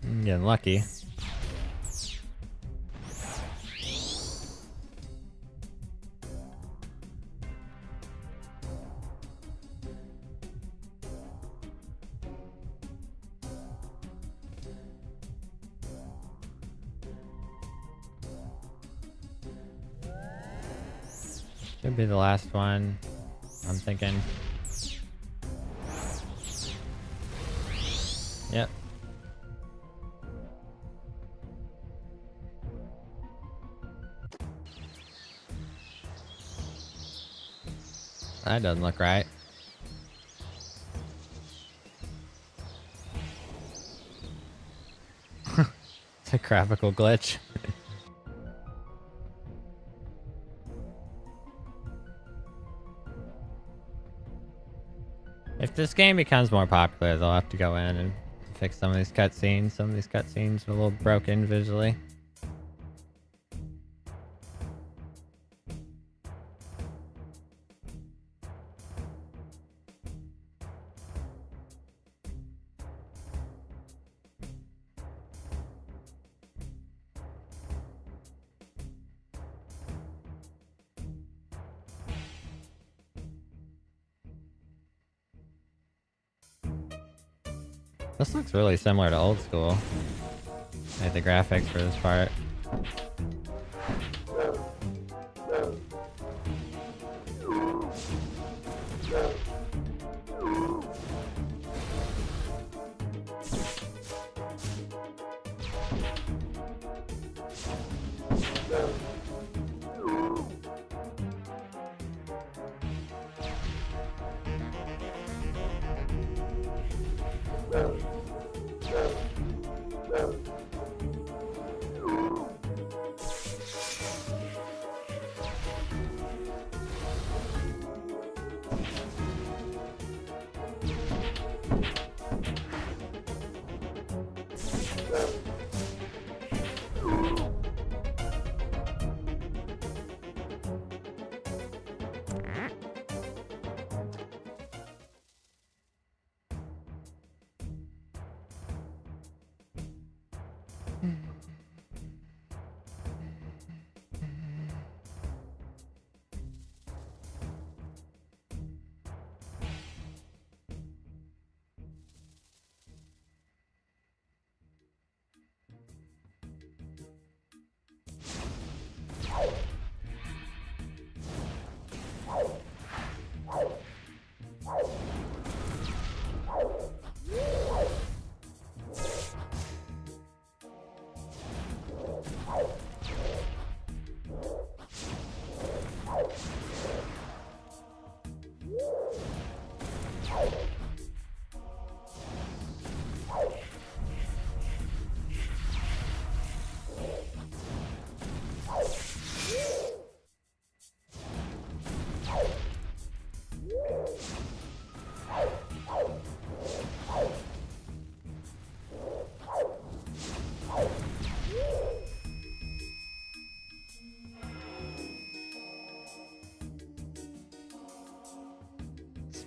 I'm getting lucky. Should be the last one, I'm thinking. Yep. That doesn't look right. It's a graphical glitch. If this game becomes more popular, they'll have to go in and fix some of these cutscenes. Some of these cutscenes are a little broken visually. This looks really similar to old school. Like the graphics for this part.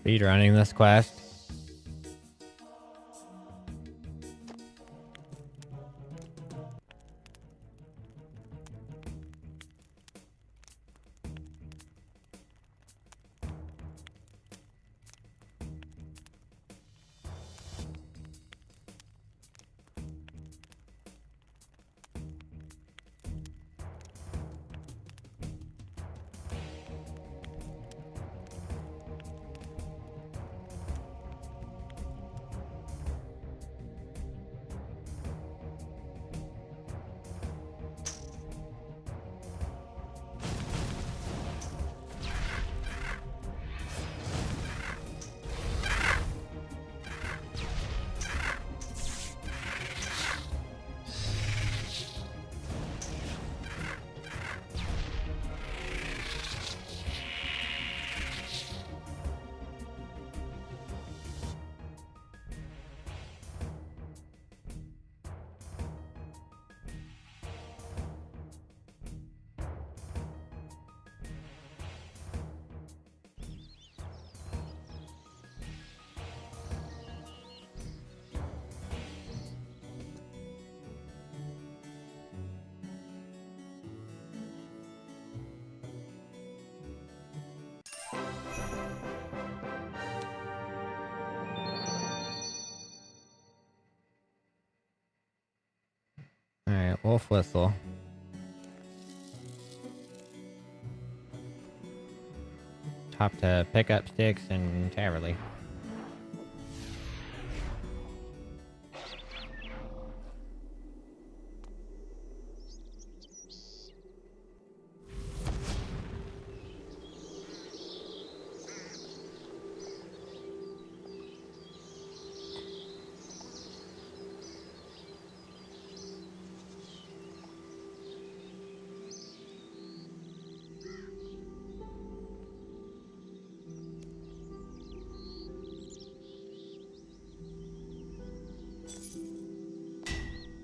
Speedrunning this quest. Alright, Wolf Whistle. Talk to Pickup Sticks and Tarverly.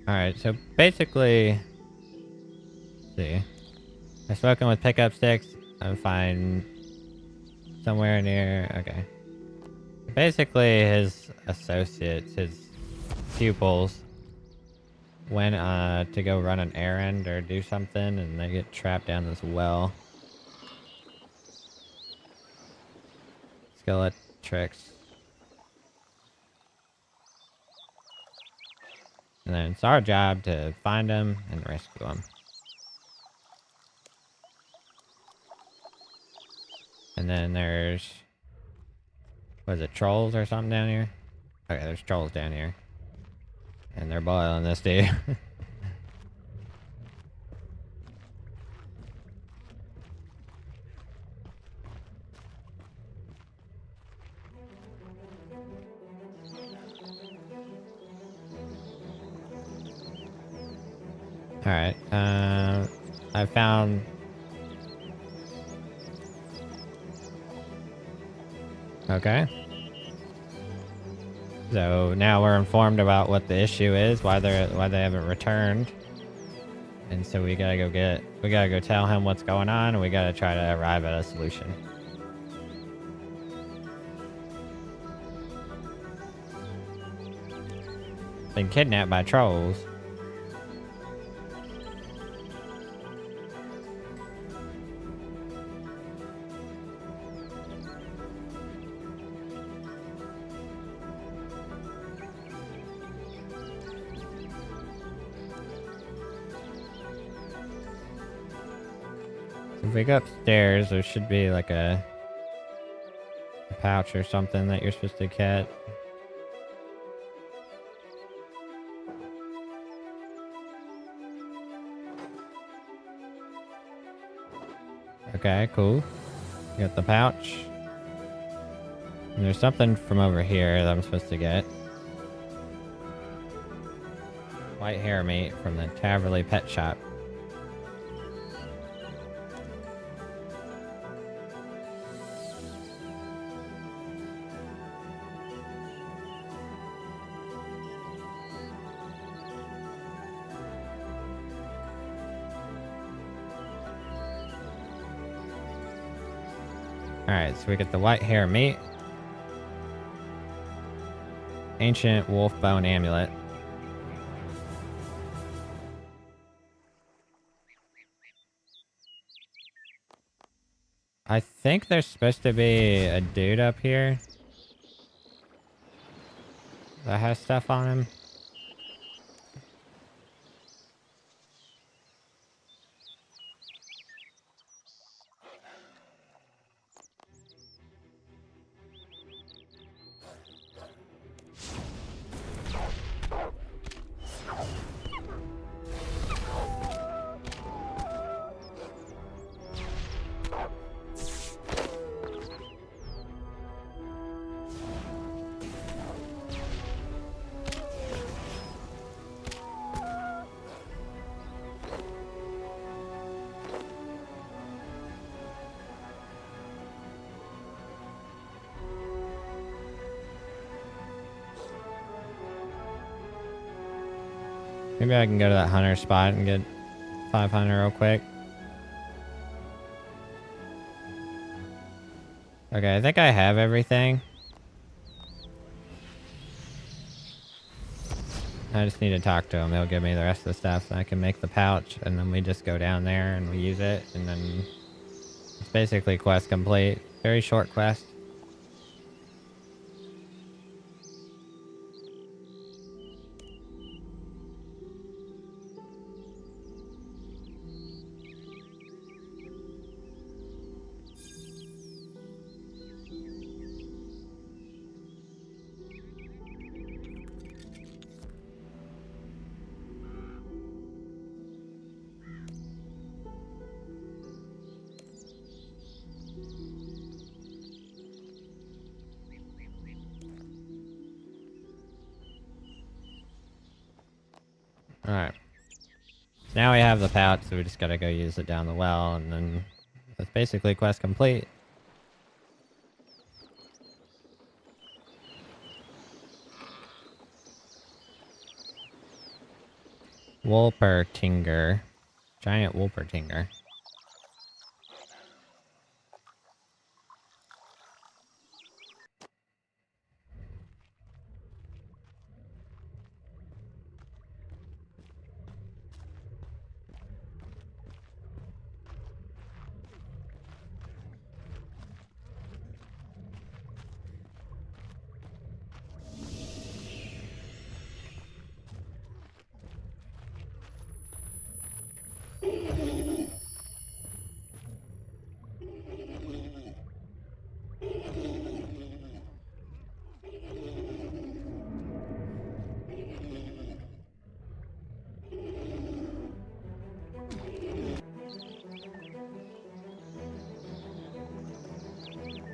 Alright, so basically, let's see. I've spoken with Pickup Sticks. I'm fine. Somewhere near, okay. Basically, his associates, his pupils, went to go run an errand or do something, and they get trapped down this well. Skeletrix. And then it's our job to find them and rescue them. And then there's... what is it, trolls or something down here? Okay, there's trolls down here. And they're boiling this dude. Alright, I found... okay. So now we're informed about what the issue is, why they haven't returned. And so we gotta go tell him what's going on, and we gotta try to arrive at a solution. Been kidnapped by trolls. If we go upstairs, there should be like a pouch or something that you're supposed to get. Okay, cool. Got the pouch. And there's something from over here that I'm supposed to get. White hair meat from the Taverley Pet Shop. Alright, so we get the white hair meat. Ancient wolf bone amulet. I think there's supposed to be a dude up here that has stuff on him. Maybe I can go to that hunter spot and get 500 real quick. Okay, I think I have everything. I just need to talk to him. He'll give me the rest of the stuff. And I can make the pouch, and then we just go down there and we use it, and then it's basically quest complete. Very short quest. Alright. Now we have the pouch, so we just gotta go use it down the well, and then that's basically quest complete. Wolpertinger. Giant Wolpertinger.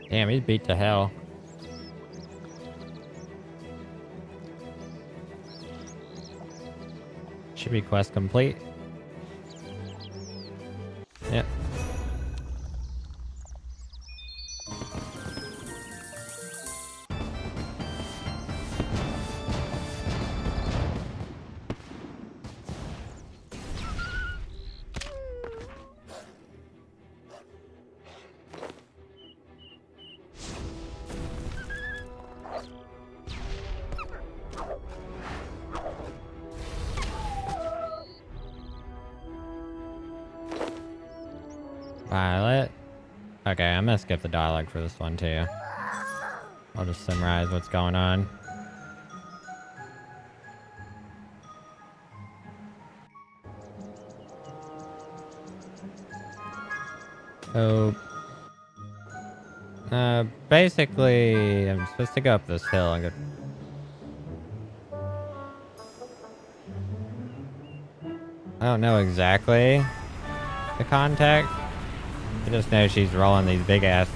Damn, he's beat to hell. Should be quest complete. Yep. Violet. Okay, I'm gonna skip the dialogue for this one too. I'll just summarize what's going on. So, basically, I'm supposed to go up this hill and go. I don't know exactly the context. I just know she's rolling these big ass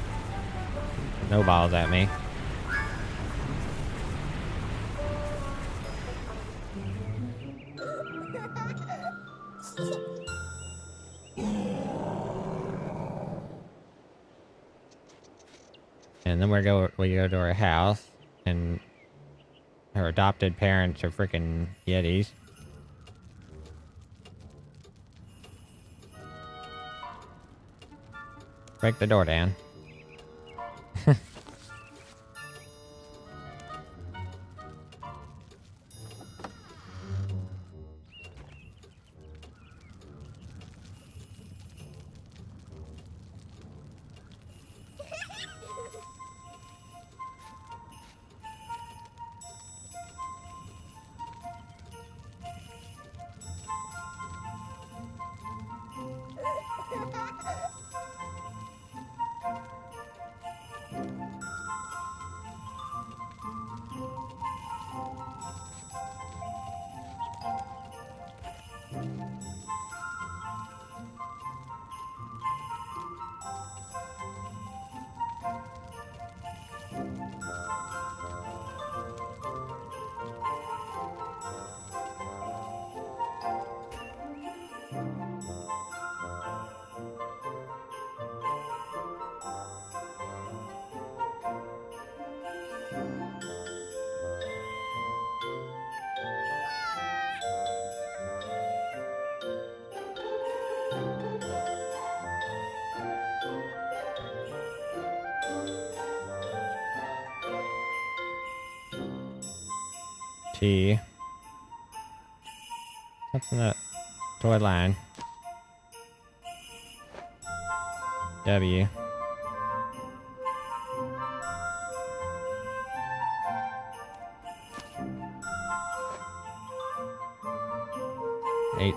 snowballs at me. And then we go to her house, and her adopted parents are freaking Yetis. Break the door down. T. What's in that toy line? W. H.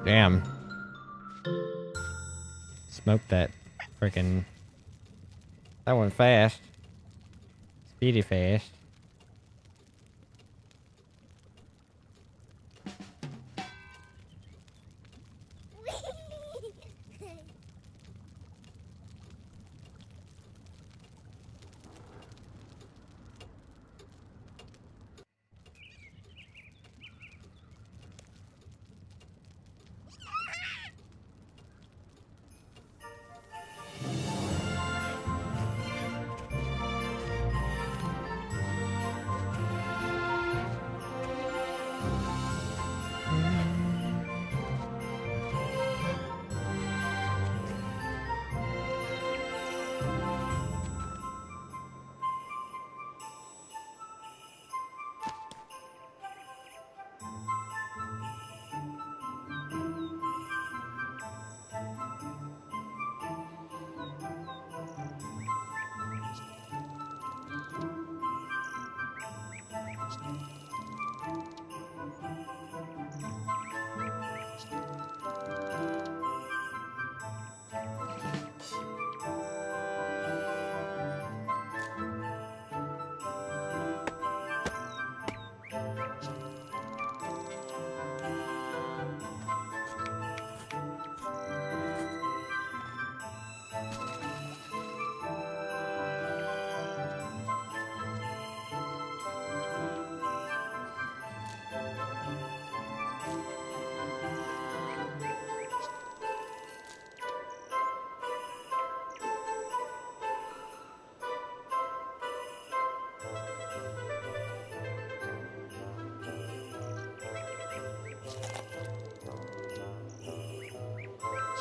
Damn. Smoked that freaking. That went fast. Speedy fast.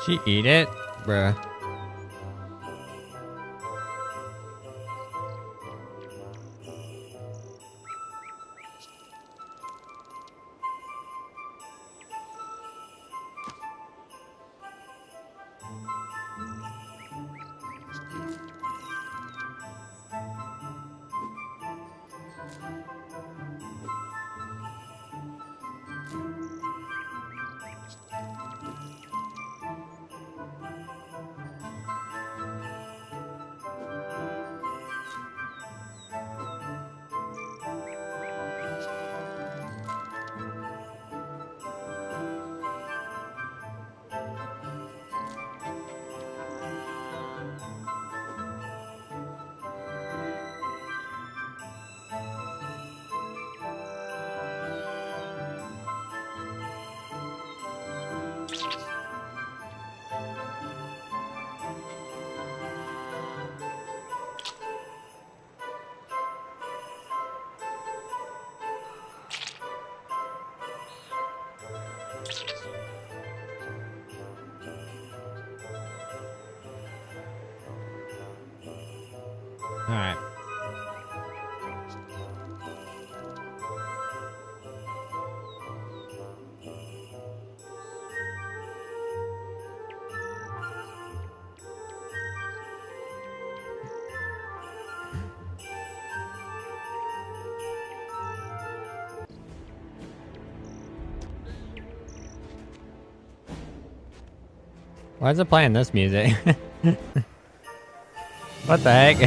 She eat it? Bruh. Alright. Why is it playing this music? What the heck?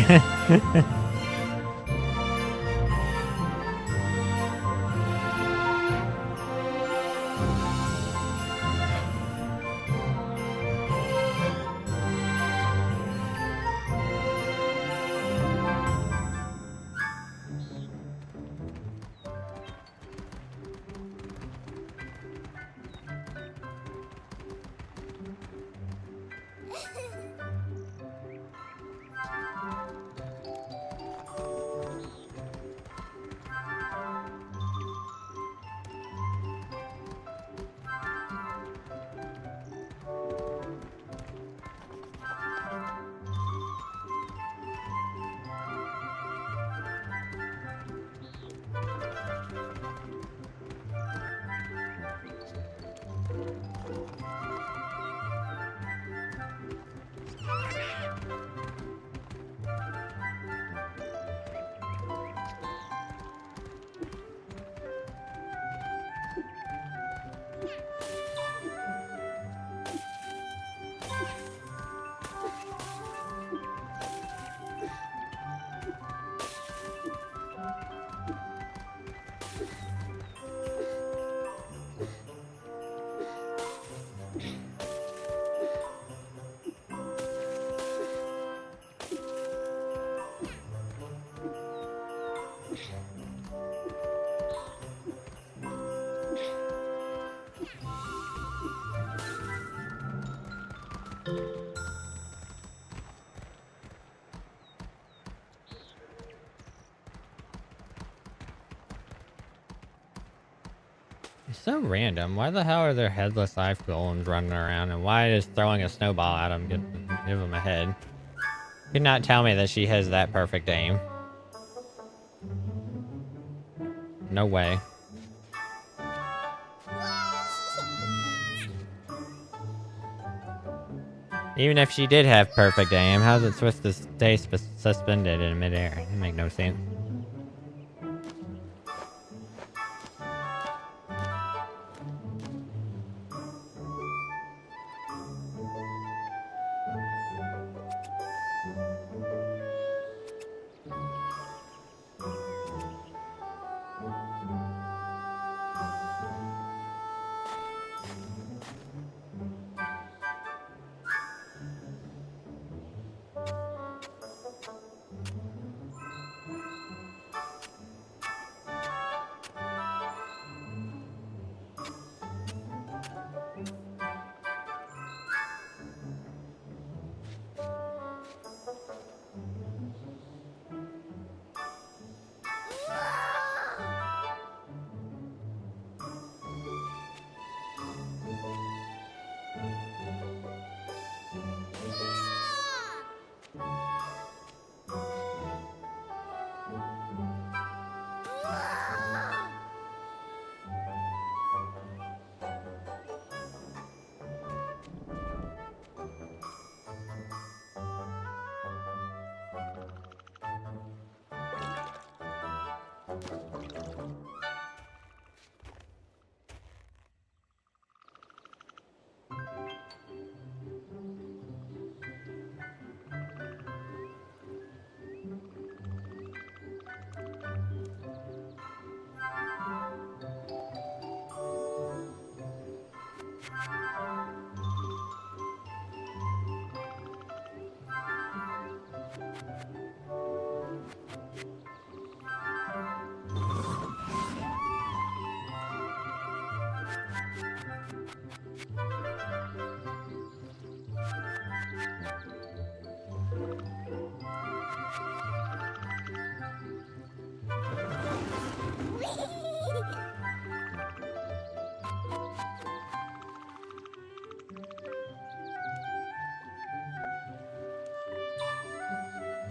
It's so random. Why the hell are there headless life golems running around, and why is throwing a snowball at them give them a head? You could not tell me that she has that perfect aim. No way. Even if she did have perfect aim, how's it supposed to stay suspended in midair? It make no sense.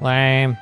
Lame.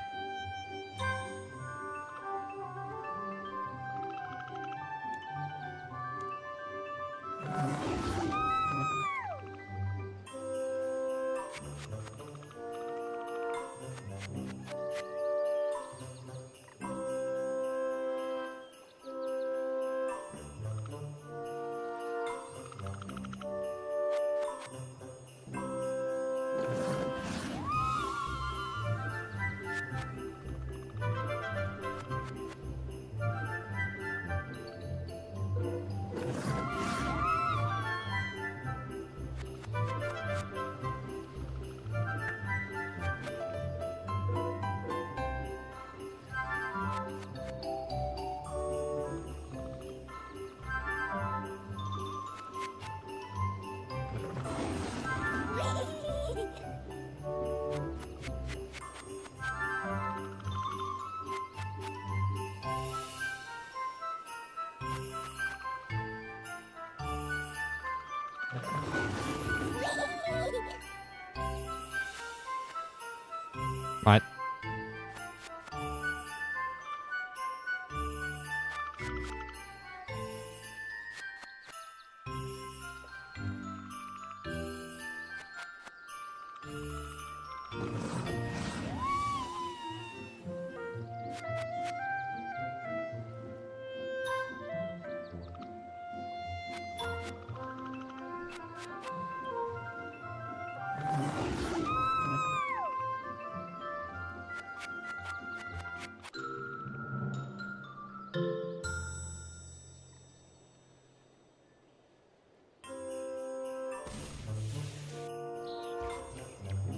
What?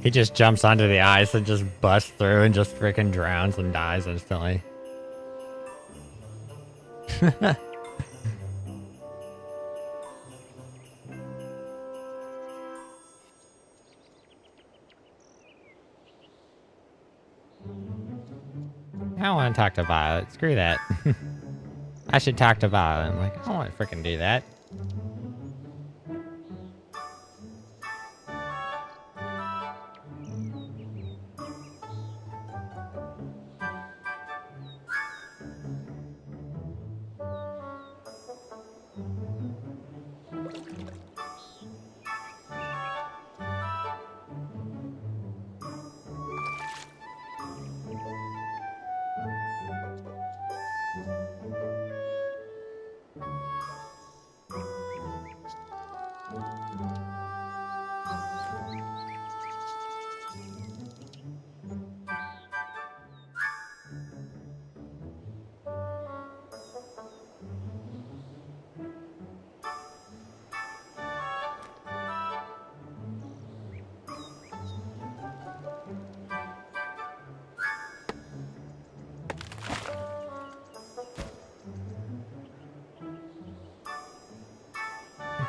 He just jumps onto the ice and just busts through and just freaking drowns and dies instantly. I don't want to talk to Violet. Screw that. I should talk to Violet. I'm like, I don't want to freaking do that.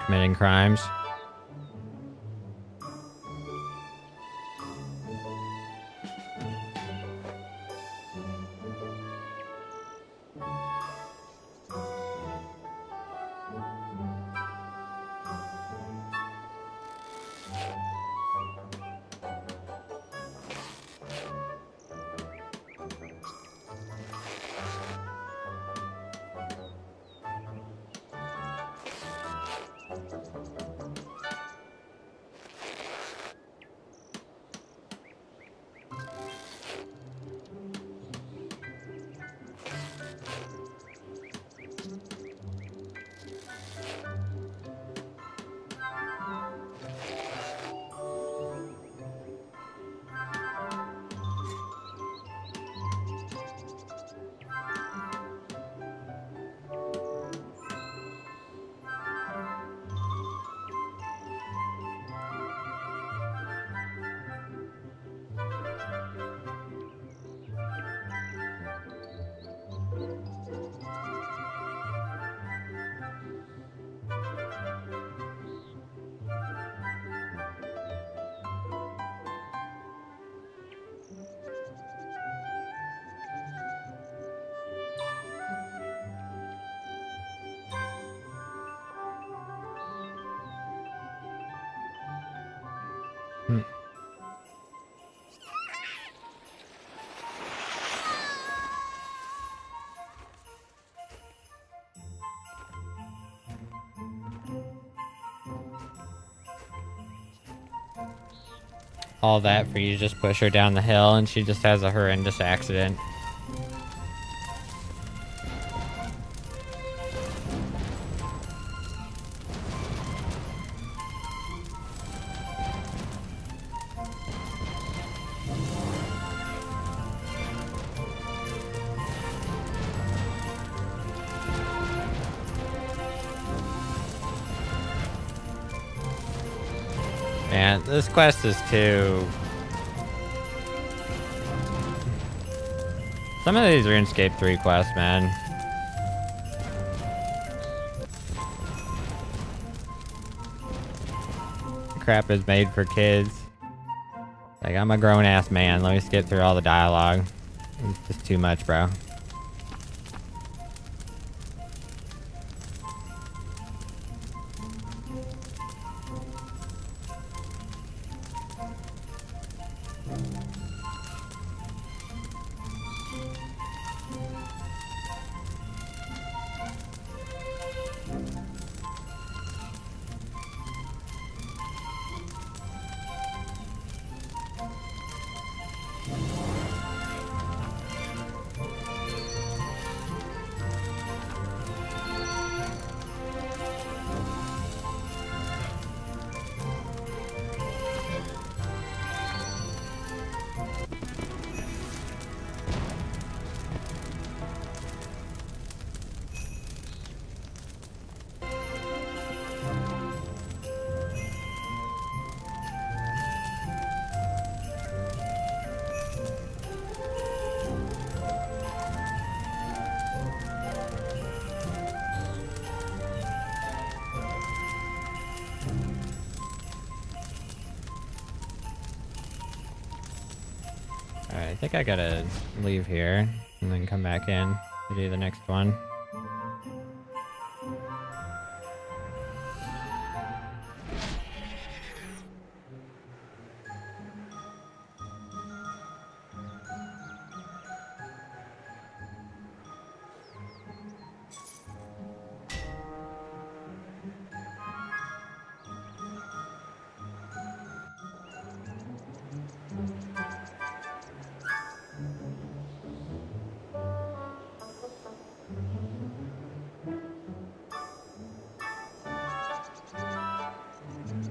Committing crimes. all that for you to just push her down the hill and she just has a horrendous accident. Man, this quest is too... Some of these RuneScape 3 quests, man. Crap is made for kids. Like, I'm a grown-ass man. Let me skip through all the dialogue. It's just too much, bro. Alright, I think I gotta leave here and then come back in to do the next one.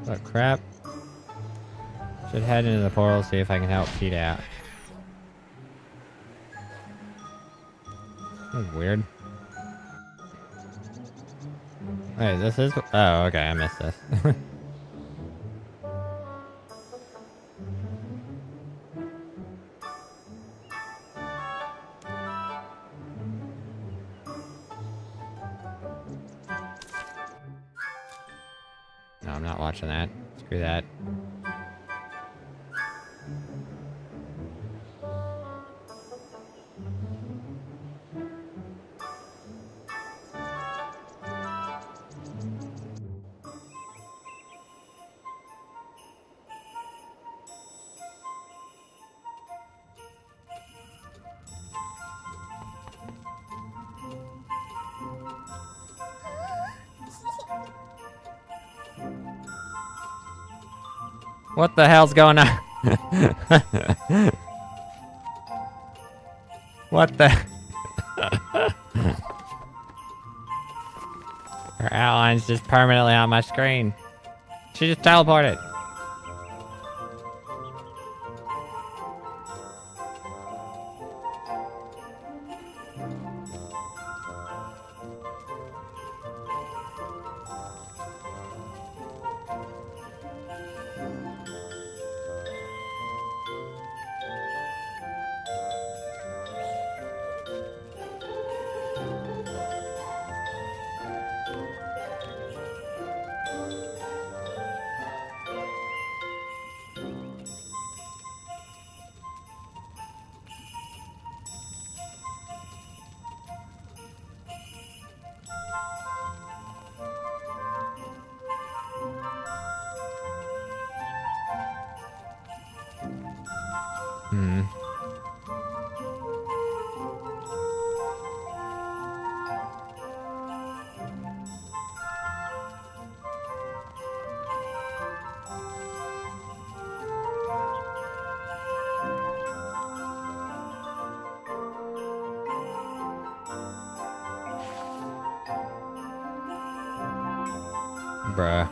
What crap? Should head into the portal, see if I can help Pete out. That's weird. Wait, this is... Oh, okay, I missed this. No, I'm not watching that. Screw that. What the hell's going on? What the? Her outline's just permanently on my screen. She just teleported. Bruh.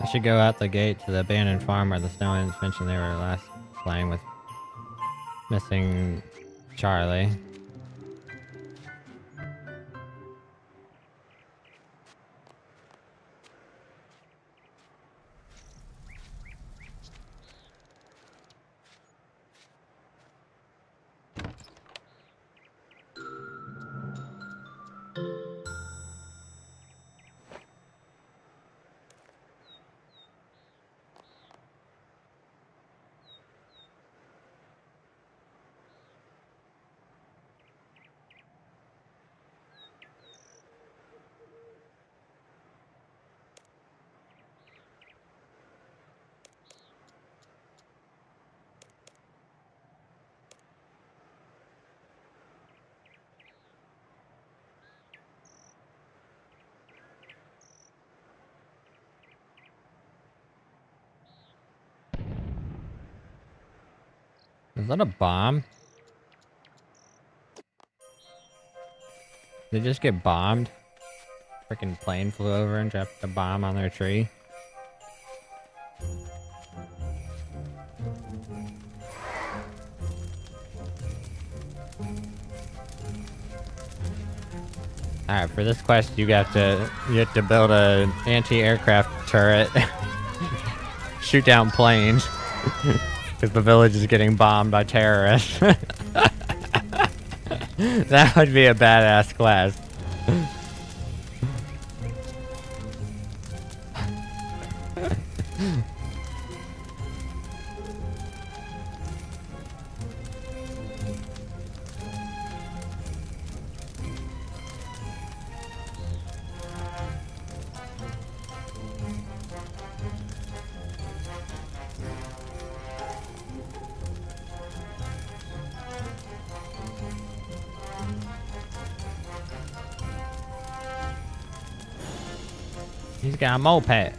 I should go out the gate to the abandoned farm where the Snowins mentioned they were last playing with missing Charlie. Is that a bomb? Did they just get bombed? Freaking plane flew over and dropped a bomb on their tree. Alright, for this quest you have to build a anti-aircraft turret. Shoot down planes. Because the village is getting bombed by terrorists. That would be a badass quest. He's got a moped.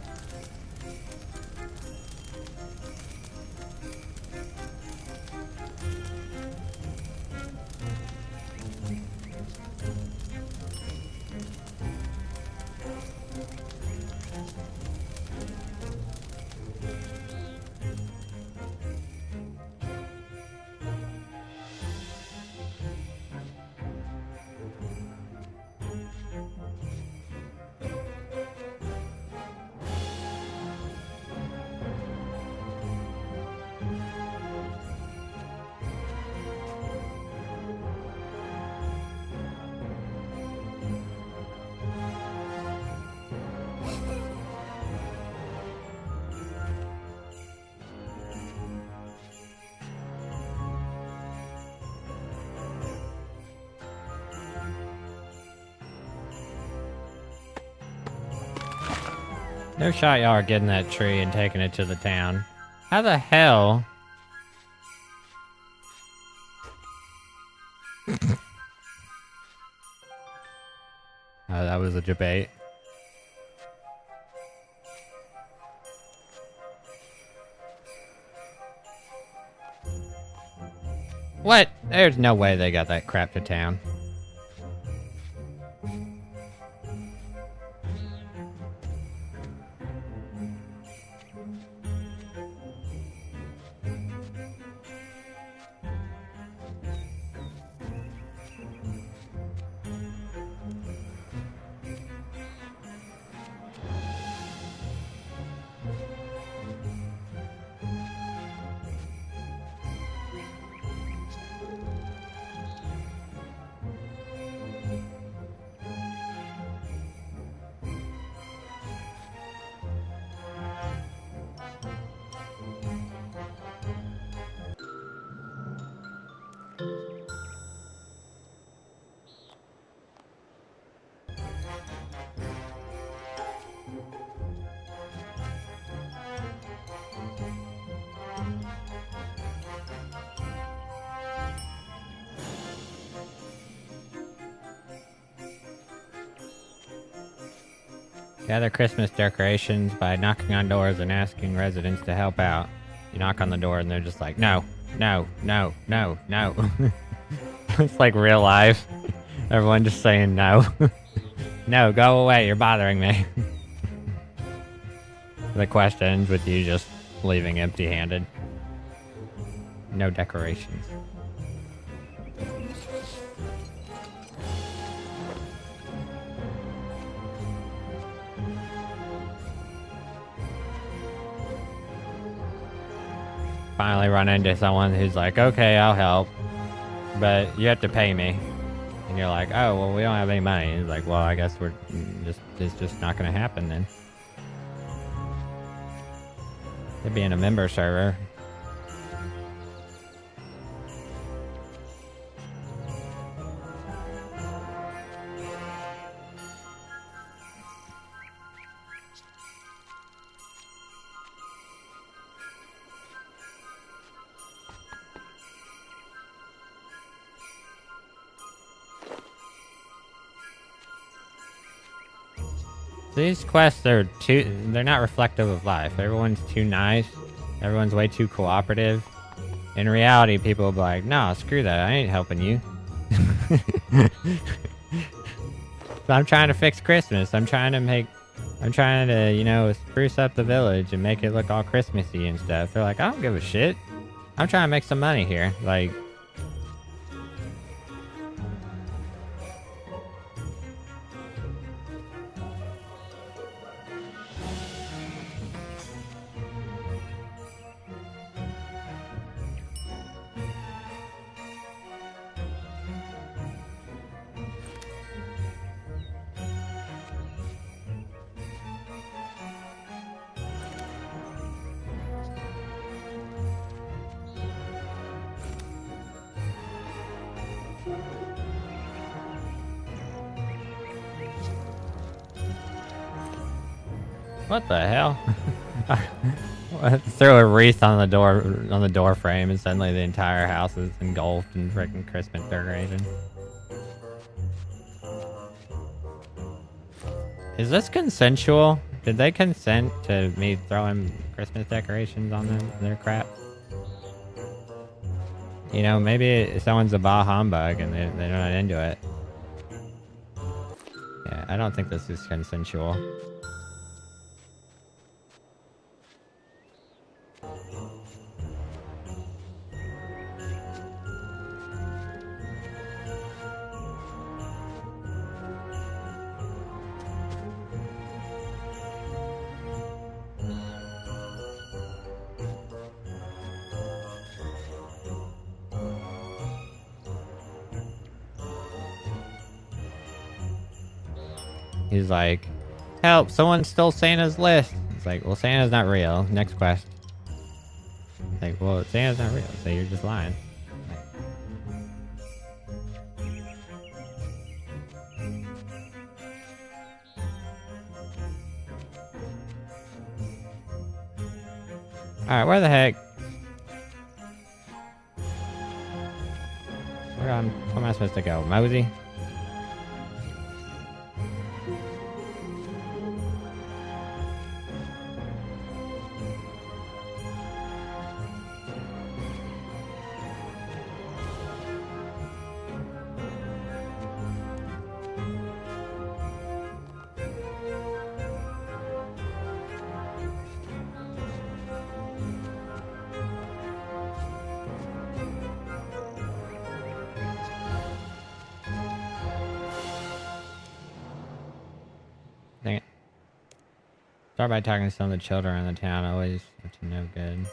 No shot y'all are getting that tree and taking it to the town. How the hell? Oh, that was a debate. What? There's no way they got that crap to town. Gather Christmas decorations by knocking on doors and asking residents to help out. You knock on the door and they're just like, no, no, no, no, no. It's like real life. Everyone just saying no. No, go away, you're bothering me. The question ends with you just leaving empty-handed. No decorations. Finally run into someone who's like, okay, I'll help, but you have to pay me. And you're like, oh, well, we don't have any money. He's like, well, I guess it's just not going to happen then. It'd be in a member server. These quests they're not reflective of life. Everyone's too nice. Everyone's way too cooperative. In reality, people will be like, nah, screw that. I ain't helping you. I'm trying to fix Christmas. I'm trying to, you know, spruce up the village and make it look all Christmassy and stuff. They're like, I don't give a shit. I'm trying to make some money here. Like, what the hell? Throw a wreath on the door frame, and suddenly the entire house is engulfed in freaking Christmas decoration. Is this consensual? Did they consent to me throwing Christmas decorations on their crap? You know, maybe someone's a bah humbug and they're not into it. Yeah, I don't think this is consensual. He's like, help, someone stole Santa's list. It's like, well, Santa's not real. Next quest. It's like, well, Santa's not real, so you're just lying. Alright, where the heck? Where am I supposed to go? Mosey? Dang it. Start by talking to some of the children in the town. Always up to no good.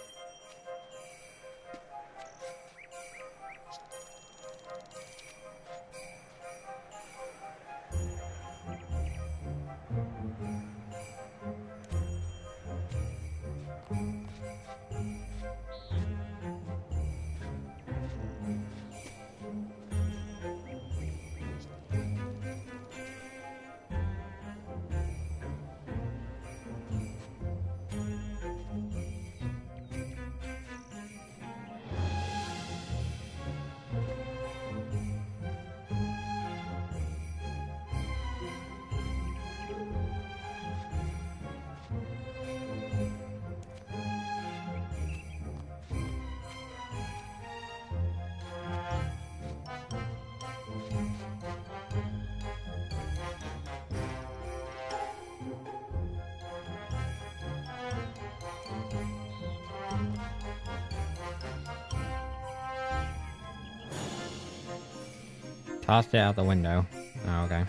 Tossed it out the window. Oh, okay.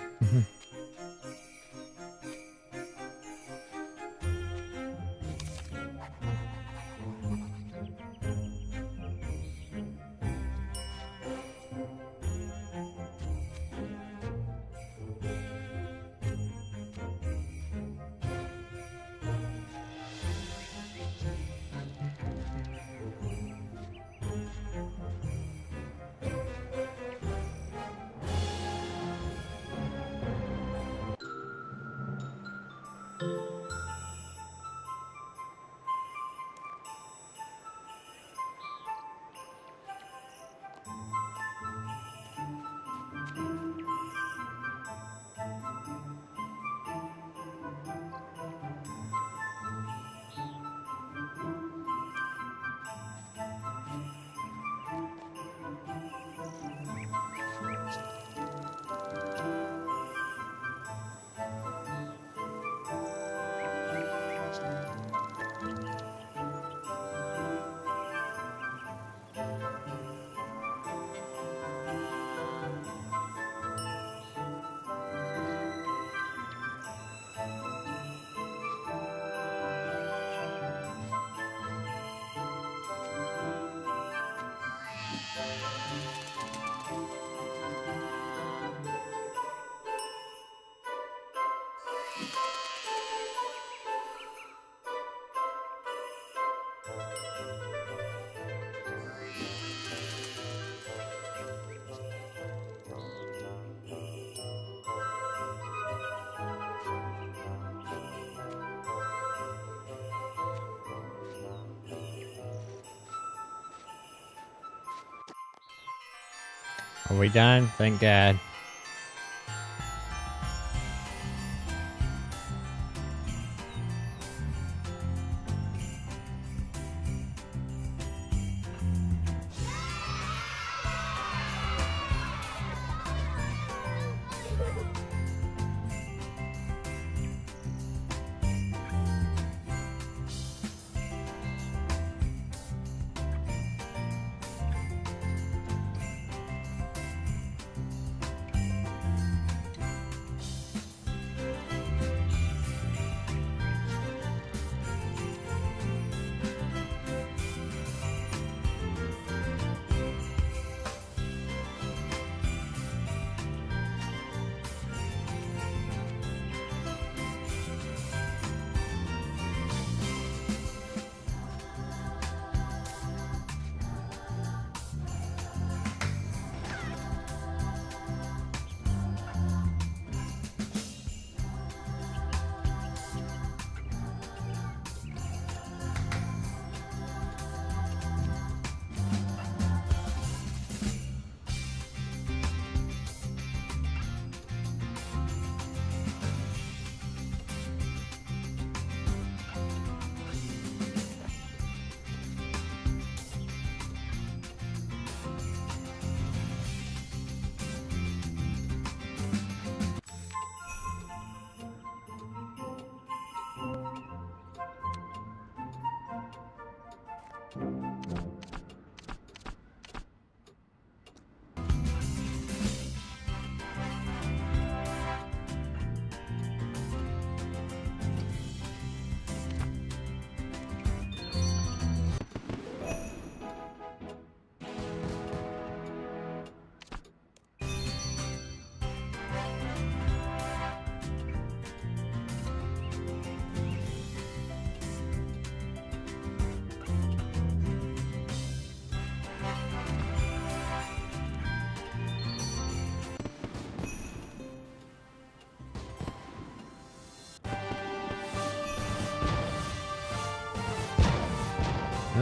Are we done? Thank God.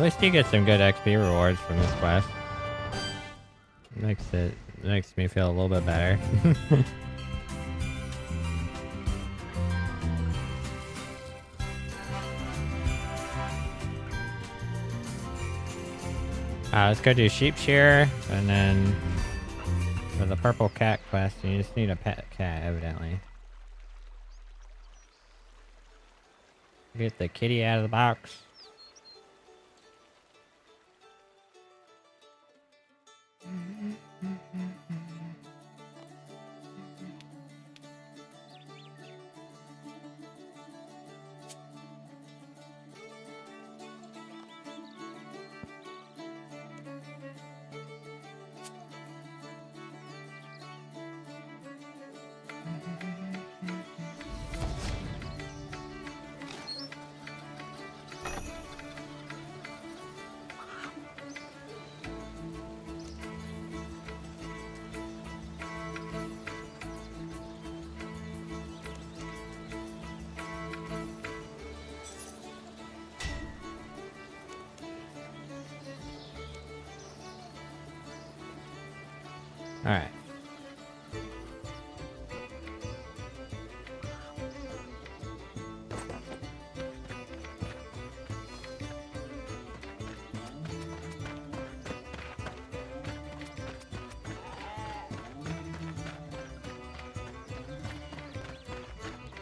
At least you get some good XP rewards from this quest. Makes me feel a little bit better. Let's go do sheep shear, and then for the purple cat quest, you just need a pet cat, evidently. Get the kitty out of the box. Alright.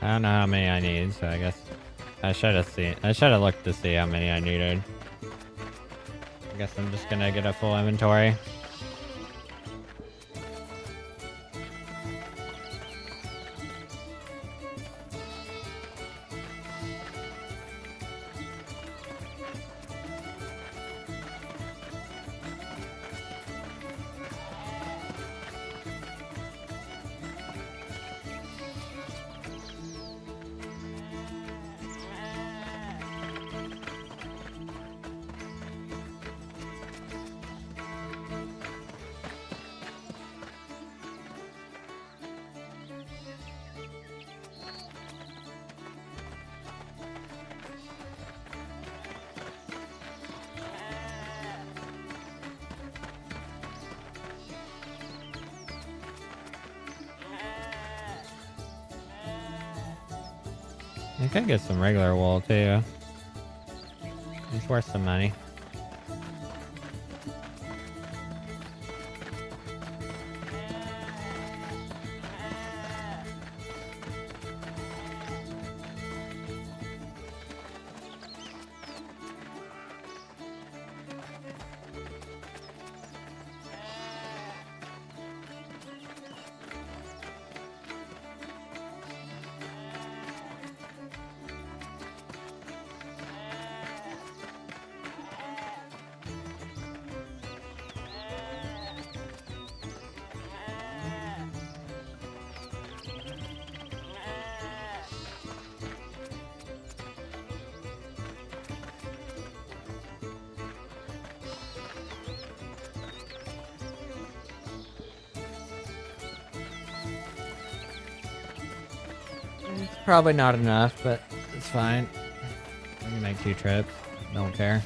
I don't know how many I need, so I guess I should have looked to see how many I needed. I guess I'm just gonna get a full inventory. I could get some regular wool too. It's worth some money. It's probably not enough, but it's fine. I can make 2 trips. Don't care.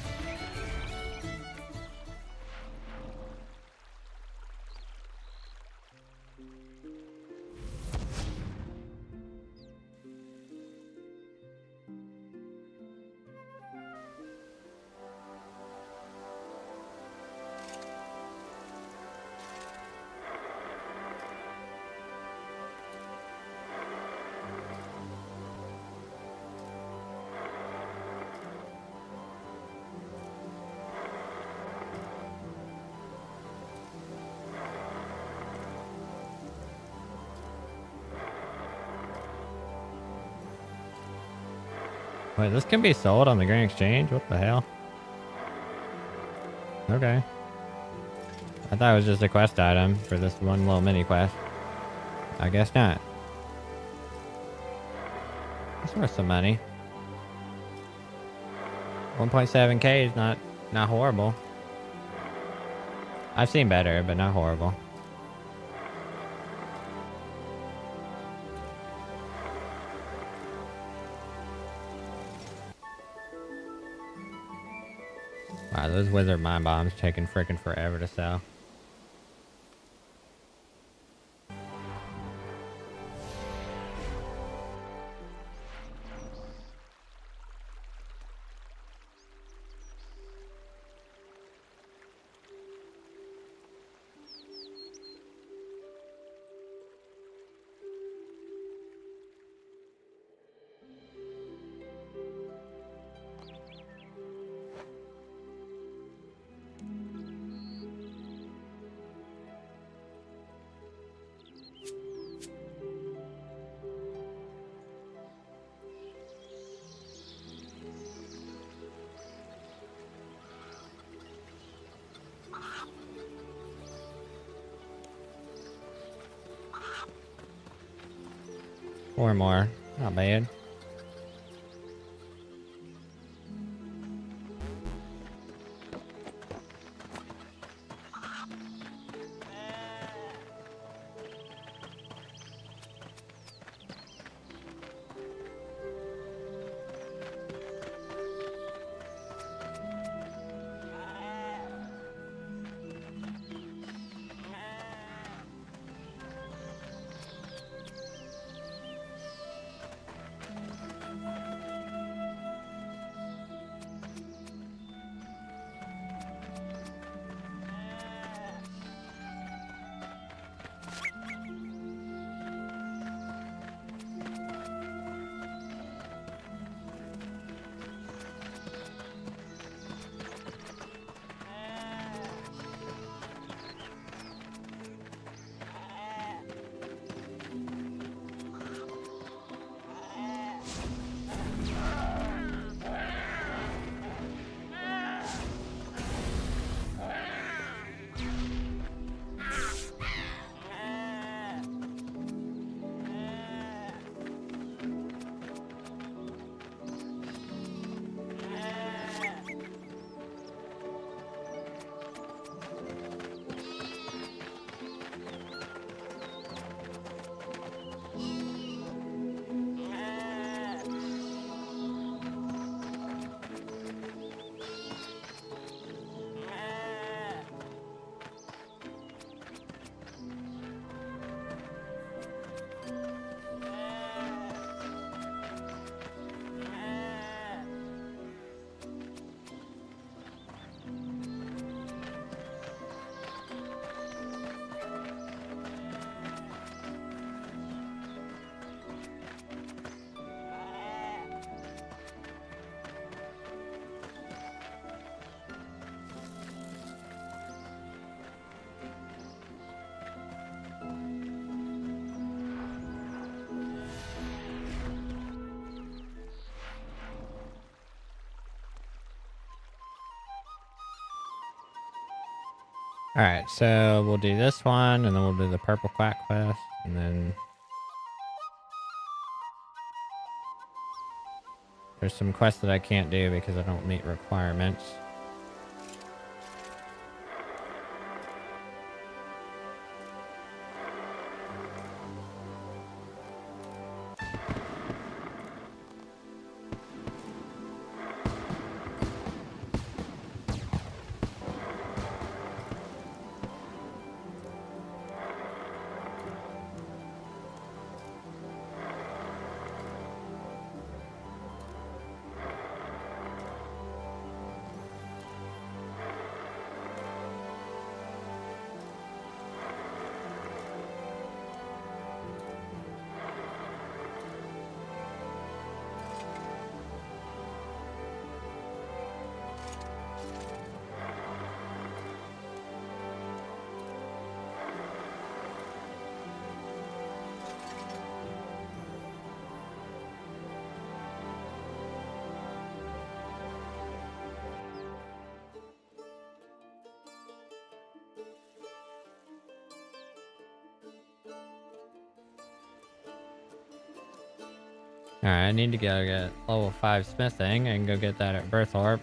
Wait, this can be sold on the Grand Exchange? What the hell? Okay. I thought it was just a quest item for this one little mini quest. I guess not. It's worth some money. 1.7k is not horrible. I've seen better, but not horrible. Those wizard mind bombs taking freaking forever to sell. Four more. Not bad. Alright, so we'll do this one, and then we'll do the purple quack quest, and then there's some quests that I can't do because I don't meet requirements. Alright, I need to go get level 5 smithing and go get that at Birthorpe.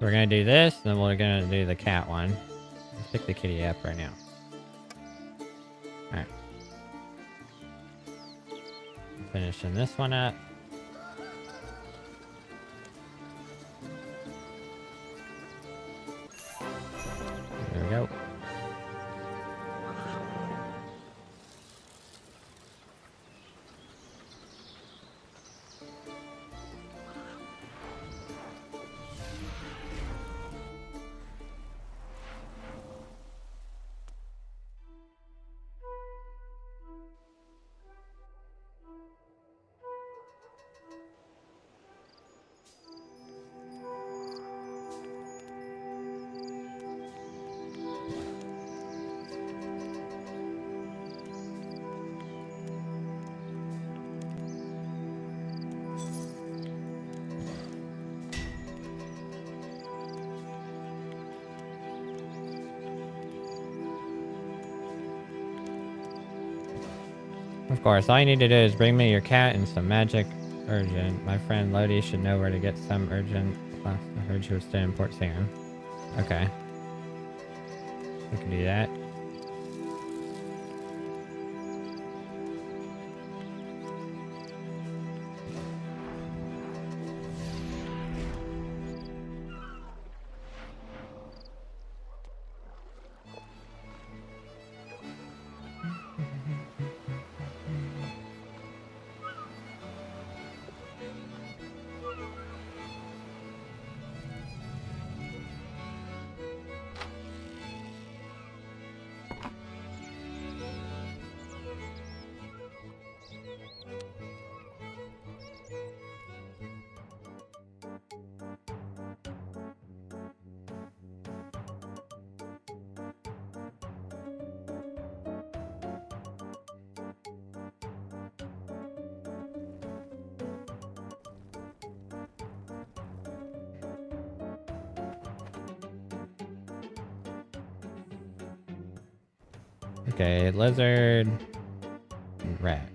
We're gonna do this, then we're gonna do the cat one. Pick the kitty up right now. Alright. Finishing this one up. There we go. Of course, all you need to do is bring me your cat and some magic urgent. My friend Lodi should know where to get some urgent. I heard she was staying in Port Sam. Okay. We can do that. Okay, lizard and rat.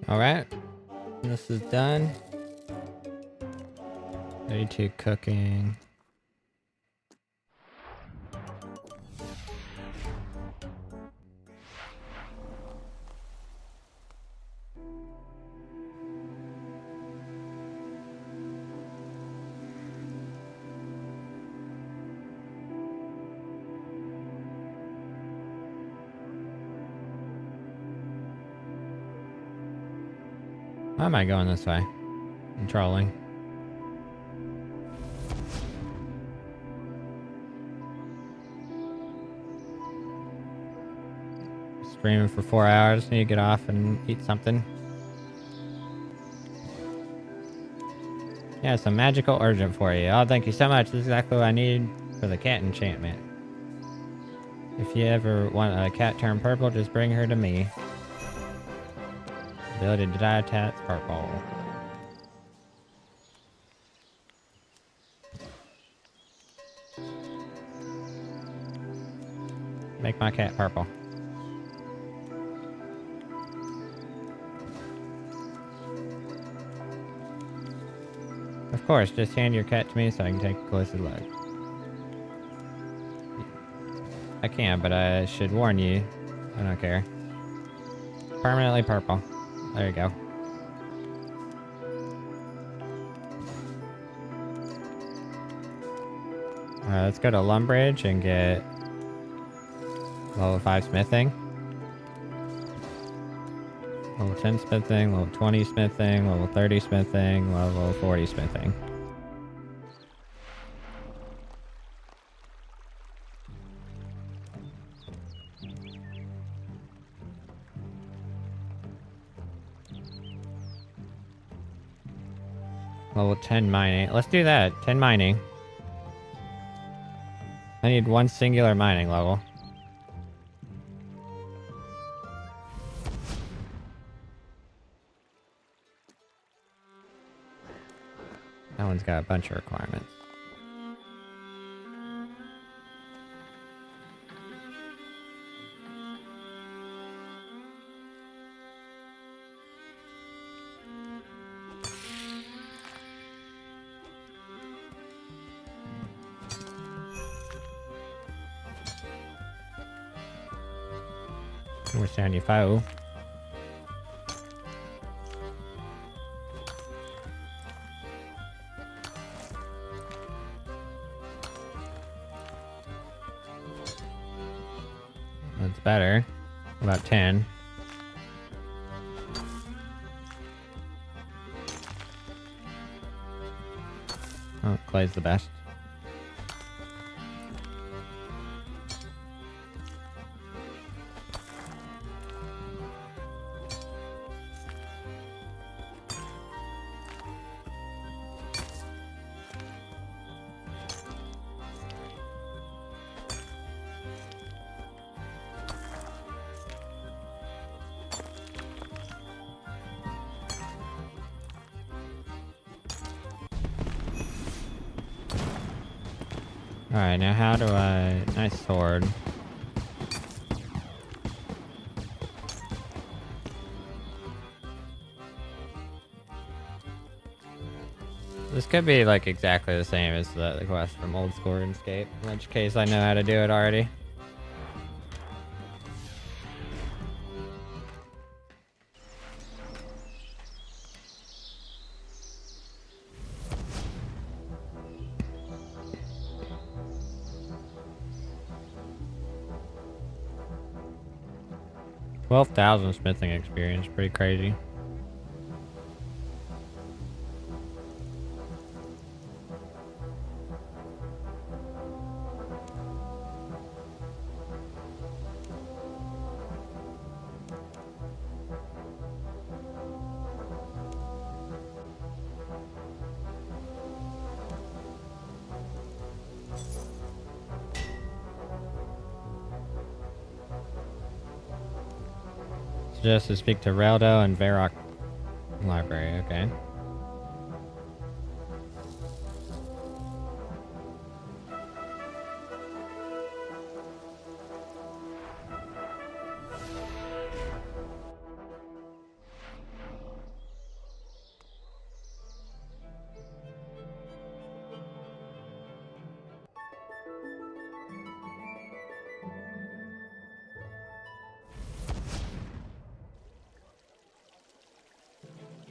Alright. This is done. 32 cooking. Why am I going this way? I'm trolling. Streaming for 4 hours. Need to get off and eat something. Yeah, some magical urgent for you. Oh, thank you so much. This is exactly what I need for the cat enchantment. If you ever want a cat turn purple, just bring her to me. Ability to dye tats purple. Make my cat purple. Of course, just hand your cat to me so I can take a closer look. I can, but I should warn you. I don't care. Permanently purple. There you go. Alright, let's go to Lumbridge and get level 5 smithing. Level 10 smithing, level 20 smithing, level 30 smithing, level 40 smithing. Level 10 mining. Let's do that. 10 mining. I need one singular mining level. That one's got a bunch of requirements. We're 75. That's better. About 10. Oh, clay's the best. Alright, now how do I... Nice sword. This could be like exactly the same as the quest from Old School RuneScape, in which case I know how to do it already. $12,000 smithing experience, pretty crazy. Suggest to speak to Reldo and Varrock Library, okay.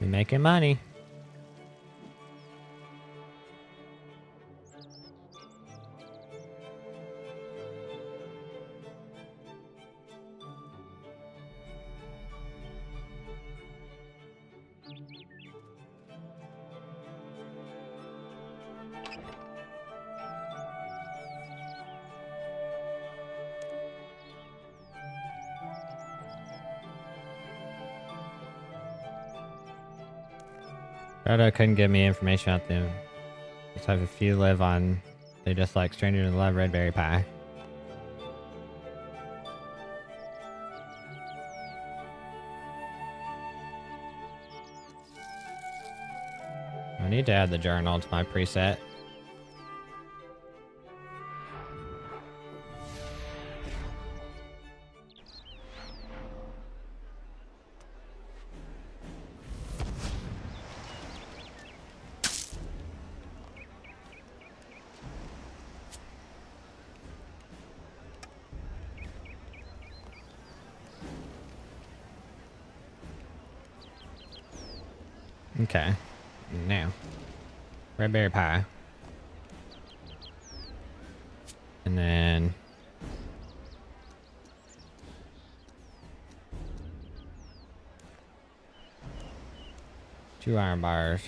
We making money. Frodo couldn't give me information about them. Just have a few live on. They just like strangers and love red berry pie. I need to add the journal to my preset. Okay. Now. Red berry pie. And then... two iron bars.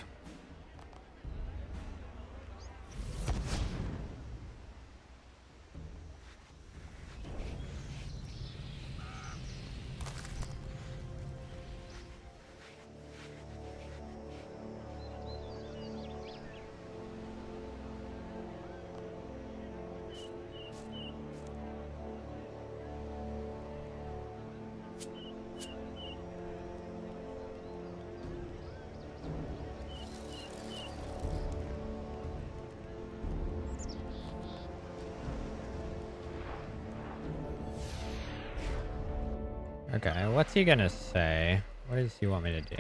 Okay, what's he gonna say? What does he want me to do?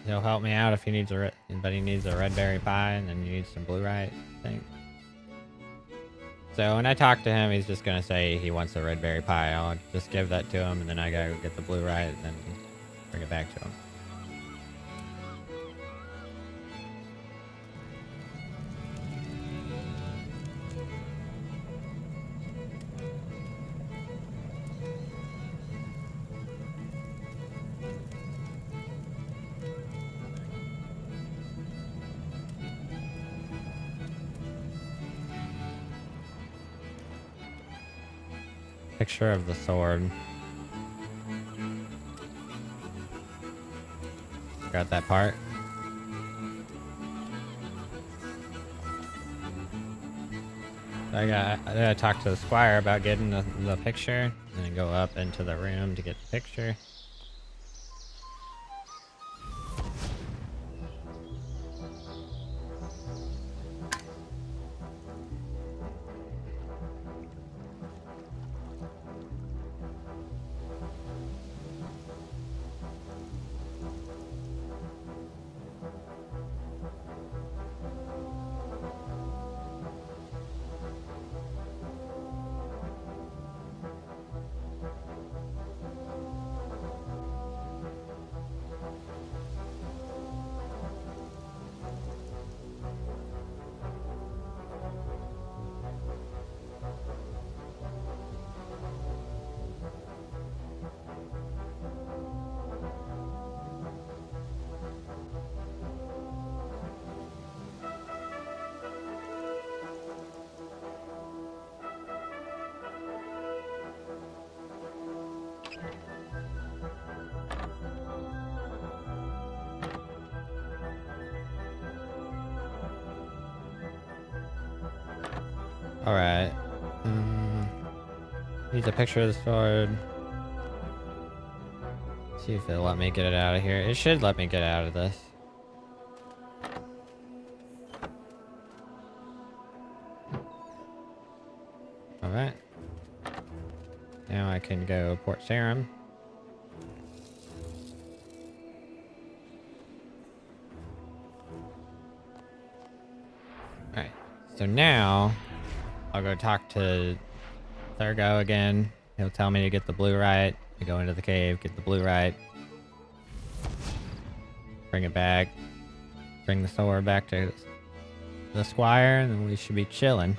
He'll help me out if he needs but he needs a red berry pie, and then he needs some blue right, I think. So when I talk to him, he's just gonna say he wants a red berry pie. I'll just give that to him, and then I gotta go get the blue right, and then bring it back to him. Picture of the sword. Got that part. I gotta talk to the squire about getting the picture, and then go up into the room to get the picture. Alright. Needs a picture of the sword. See if it'll let me get it out of here. It should let me get out of this. Alright. Now I can go Port Sarim. Alright. So now I'll go talk to Thurgo again. He'll tell me to get the blue right. I go into the cave, get the blue right. bring it back. Bring the sword back to the squire, and then we should be chilling.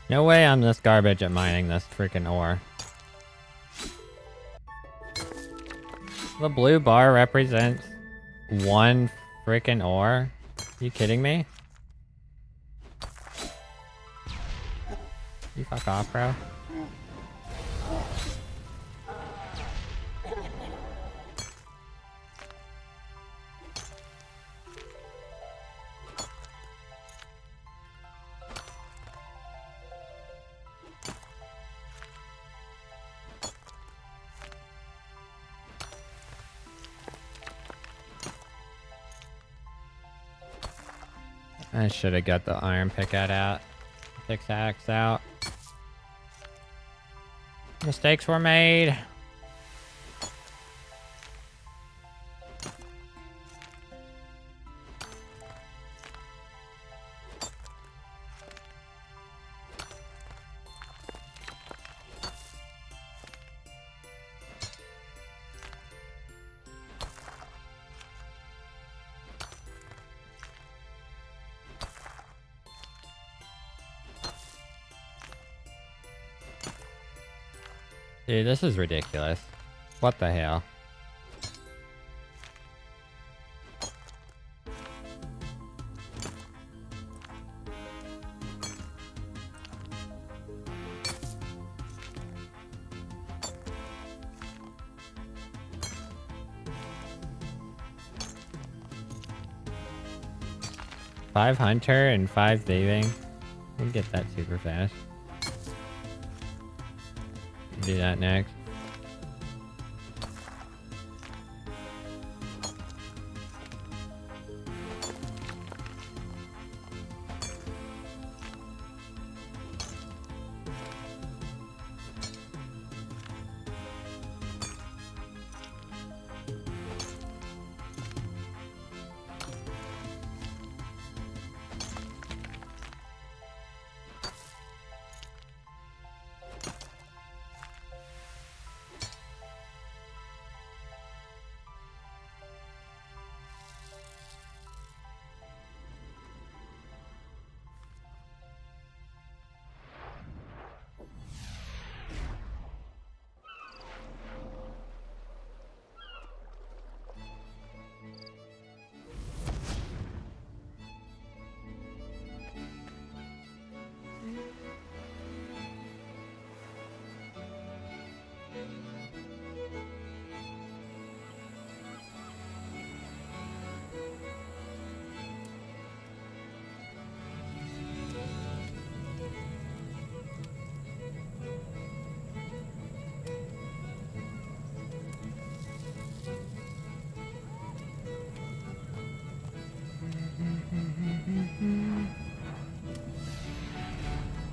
No way I'm this garbage at mining this freaking ore. The blue bar represents one freaking ore? You kidding me? You fuck off, bro. I should have got the iron pickaxe out. Mistakes were made. Dude, this is ridiculous. What the hell? Five hunter and 5 thieving. We'll get that super fast. Do that next.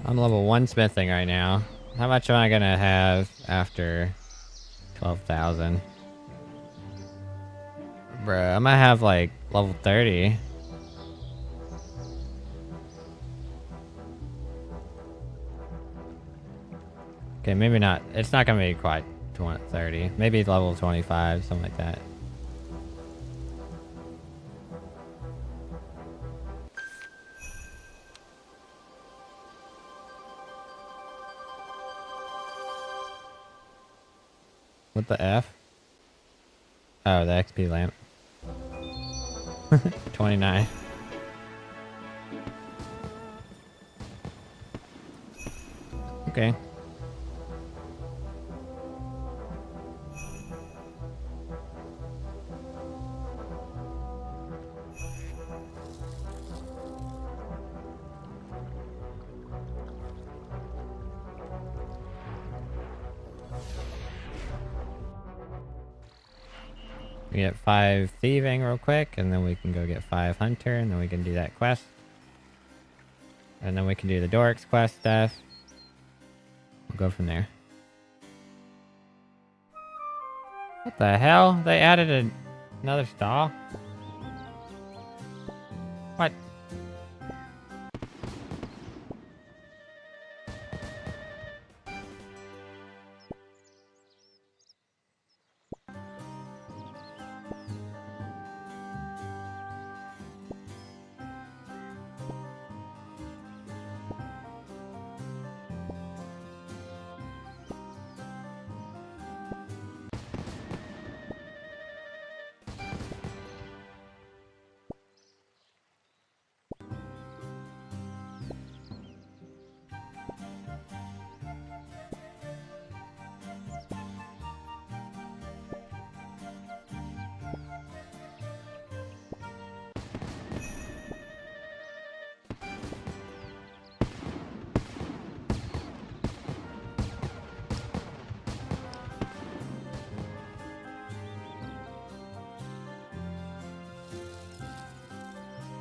I'm level 1 smithing right now. How much am I gonna have after 12,000? Bruh, I'm gonna have like level 30. Okay, maybe not. It's not gonna be quite 30. Maybe level 25, something like that. What the F? Oh, the XP lamp. 29. Okay. We get 5 thieving real quick, and then we can go get 5 hunter, and then we can do that quest. And then we can do the Doric's quest stuff. We'll go from there. What the hell? They added another stall? What?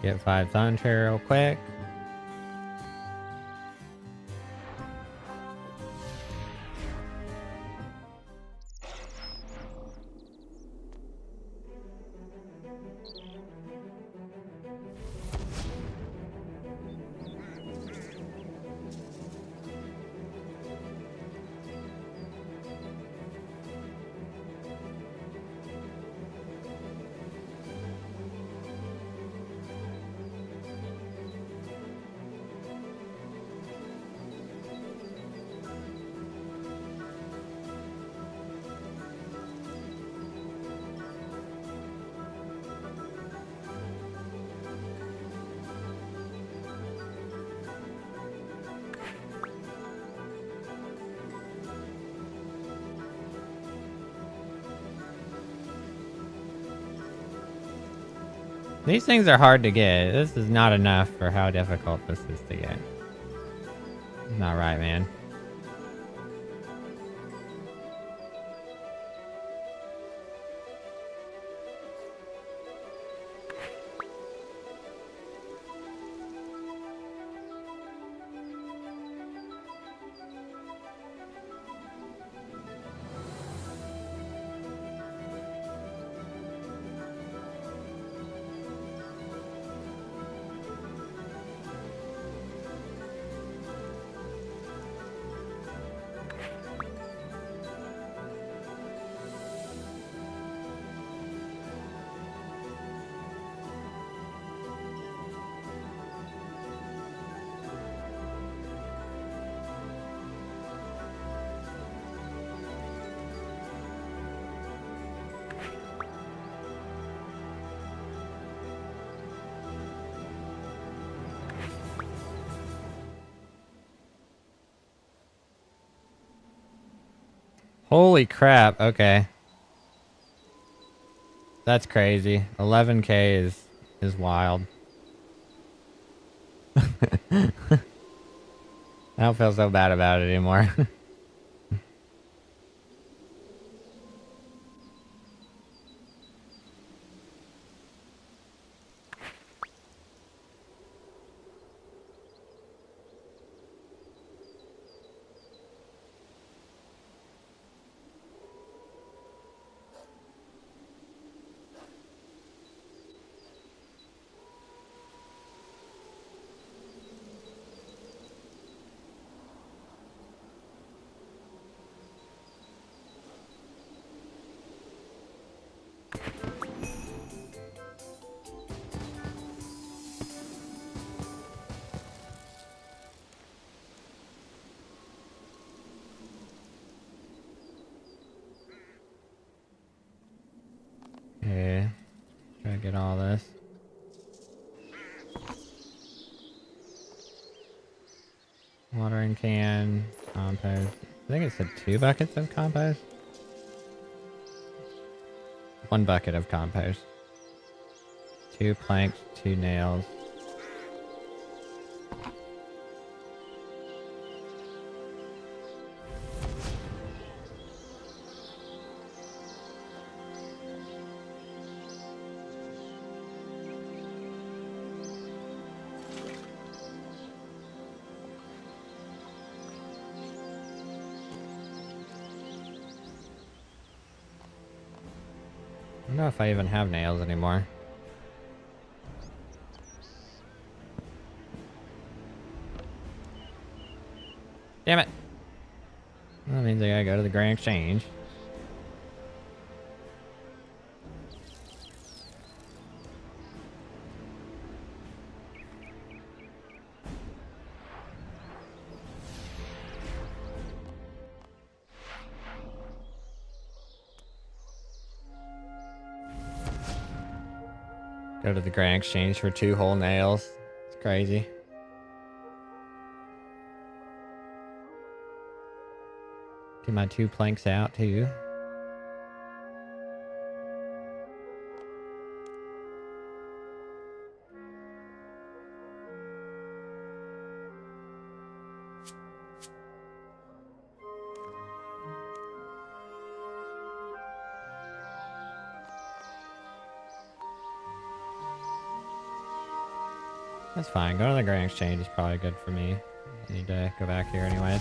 Get 5 thunder real quick. These things are hard to get. This is not enough for how difficult this is to get. Not right, man. Holy crap, okay. That's crazy. 11k is wild. I don't feel so bad about it anymore. Watering can, compost. I think it said 2 buckets of compost. 1 bucket of compost. 2 planks, 2 nails. I don't know if I even have nails anymore. Damn it! That means I gotta go to the Grand Exchange. Go to the Grand Exchange for 2 whole nails. It's crazy. Get my 2 planks out too. That's fine. Going to the Grand Exchange is probably good for me. I need to go back here anyways.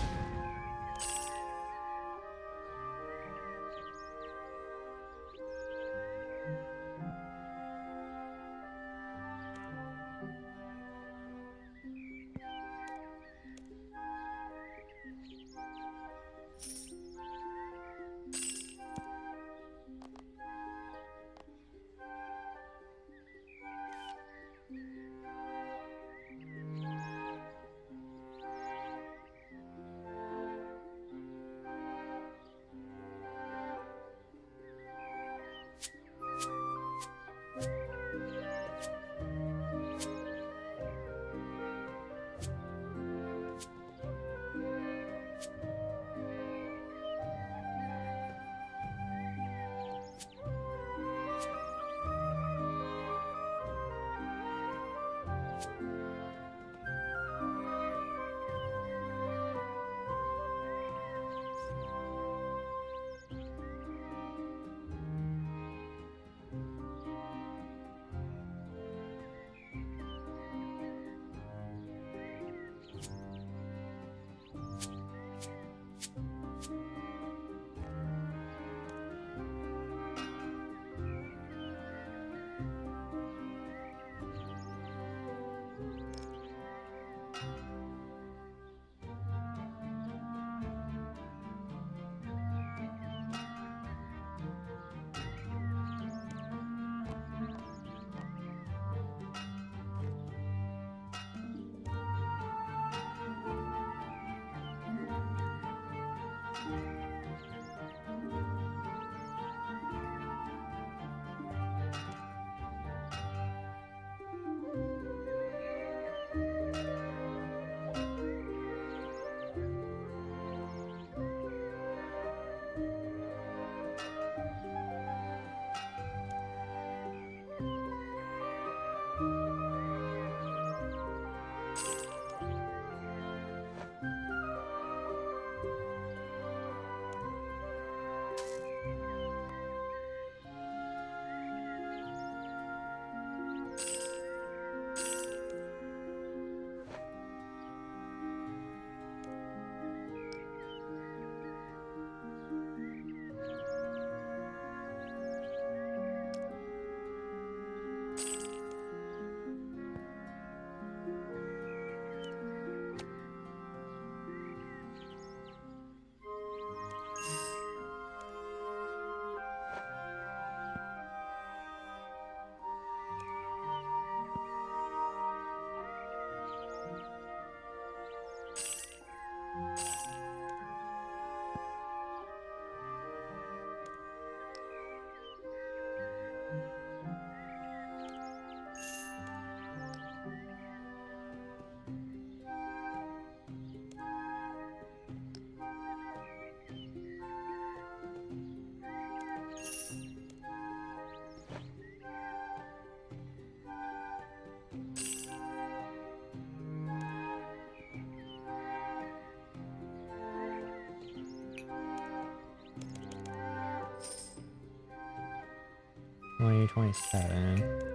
27.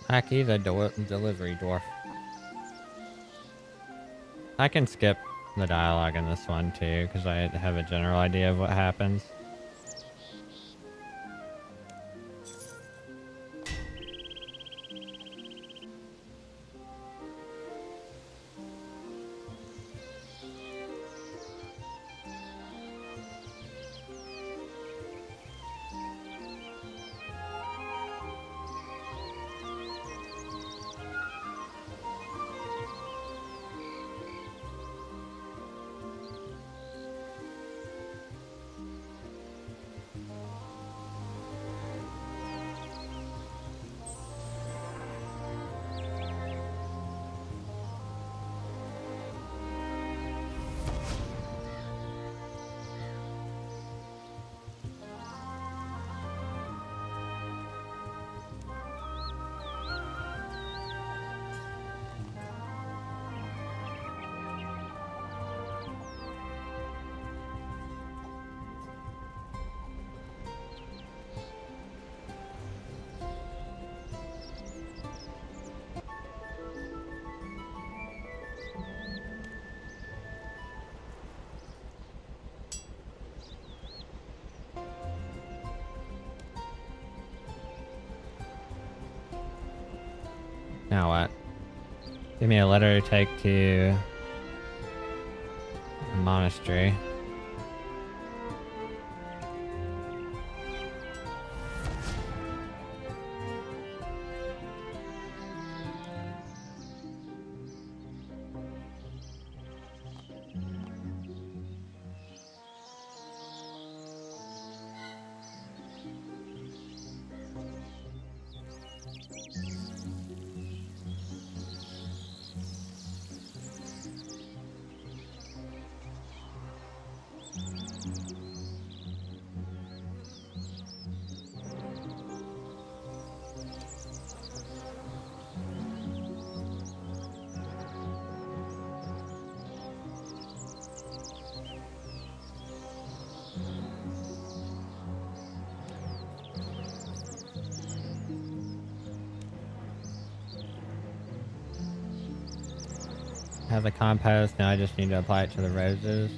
Aki's a delivery dwarf. I can skip the dialogue in this one too, because I have a general idea of what happens. Now what? Give me a letter to take to the monastery. Have the compost, now I just need to apply it to the roses.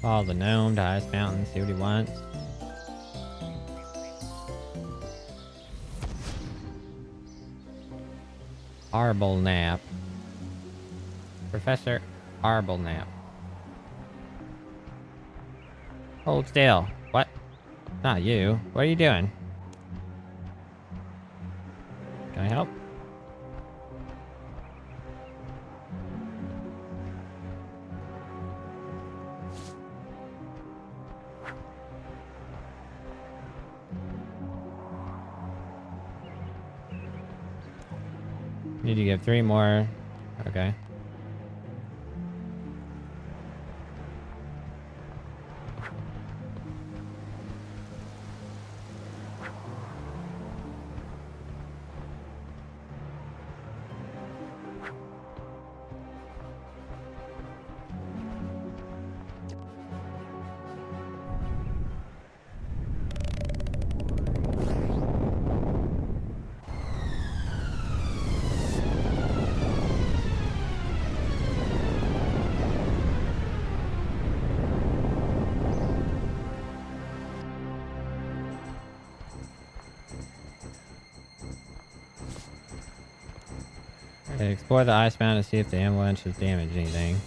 Follow the gnome to Ice Mountain, see what he wants. Arbelknap. Professor Arbelknap. Hold still. What? Not you. What are you doing? Can I help? Need to get 3 more. Okay. Okay, explore the ice mountain to see if the avalanche has damaged anything.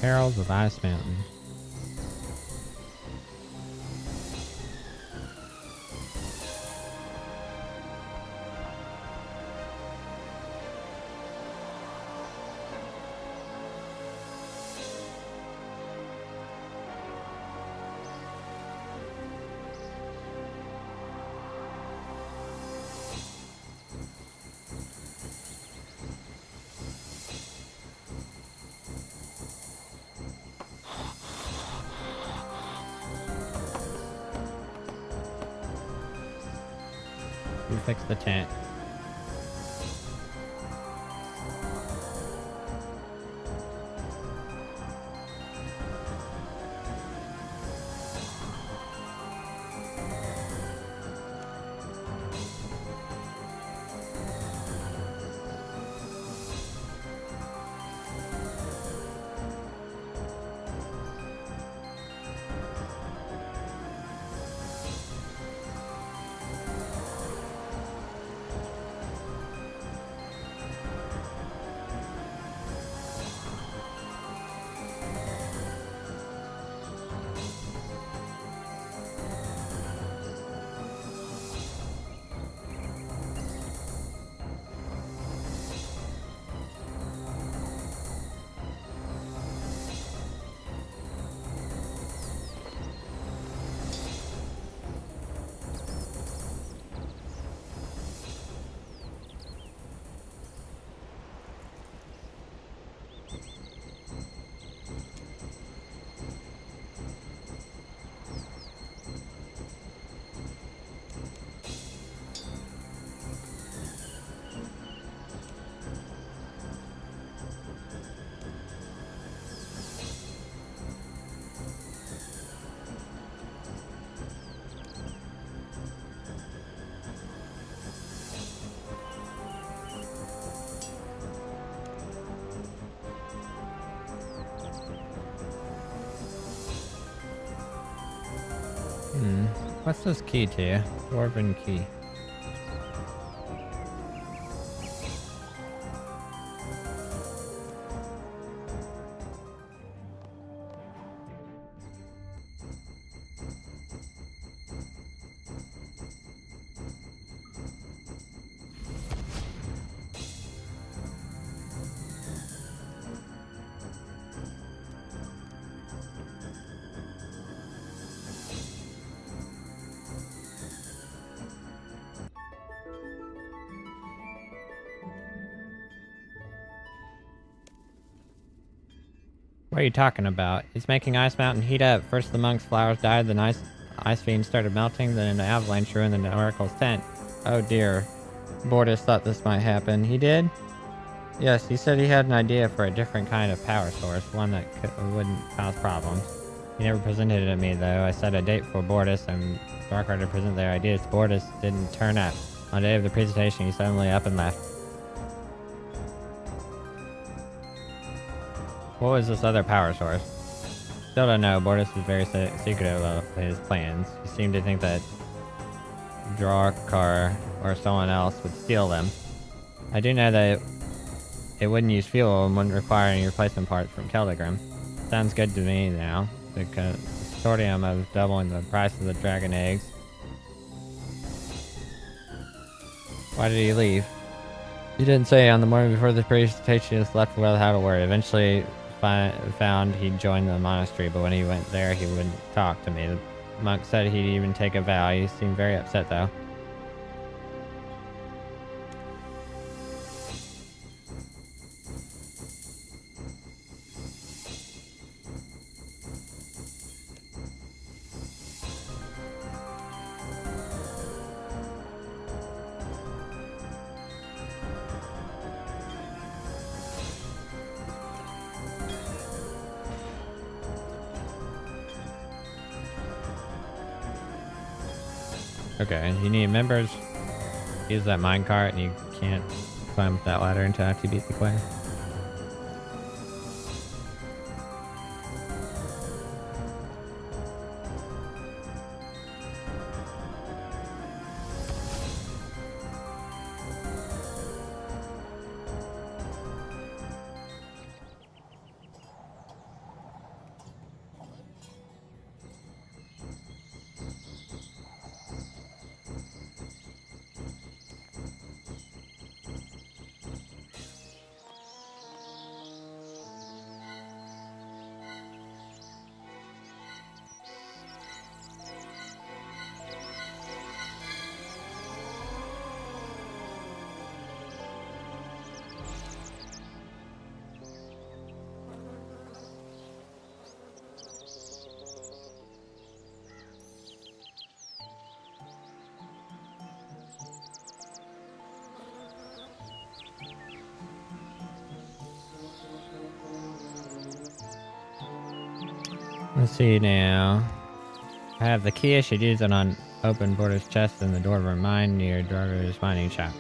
Perils of Ice Mountain. You fix the tent. What's this key to? Dwarven key. What are you talking about? It's making Ice Mountain heat up. First the monk's flowers died, then ice fiend started melting, then an avalanche ruined the oracle's tent. Oh dear. Bortus thought this might happen. He did? Yes, he said he had an idea for a different kind of power source, one that wouldn't cause problems. He never presented it to me, though. I set a date for Bortus and Darkheart to present their ideas. Bortus didn't turn up. On the day of the presentation, he suddenly up and left. What was this other power source? Still don't know. Bortus is very secretive of his plans. He seemed to think that Darkheart or someone else would steal them. I do know that it wouldn't use fuel and wouldn't require any replacement parts from Telegram. Sounds good to me now. The consortium of doubling the price of the dragon eggs. Why did he leave? He didn't say. On the morning before the presentation, he just left without a word. Eventually found he'd joined the monastery, but when he went there, he wouldn't talk to me. The monk said he'd even take a vow. He seemed very upset, though. Okay, you need members. Use that minecart and you can't climb up that ladder until after you beat the quest. Let's see now. I have the key. I should use it on open Border's chest in the door of a mine near Dorger's mining shop.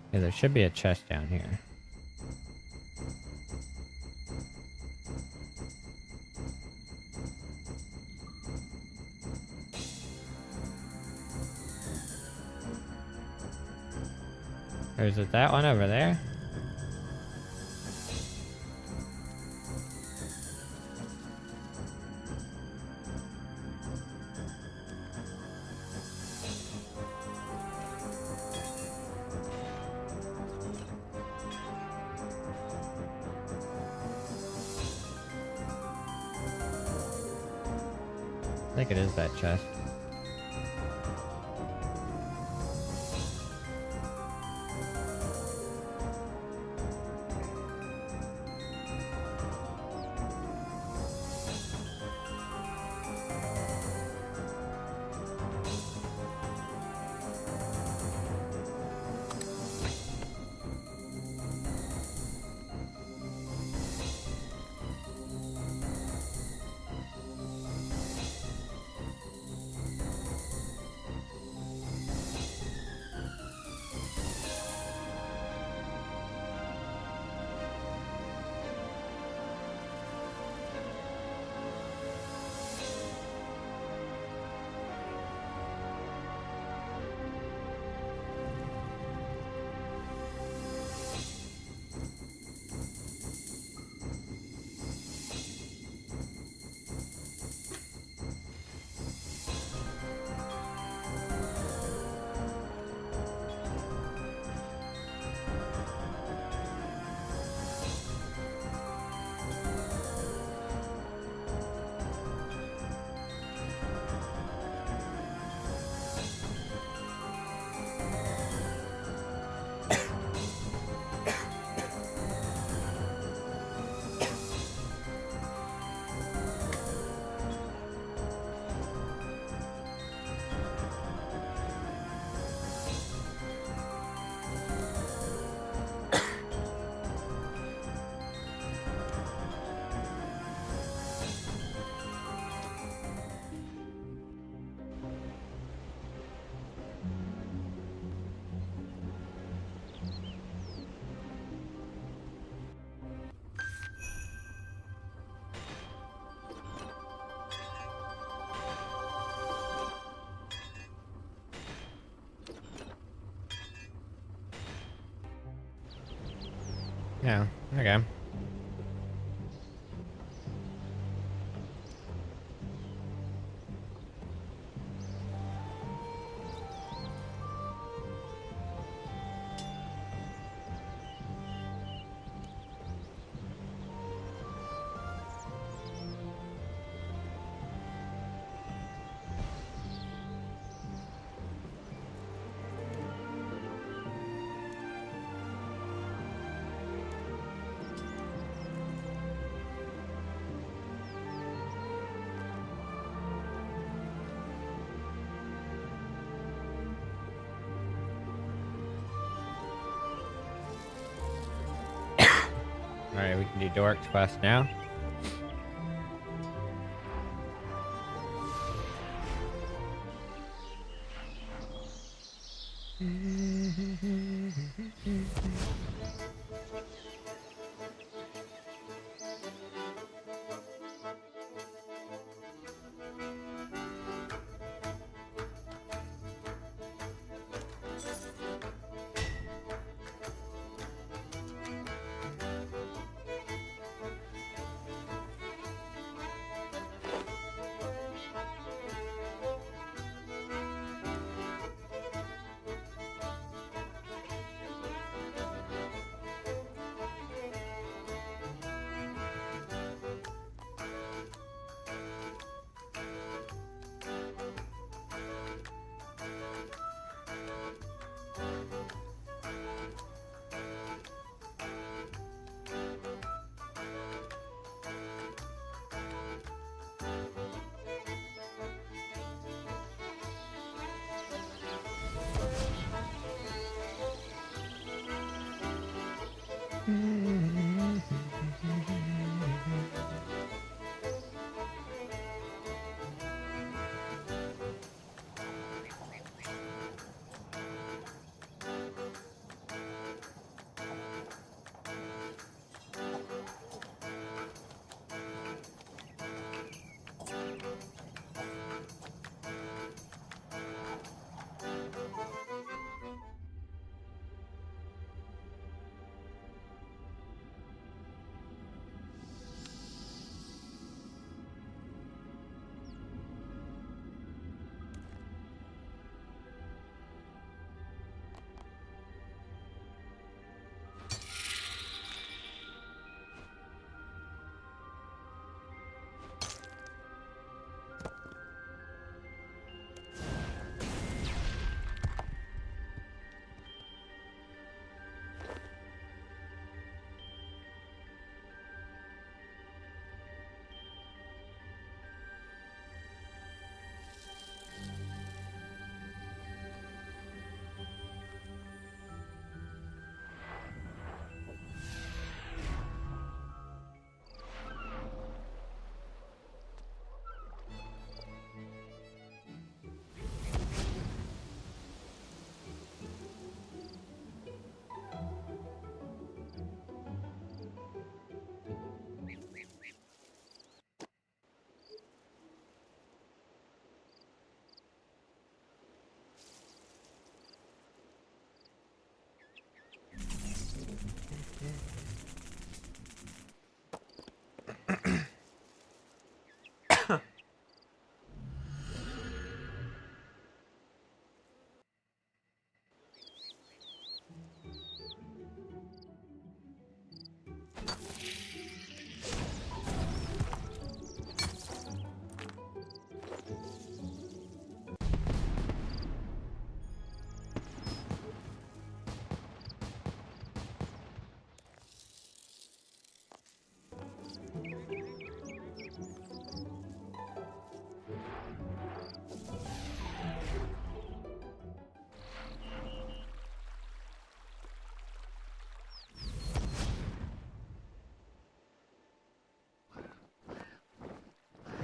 Okay, there should be a chest down here. Or is it that one over there? I think it is that chest. Yeah, okay. Alright, we can do Doric's quest now.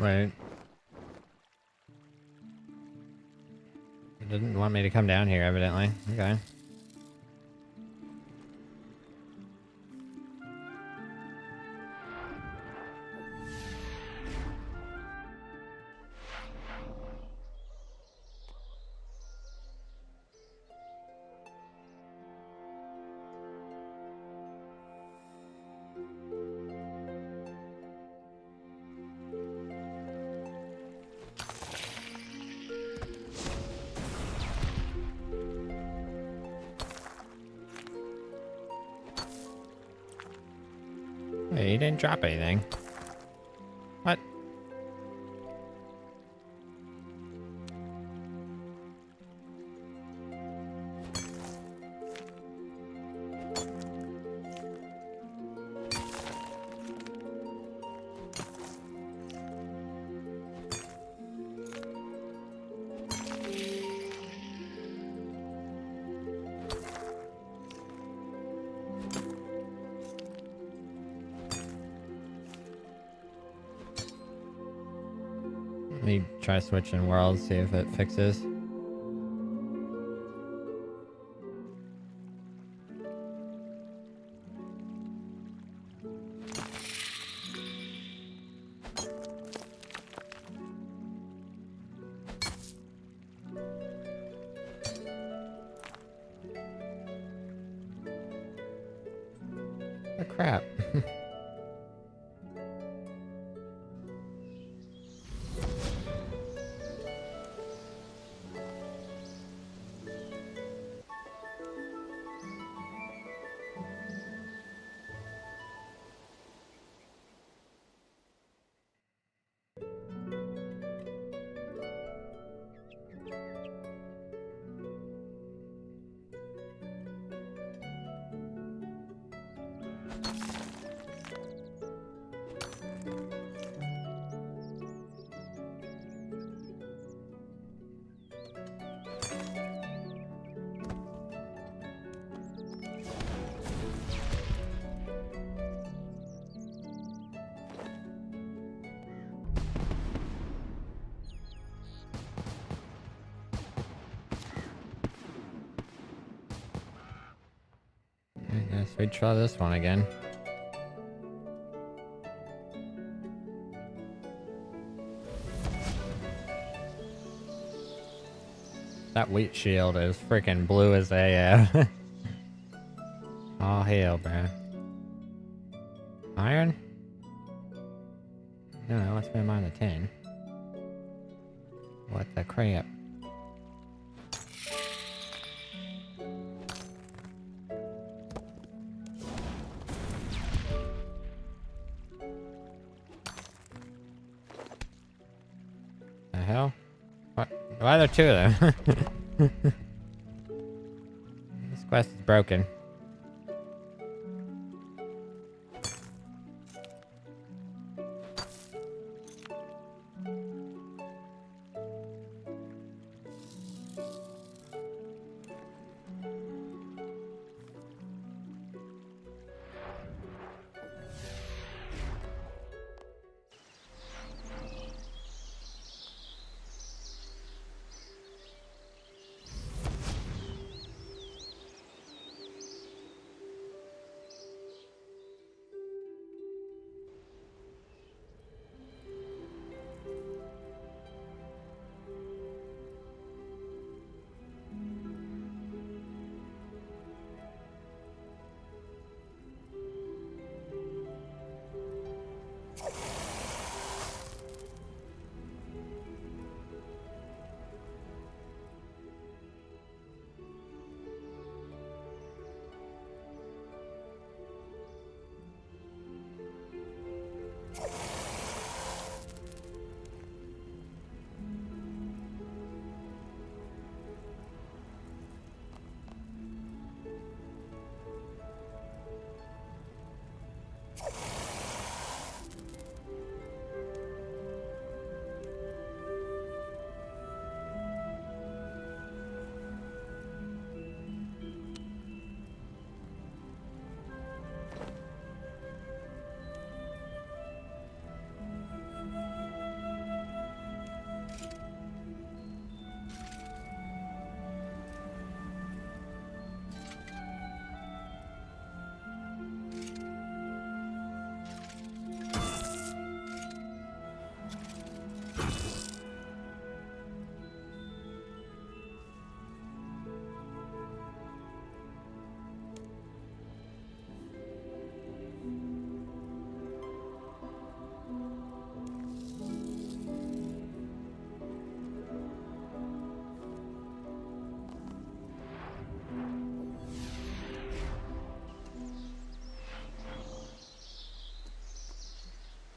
Wait. It didn't want me to come down here, evidently. Okay. Hey, he didn't drop anything. What? Let me try switching worlds, see if it fixes. Oh, crap. I guess we try this one again. That wheat shield is freaking blue as a oh hell, bro. Iron? No, let's put mine to 10. What the crap? The hell? What? Why are there two of them? This quest is broken.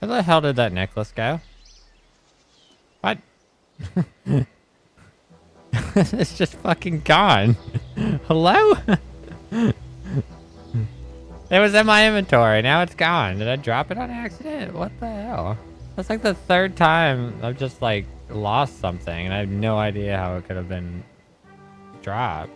Where the hell did that necklace go? What? It's just fucking gone. Hello? It was in my inventory. Now it's gone. Did I drop it on accident? What the hell? That's like the third time I've just like lost something and I have no idea how it could have been dropped.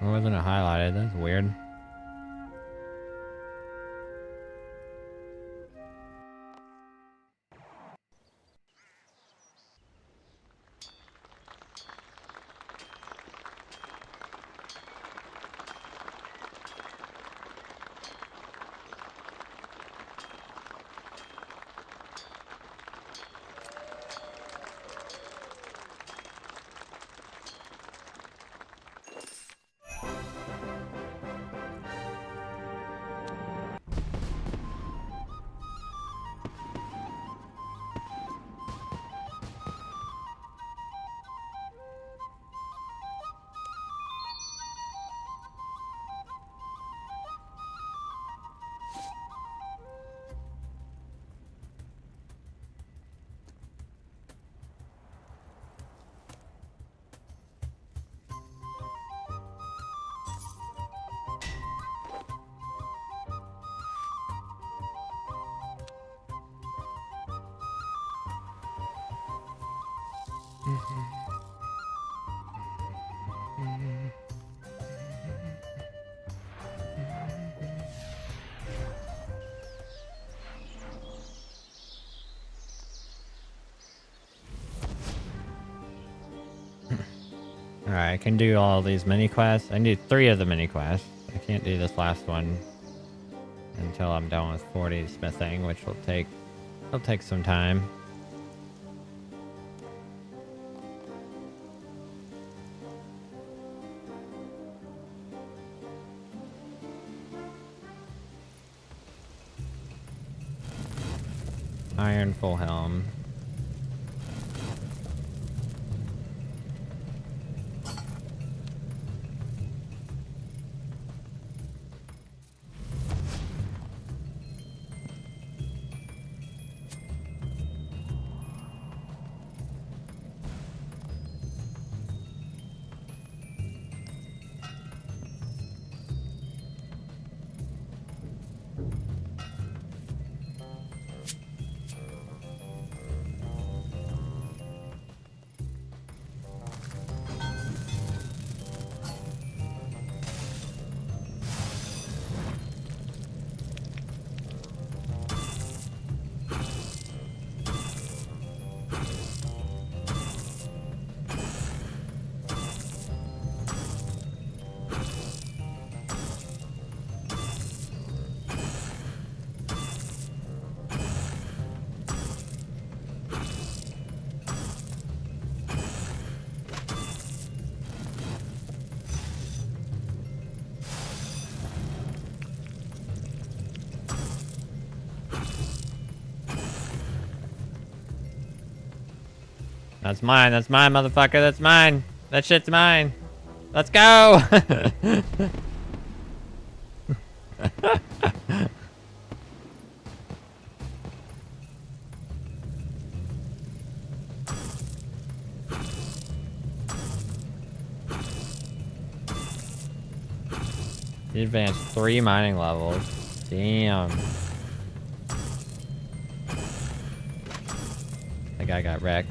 Or wasn't it highlighted? That's weird. Alright, I can do all these mini quests. I can do 3 of the mini quests. I can't do this last one until I'm done with 40 smithing, which will take some time. Iron full helm. That's mine, motherfucker, that's mine! That shit's mine! Let's go! You advanced 3 mining levels. Damn. That guy got wrecked.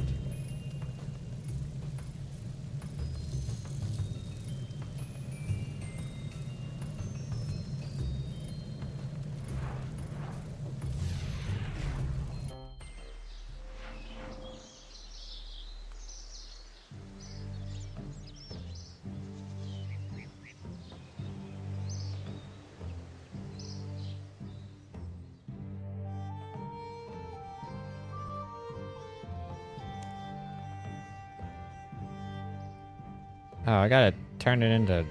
Oh, I gotta turn it into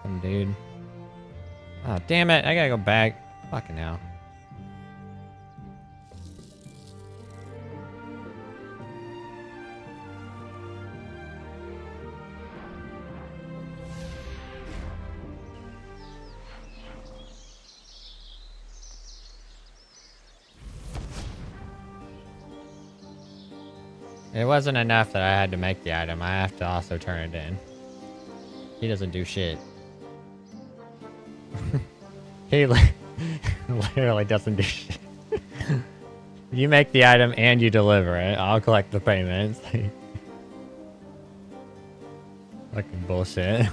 some dude. Oh, damn it. I gotta go back. Fucking hell. It wasn't enough that I had to make the item. I have to also turn it in. He doesn't do shit. He literally doesn't do shit. You make the item and you deliver it. I'll collect the payments. Fucking bullshit.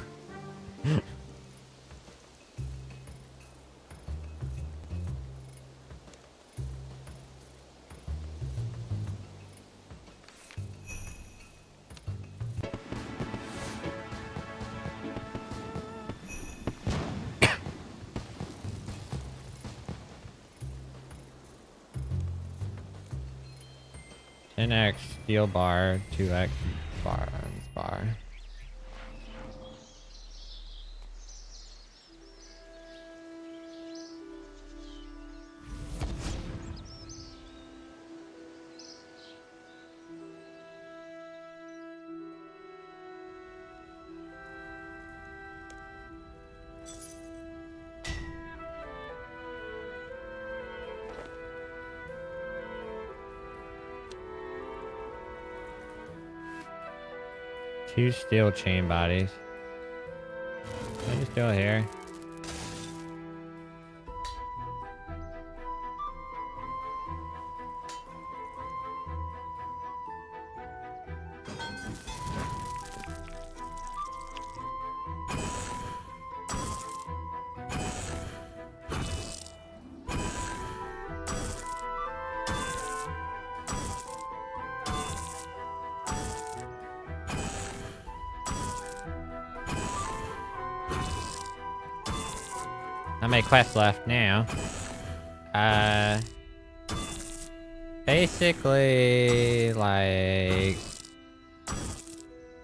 10x steel bar, 2x bar. Two steel chain bodies. Are you still here? How many quests left now? Basically, like...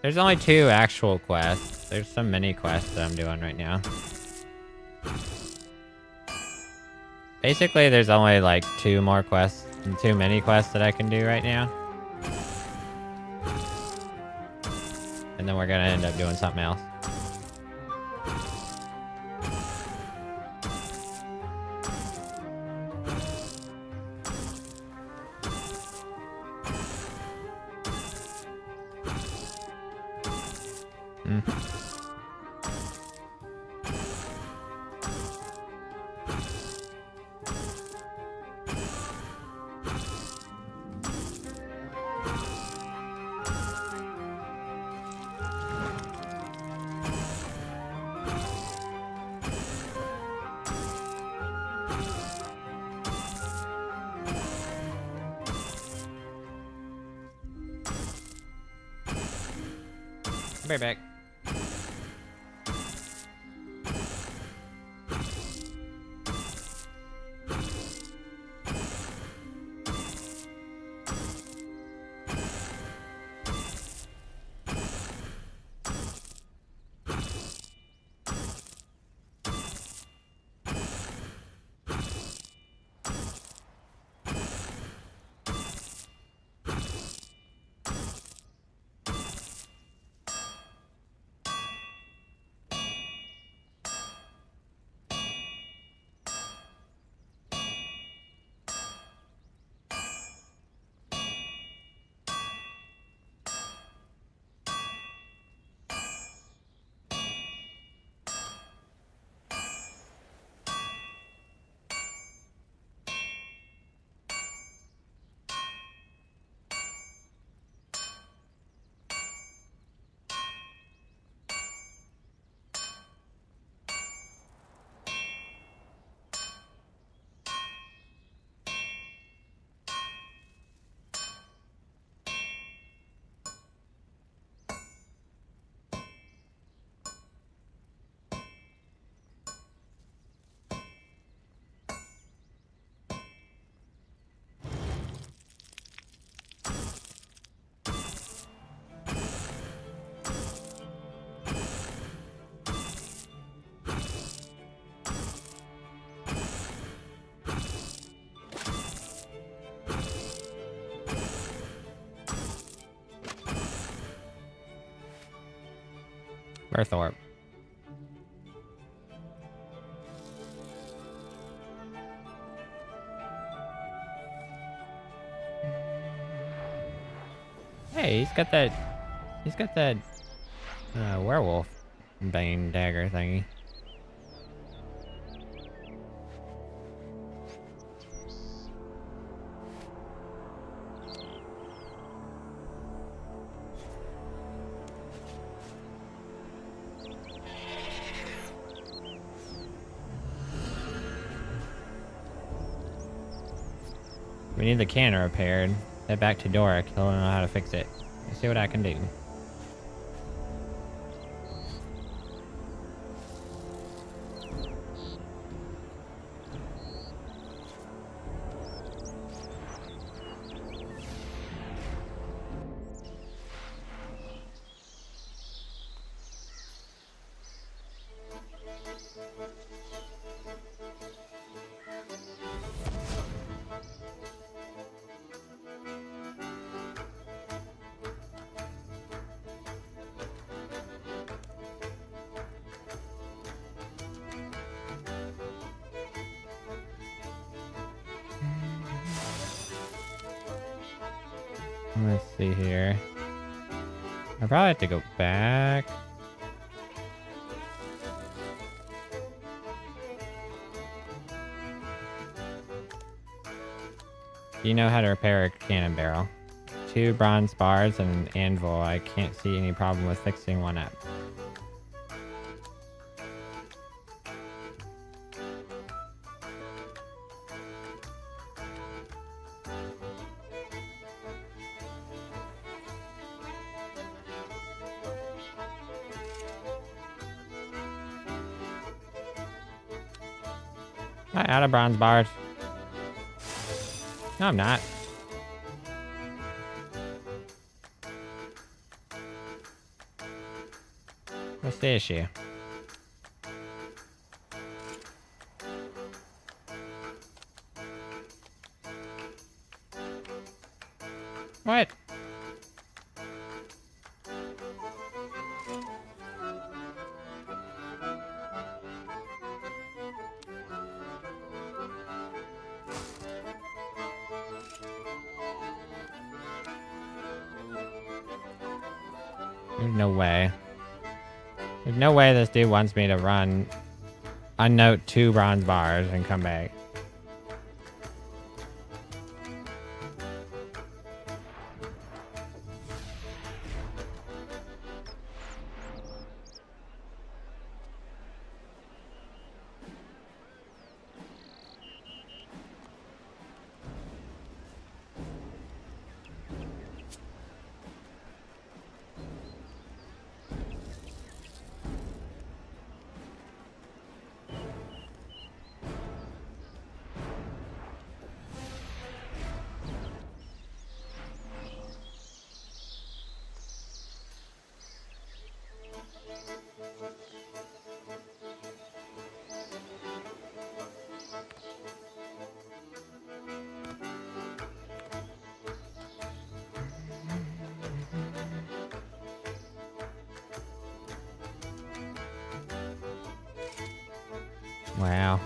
There's only 2 actual quests. There's some mini quests that I'm doing right now. Basically, there's only like 2 more quests and 2 mini quests that I can do right now. And then we're gonna end up doing something else. Be right back. Earthorp. Hey, he's got that werewolf bane dagger thingy. We need the cannon repaired. Head back to Doric. He'll know how to fix it. Let's see what I can do. Let's see here. I probably have to go back. Do you know how to repair a cannon barrel? 2 bronze bars and an anvil. I can't see any problem with fixing one up. Am I out of bronze bars? No, I'm not. What's the issue? What? There's no way. There's no way this dude wants me to run, unnote 2 bronze bars and come back. Wow.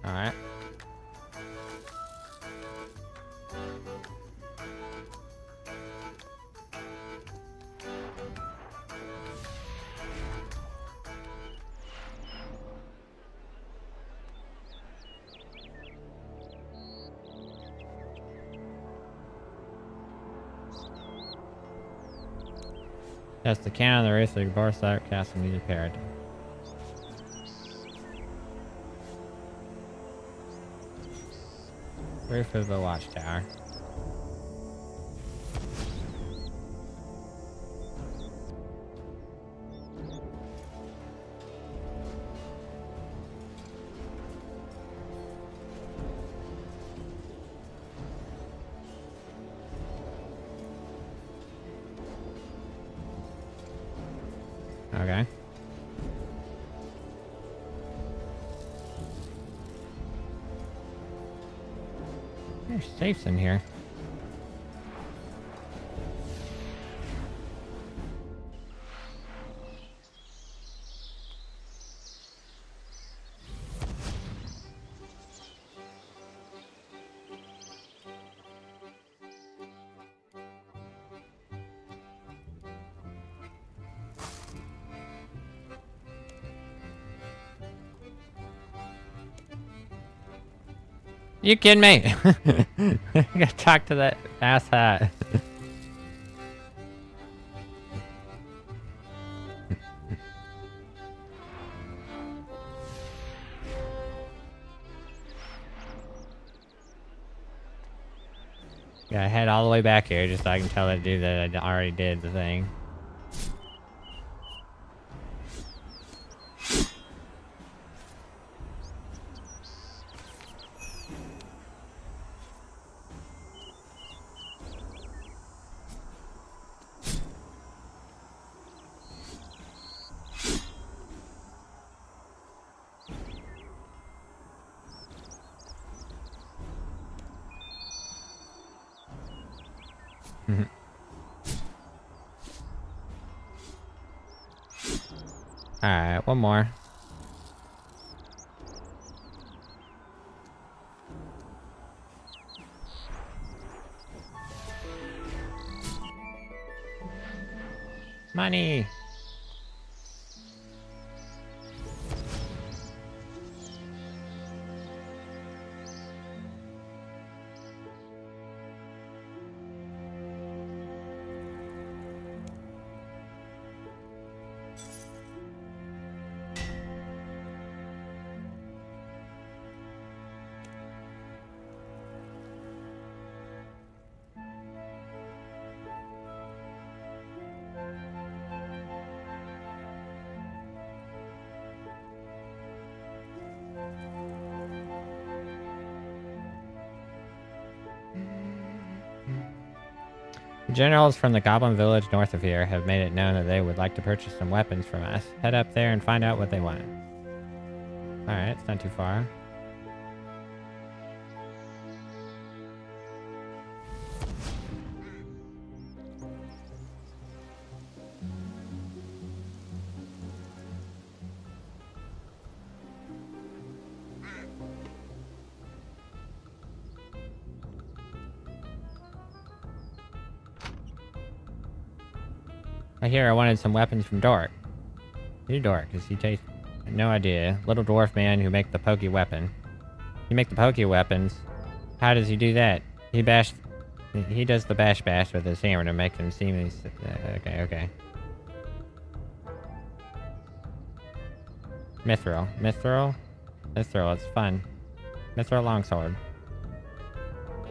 All right. That's the cannon on the roof of the bar side castle needs repaired. Roof of the watchtower. Okay. There's safes in here. You kidding me? I gotta talk to that ass hat. Gotta head all the way back here just so I can tell that dude that I already did the thing. Alright, one more. Money! Generals from the Goblin Village north of here have made it known that they would like to purchase some weapons from us. Head up there and find out what they want. Alright, it's not too far. I hear I wanted some weapons from Dork. Who's Dork? Is he chasing? No idea. Little dwarf man who make the pokey weapon. You make the pokey weapons. How does he do that? He does the bash with his hammer to make them seem these. Okay. Mithril. It's fun. Mithril longsword.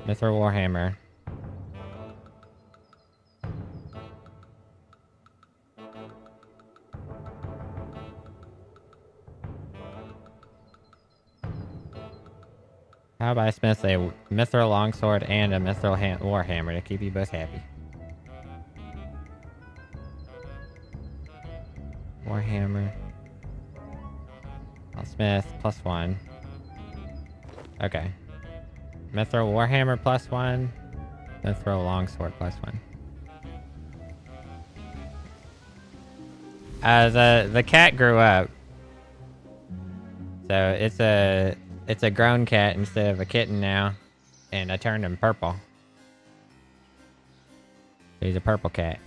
Mithril warhammer. How about I smith a mithril longsword and a mithril warhammer to keep you both happy? Warhammer. I'll smith +1. Okay. Mithril warhammer +1. Mithril longsword +1. The cat grew up. So it's a grown cat instead of a kitten now, and I turned him purple. So he's a purple cat.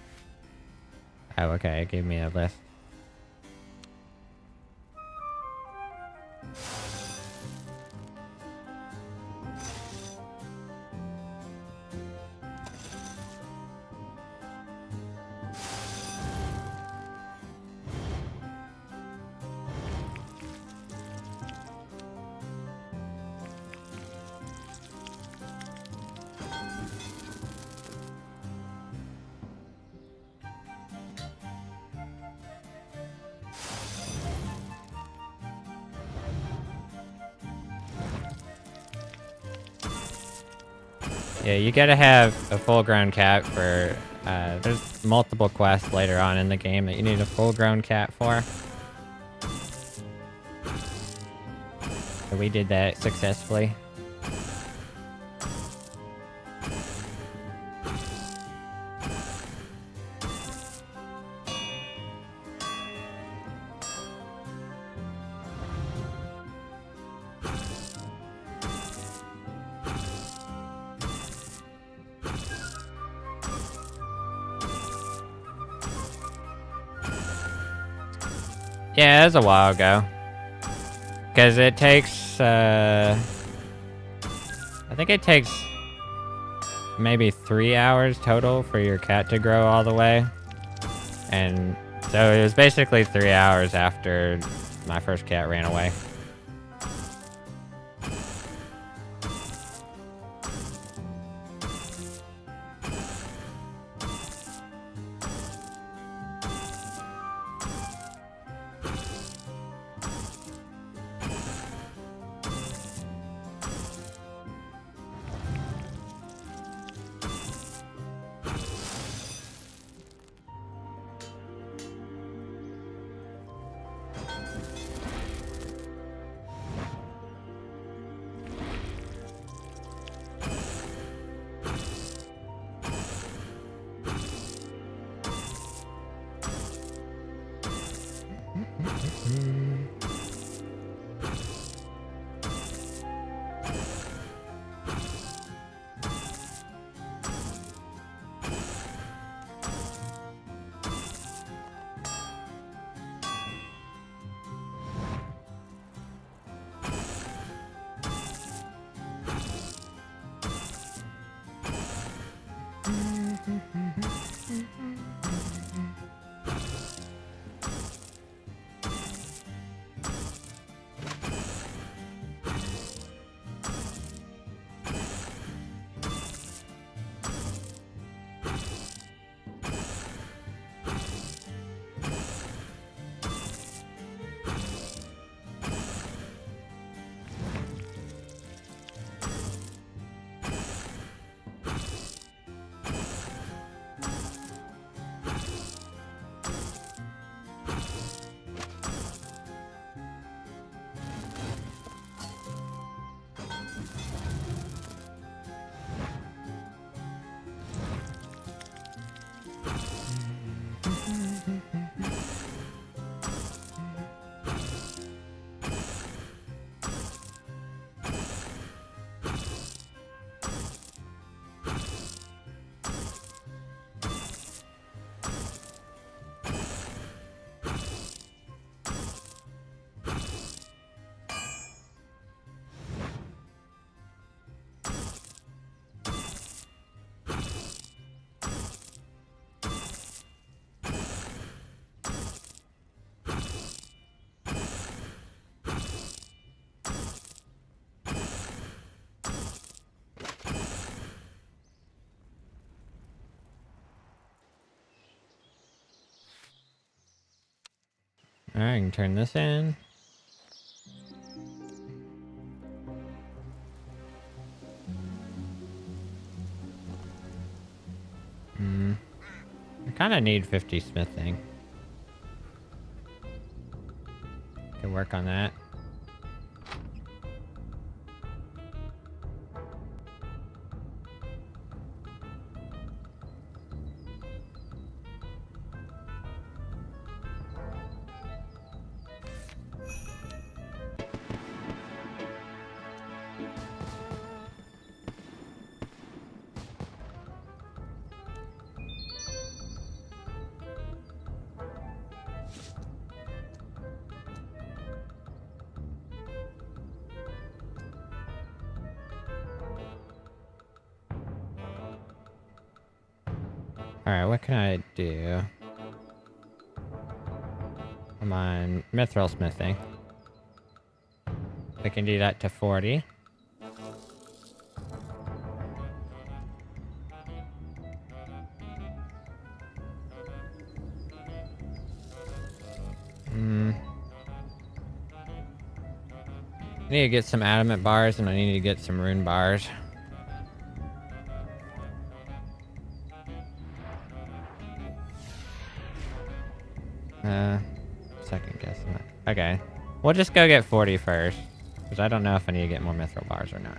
Oh, okay, it gave me a list. Yeah, you gotta have a full-grown cat for, there's multiple quests later on in the game that you need a full-grown cat for. So we did that successfully. Yeah, it was a while ago. Because it takes, think it takes maybe 3 hours total for your cat to grow all the way. And so it was basically 3 hours after my first cat ran away. Alright, I can turn this in. I kind of need 50 smithing. Can work on that. Alright, what can I do? Come on, mithril smithing. I can do that to 40. I need to get some adamant bars and I need to get some rune bars. Second guess. Okay. We'll just go get 40 first. Because I don't know if I need to get more mithril bars or not.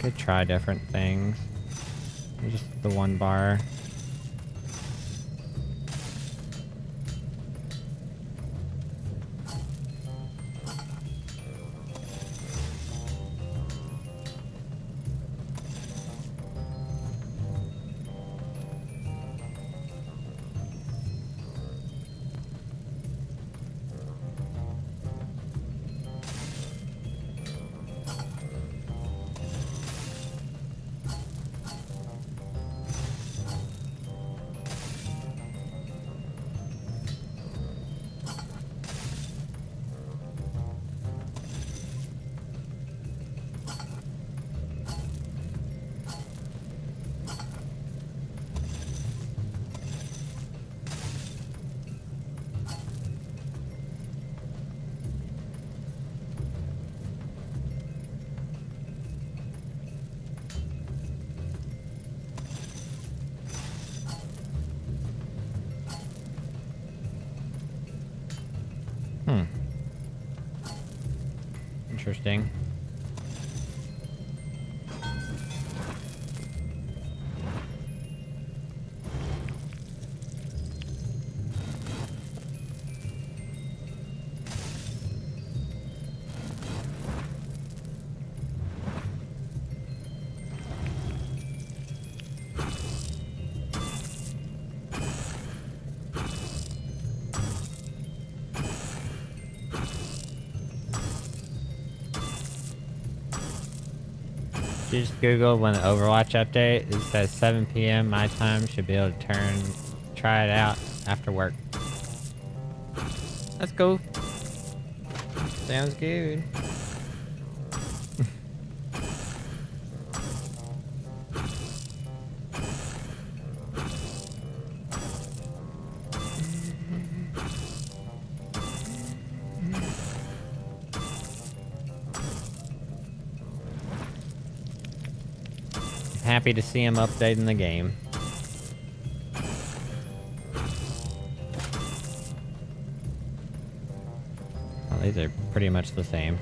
Could try different things. Just the one bar. Interesting. You just Google when the Overwatch update. It says 7 p.m. my time. Should be able to try it out after work. That's cool. Sounds good. Happy to see him updating the game. Well, these are pretty much the same.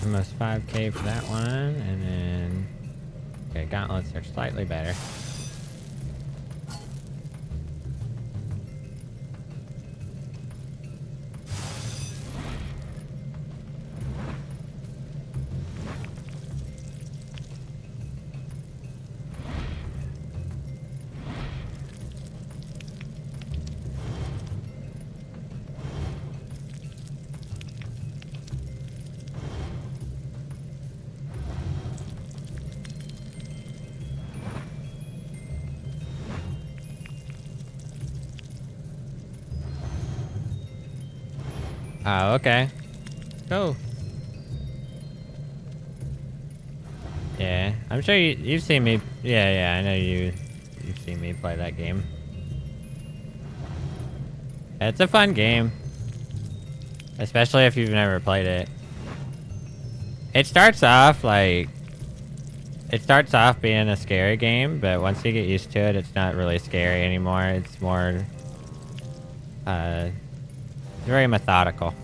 Almost 5k for that one, and then... Okay, gauntlets are slightly better. Oh, okay. Go. Yeah, I'm sure you've seen me. Yeah, I know you've seen me play that game. It's a fun game. Especially if you've never played it. It starts off like... It starts off being a scary game, but once you get used to it, it's not really scary anymore. It's more... very methodical.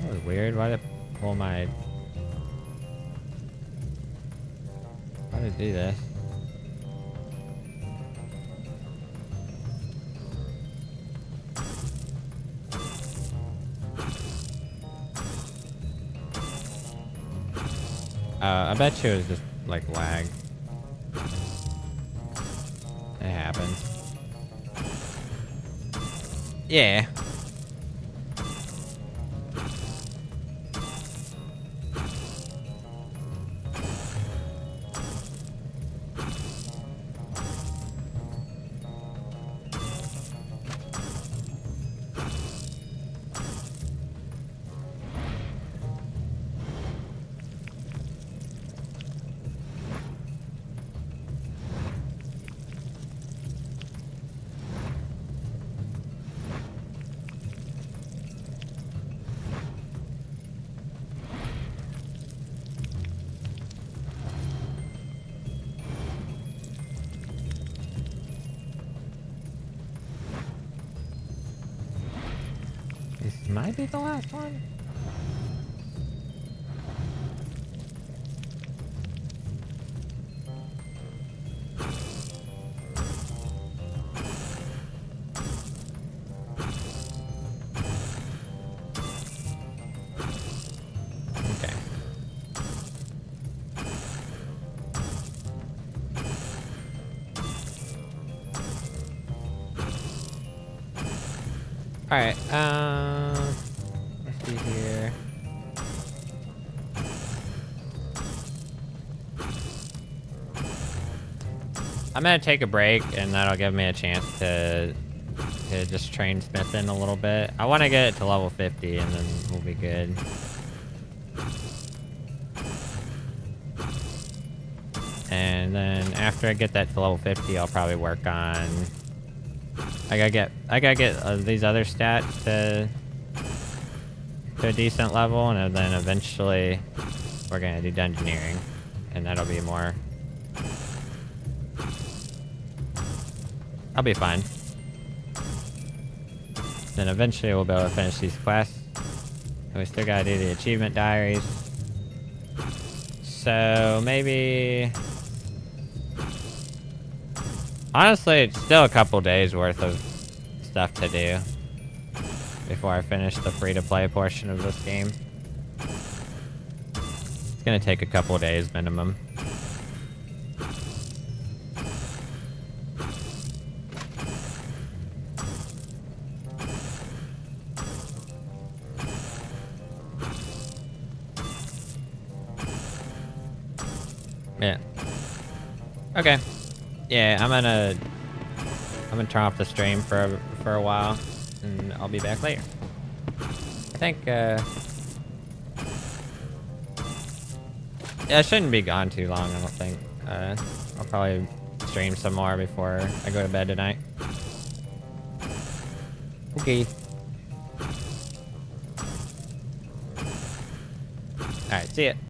That was weird. Why did it pull my... Why did it do this? I bet you it was just, like, lag. It happens. Yeah. This might be the last one. Okay. Alright, let's see here. I'm gonna take a break, and that'll give me a chance to just train smithing a little bit. I want to get it to level 50, and then we'll be good. And then after I get that to level 50, I'll probably work on... I gotta get these other stats to a decent level, and then eventually we're gonna do dungeoneering, and that'll be more... I'll be fine. Then eventually we'll be able to finish these quests. And we still gotta do the achievement diaries. So maybe... Honestly, it's still a couple days worth of stuff to do before I finish the free-to-play portion of this game. It's gonna take a couple days minimum. Yeah. Okay. Yeah, I'm gonna turn off the stream for a while, and I'll be back later. I think yeah, it shouldn't be gone too long, I don't think. I'll probably stream some more before I go to bed tonight. Okay. Alright, see ya.